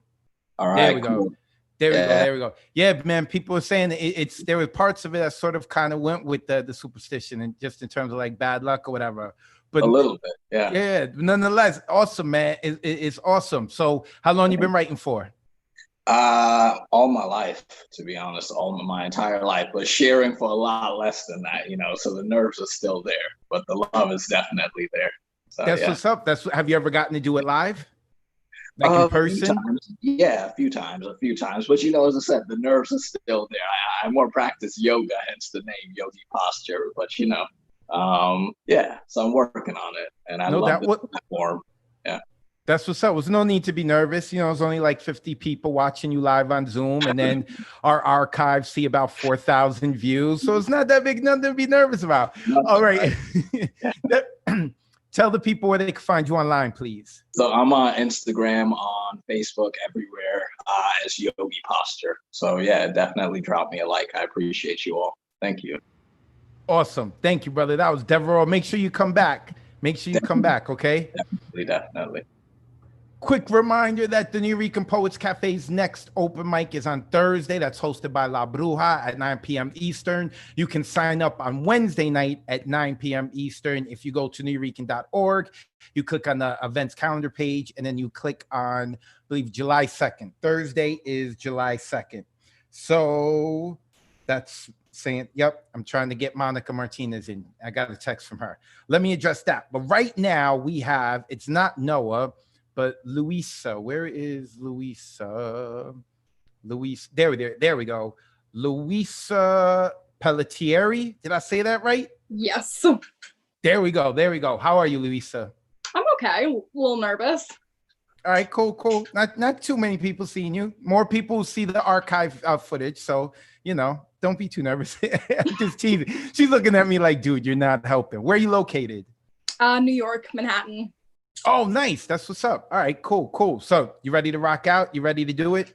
All right. There we go. Cool. There we go. Yeah, man. People were saying it's there were parts of it that sort of kind of went with the superstition and just in terms of like bad luck or whatever. But a little bit, yeah. Yeah. Nonetheless, awesome, man. It's awesome. So, how long you been writing for? All my life, to be honest, my entire life, but sharing for a lot less than that, you know. So the nerves are still there, but the love is definitely there. So, That's what's up. Have you ever gotten to do it live? Like in person? Yeah, a few times. But you know, as I said, the nerves are still there. I more practice yoga, hence the name Yogi Posture. But you know, yeah. So I'm working on it, and I love the platform. Yeah. That's what's up. There's no need to be nervous. You know, there's only like 50 people watching you live on Zoom, and then our archives see about 4,000 views. So it's not that big, nothing to be nervous about. All right. Tell the people where they can find you online, please. So I'm on Instagram, on Facebook, everywhere as Yogi Posture. So yeah, definitely drop me a like. I appreciate you all. Thank you. Awesome. Thank you, brother. That was Devereaux. Make sure you come back. Come back, okay? Definitely. Quick reminder that the Nuyorican Poets Cafe's next open mic is on Thursday. That's hosted by La Bruja at 9 p.m. Eastern. You can sign up on Wednesday night at 9 p.m. Eastern. If you go to nuyorican.org, you click on the events calendar page, and then you click on, I believe, July 2nd. Thursday is July 2nd. So that's saying, yep, I'm trying to get Monica Martinez in. I got a text from her. Let me address that. But right now we have, it's not Noah, but Luisa. Where is Luisa? There we go. Luisa Pelletieri. Did I say that right? Yes. There we go. How are you, Luisa? I'm okay. A little nervous. All right, cool. Not too many people seeing you. More people see the archive footage, so you know, don't be too nervous. I'm just teasing. She's looking at me like, dude, you're not helping. Where are you located? New York, Manhattan. Oh, nice. That's what's up. All right, cool. So you ready to rock out? You ready to do it?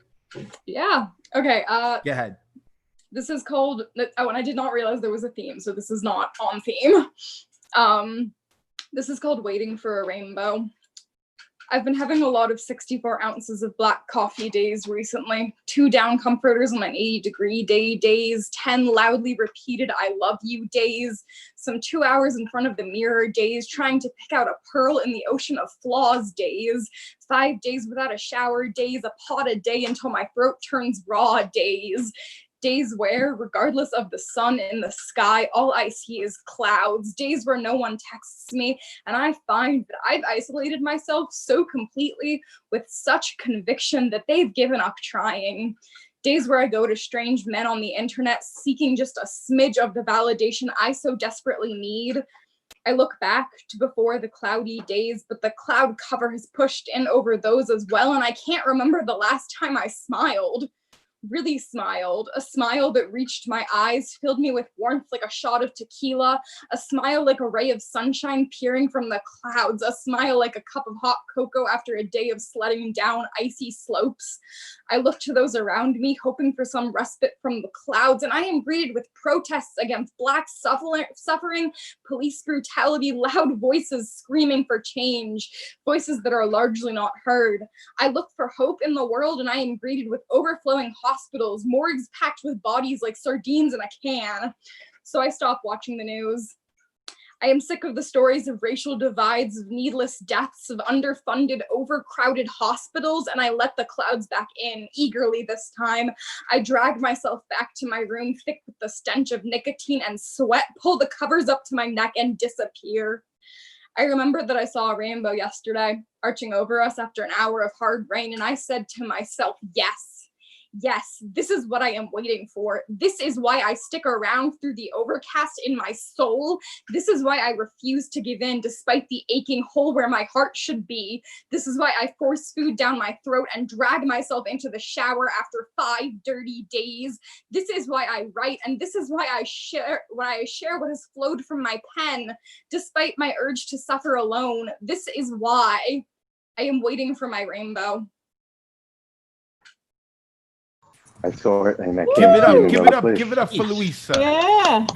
Yeah. Okay. Go ahead. This is called, oh, and I did not realize there was a theme, so this is not on theme. This is called Waiting for a Rainbow. I've been having a lot of 64 ounces of black coffee days recently. 2 down comforters on an 80-degree days, 10 loudly repeated I love you days, some 2 hours in front of the mirror days, trying to pick out a pearl in the ocean of flaws days, 5 days without a shower days, a pot a day until my throat turns raw days. Days where, regardless of the sun in the sky, all I see is clouds. Days where no one texts me, and I find that I've isolated myself so completely with such conviction that they've given up trying. Days where I go to strange men on the internet seeking just a smidge of the validation I so desperately need. I look back to before the cloudy days, but the cloud cover has pushed in over those as well, and I can't remember the last time I smiled. Really smiled, a smile that reached my eyes, filled me with warmth like a shot of tequila, a smile like a ray of sunshine peering from the clouds, a smile like a cup of hot cocoa after a day of sledding down icy slopes. I look to those around me, hoping for some respite from the clouds, and I am greeted with protests against Black suffering, police brutality, loud voices screaming for change, voices that are largely not heard. I look for hope in the world, and I am greeted with overflowing hospitals, morgues packed with bodies like sardines in a can. So I stop watching the news. I am sick of the stories of racial divides, of needless deaths, of underfunded, overcrowded hospitals, and I let the clouds back in, eagerly this time. I drag myself back to my room, thick with the stench of nicotine and sweat, pull the covers up to my neck, and disappear. I remember that I saw a rainbow yesterday, arching over us after an hour of hard rain, and I said to myself, yes. Yes, this is what I am waiting for. This is why I stick around through the overcast in my soul. This is why I refuse to give in despite the aching hole where my heart should be. This is why I force food down my throat and drag myself into the shower after 5 dirty days. This is why I write, and this is why I share what has flowed from my pen, despite my urge to suffer alone. This is why I am waiting for my rainbow. I saw it and I Give can't it see up, it in give it another up, place. give it up for Louisa. Yeah.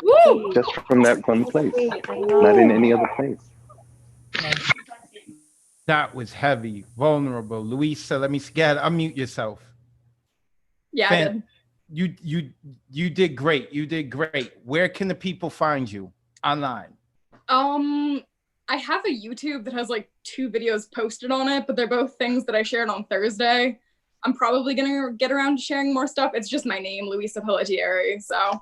Woo! Just from that one place, not in any other place. That was heavy, vulnerable. Louisa, let me get unmute yourself. Yeah, I did. You did great. You did great. Where can the people find you online? I have a YouTube that has like 2 videos posted on it, but they're both things that I shared on Thursday. I'm probably gonna get around to sharing more stuff. It's just my name, Luisa Pelletieri. So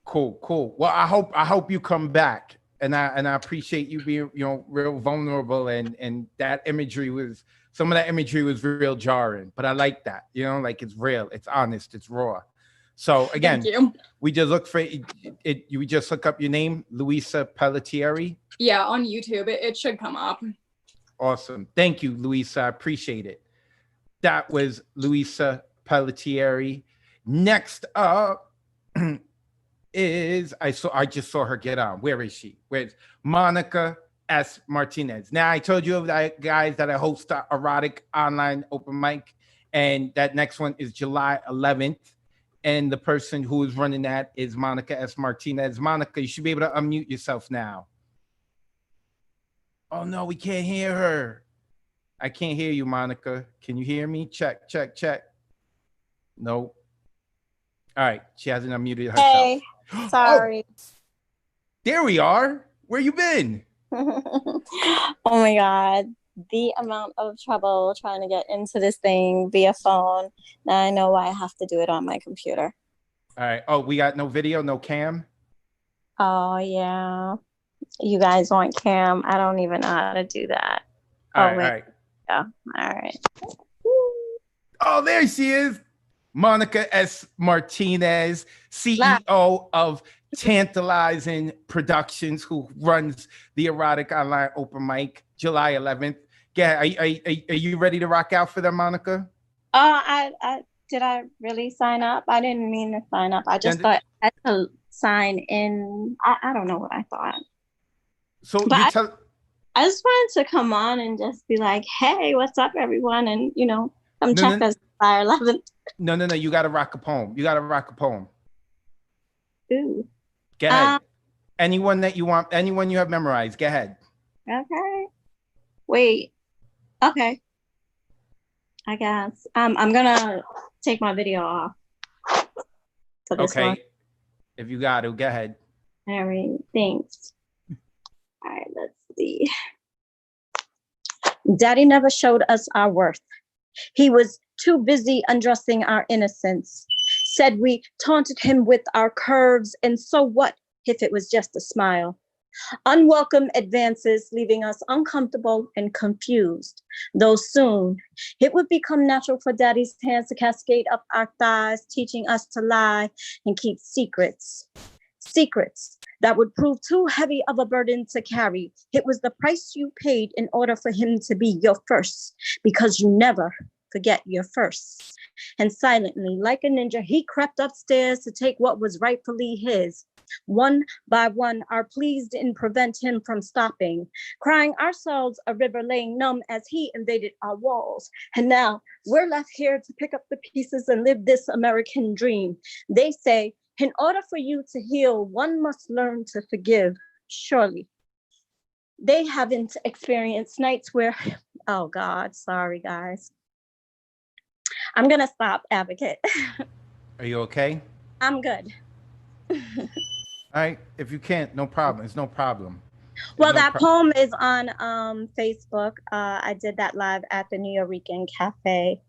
Cool. Well, I hope you come back, and I appreciate you being real vulnerable, and that imagery was some of that imagery was real jarring, but I like that. Like it's real, it's honest, it's raw. So again, thank you. we just look for it. You just look up your name, Luisa Pelletieri. Yeah, on YouTube, it should come up. Awesome. Thank you, Luisa. I appreciate it. That was Luisa Pelletieri. Next up is I just saw her get on. Where is she? Where's Monica S. Martinez? Now I told you guys that I host a erotic online open mic, and that next one is July 11th. And the person who is running that is Monica S. Martinez. Monica, you should be able to unmute yourself now. Oh no, we can't hear her. I can't hear you, Monica. Can you hear me? Check. No. All right, she hasn't unmuted herself. Hey, sorry. Oh, there we are. Where you been? Oh my God. The amount of trouble trying to get into this thing via phone. Now I know why I have to do it on my computer. All right. Oh, we got no video, no cam? Oh, yeah. You guys want cam? I don't even know how to do that. All right. Yeah. All right. Oh, there she is. Monica S. Martinez, CEO of Tantalizing Productions, who runs the erotic online open mic July 11th. Yeah, are you ready to rock out for them, Monica? Did I really sign up? I didn't mean to sign up. I just thought I had to sign in. I don't know what I thought. So I just wanted to come on and just be like, hey, what's up, everyone? And, come check us by 11th. No. You got to rock a poem. Ooh. Go ahead. Anyone that you want, anyone you have memorized, go ahead. Okay. Wait. Okay. I guess. I'm gonna take my video off. For this one. If you got it, go ahead. All right. Thanks. All right. Let's see. Daddy never showed us our worth. He was too busy undressing our innocence. Said we taunted him with our curves, and so what if it was just a smile? Unwelcome advances, leaving us uncomfortable and confused. Though soon, it would become natural for Daddy's hands to cascade up our thighs, teaching us to lie and keep secrets. Secrets that would prove too heavy of a burden to carry. It was the price you paid in order for him to be your first, because you never forget your first. And silently, like a ninja, he crept upstairs to take what was rightfully his. One by one, our pleas didn't prevent him from stopping, crying ourselves a river, laying numb as he invaded our walls. And now we're left here to pick up the pieces and live this American dream. They say, in order for you to heal, one must learn to forgive. Surely they haven't experienced nights where, oh God, sorry guys. I'm gonna stop, Advocate. Are you okay? I'm good. All right. If you can't, no problem. It's no problem. Well, that poem is on Facebook. I did that live at the Nuyorican Cafe.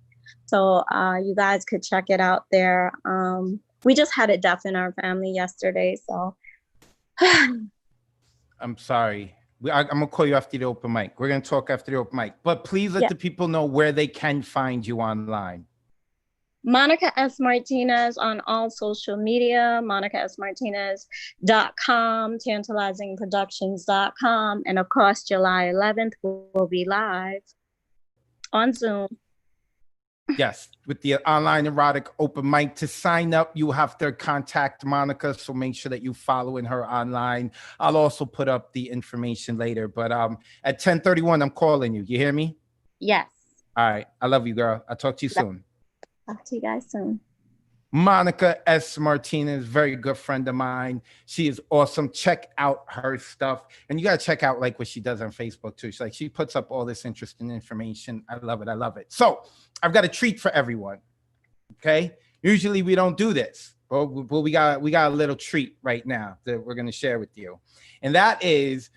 So you guys could check it out there. We just had a death in our family yesterday, so. I'm sorry. I'm gonna call you after the open mic. We're gonna talk after the open mic. But please let Yeah. the people know where they can find you online. Monica S. Martinez on all social media, monicasmartinez.com, tantalizingproductions.com, and of course, July 11th, we'll be live on Zoom. Yes, with the online erotic open mic. To sign up, you have to contact Monica, so make sure that you following her online. I'll also put up the information later, but at 10:31, I'm calling you. You hear me? Yes. All right, I love you, girl. I'll talk to you soon. Talk to you guys soon. Monica S. Martinez, very good friend of mine. She is awesome. Check out her stuff. And you got to check out like what she does on Facebook too. She puts up all this interesting information. I love it. I love it. So I've got a treat for everyone. Okay. Usually we don't do this, but we got a little treat right now that we're going to share with you. And that is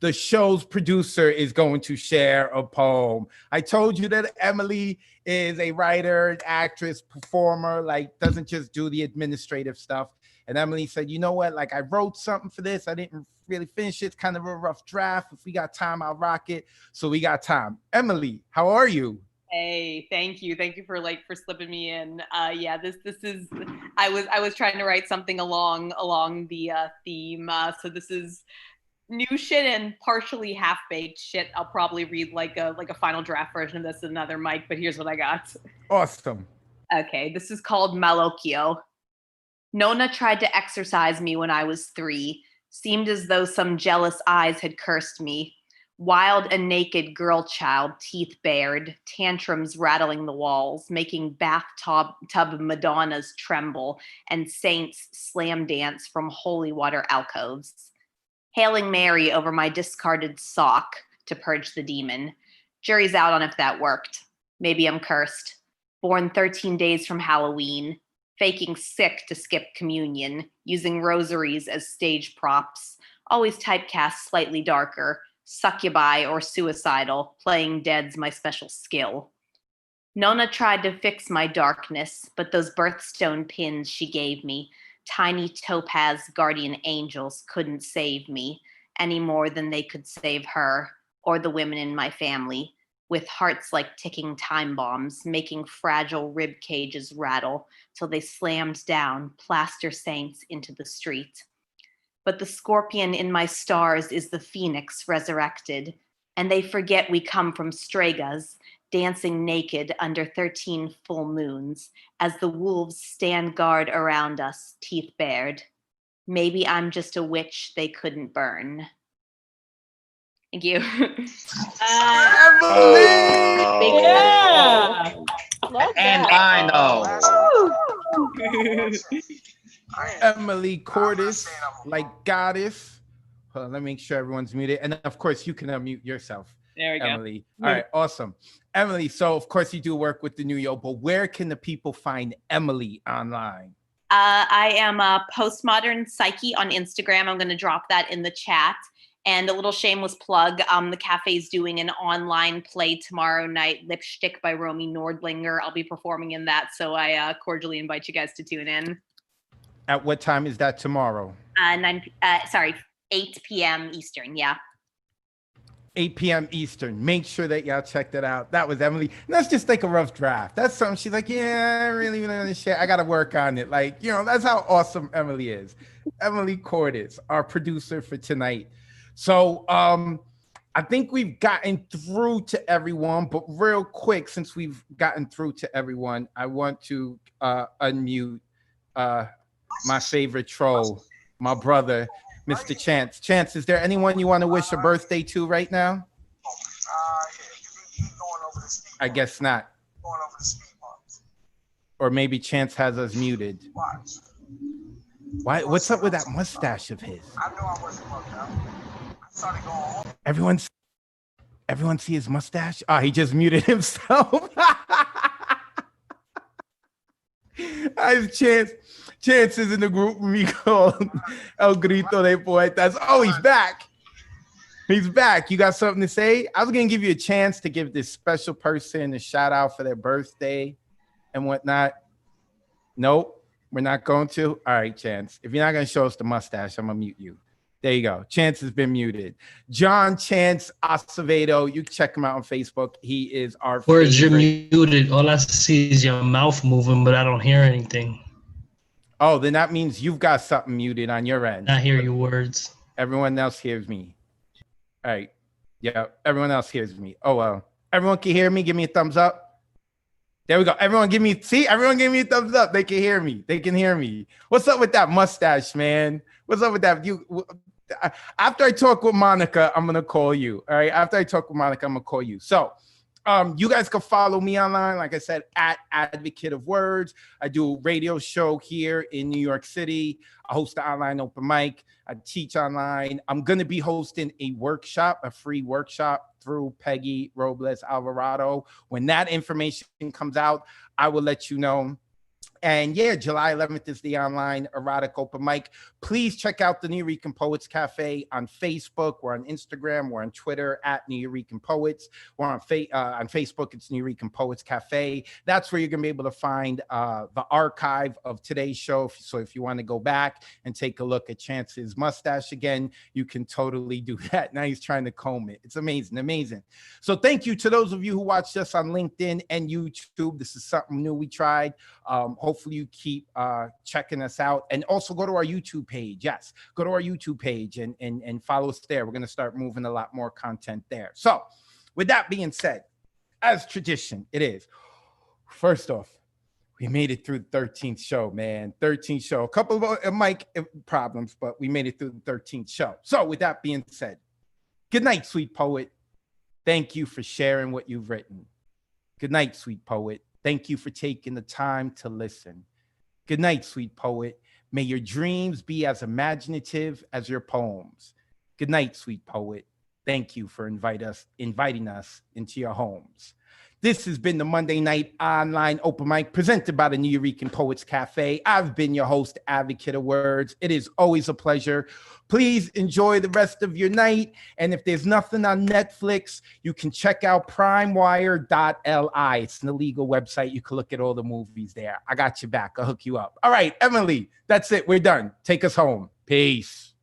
the show's producer is going to share a poem. I told you that Emily is a writer, actress, performer, like doesn't just do the administrative stuff. And Emily said, you know what? Like I wrote something for this. I didn't really finish it. It's kind of a rough draft. If we got time, I'll rock it. So we got time. Emily, how are you? Hey, thank you. Thank you for slipping me in. Yeah, this is I was trying to write something along the theme. So this is new shit and partially half-baked shit. I'll probably read like a final draft version of this in another mic, but here's what I got. Awesome. Okay, this is called Malocchio. Nona tried to exorcise me when I was 3. Seemed as though some jealous eyes had cursed me. Wild and naked girl child, teeth bared, tantrums rattling the walls, making bathtub Madonnas tremble, and saints slam dance from holy water alcoves. Hailing Mary over my discarded sock to purge the demon. Jury's out on if that worked. Maybe I'm cursed. Born 13 days from Halloween. Faking sick to skip communion. Using rosaries as stage props. Always typecast slightly darker. Succubi or suicidal. Playing dead's my special skill. Nona tried to fix my darkness, but those birthstone pins she gave me, tiny topaz guardian angels, couldn't save me any more than they could save her or the women in my family, with hearts like ticking time bombs, making fragile rib cages rattle till they slammed down plaster saints into the street. But the scorpion in my stars is the phoenix resurrected, and they forget we come from Stragas, dancing naked under 13 full moons, as the wolves stand guard around us, teeth bared. Maybe I'm just a witch they couldn't burn. Thank you. Yeah. And I know. Emily Cordes, like goddess. Hold on, let me make sure everyone's muted. And of course, you can unmute yourself. There we go. Emily. All right, awesome. Emily, so of course you do work with the New York, but where can the people find Emily online? I am a postmodern psyche on Instagram. I'm going to drop that in the chat. And a little shameless plug, the cafe's doing an online play tomorrow night, Lipstick by Romy Nordlinger. I'll be performing in that, so I cordially invite you guys to tune in. At what time is that tomorrow? 8 p.m. Eastern, yeah. 8 p.m. Eastern. Make sure that y'all check that out. That was Emily. And that's just like a rough draft. That's something she's like, yeah, I really want to share. I got to work on it. Like, you know, that's how awesome Emily is. Emily Cordes, our producer for tonight. So I think we've gotten through to everyone, but real quick, since we've gotten through to everyone, I want to unmute my favorite troll, my brother, Mr. Chance. Chance, is there anyone you want to wish a birthday to right now? I guess not. Or maybe Chance has us muted. Why? What's up with that mustache of his? Everyone see his mustache? Oh, he just muted himself. Chance is in the group we call El Grito de Poetas. Oh, he's back. He's back. You got something to say? I was going to give you a chance to give this special person a shout out for their birthday and whatnot. Nope, we're not going to. All right, Chance. If you're not going to show us the mustache, I'm going to mute you. There you go. Chance has been muted. John Chance Acevedo. You can check him out on Facebook. He is our Words, you're favorite. muted. All I see is your mouth moving, but I don't hear anything. Oh, then that means you've got something muted on your end. I hear your words. Everyone else hears me. All right. Yeah, everyone else hears me. Oh, well. Everyone can hear me. Give me a thumbs up. There we go. Everyone give me a thumbs up. They can hear me. They can hear me. What's up with that mustache, man? What's up with that? After I talk with Monica, I'm going to call you. All right. After I talk with Monica, I'm going to call you. So you guys can follow me online. Like I said, at Advocate of Words. I do a radio show here in New York City. I host an online open mic. I teach online. I'm going to be hosting a workshop, a free workshop through Peggy Robles Alvarado. When that information comes out, I will let you know. And yeah, July 11th is the online erotic open mic. Please check out the Nuyorican Poets Cafe on Facebook. We're on Instagram. We're on Twitter at Nuyorican Poets. We're on Facebook. It's Nuyorican Poets Cafe. That's where you're going to be able to find the archive of today's show. So if you want to go back and take a look at Chance's mustache again, you can totally do that. Now he's trying to comb it. It's amazing, amazing. So thank you to those of you who watched us on LinkedIn and YouTube. This is something new we tried. Hopefully you keep checking us out, and also go to our YouTube page. Yes, go to our YouTube page and follow us there. We're going to start moving a lot more content there. So with that being said, as tradition it is, first off, we made it through the 13th show, man. 13th show. A couple of mic problems, but we made it through the 13th show. So with that being said, good night, sweet poet. Thank you for sharing what you've written. Good night, sweet poet. Thank you for taking the time to listen. Good night, sweet poet. May your dreams be as imaginative as your poems. Good night, sweet poet. Thank you for inviting us into your homes. This has been the Monday Night Online Open Mic presented by the Nuyorican Poets Cafe. I've been your host, Advocate of Words. It is always a pleasure. Please enjoy the rest of your night. And if there's nothing on Netflix, you can check out primewire.li. It's an illegal website. You can look at all the movies there. I got you back. I'll hook you up. All right, Emily, that's it. We're done. Take us home. Peace.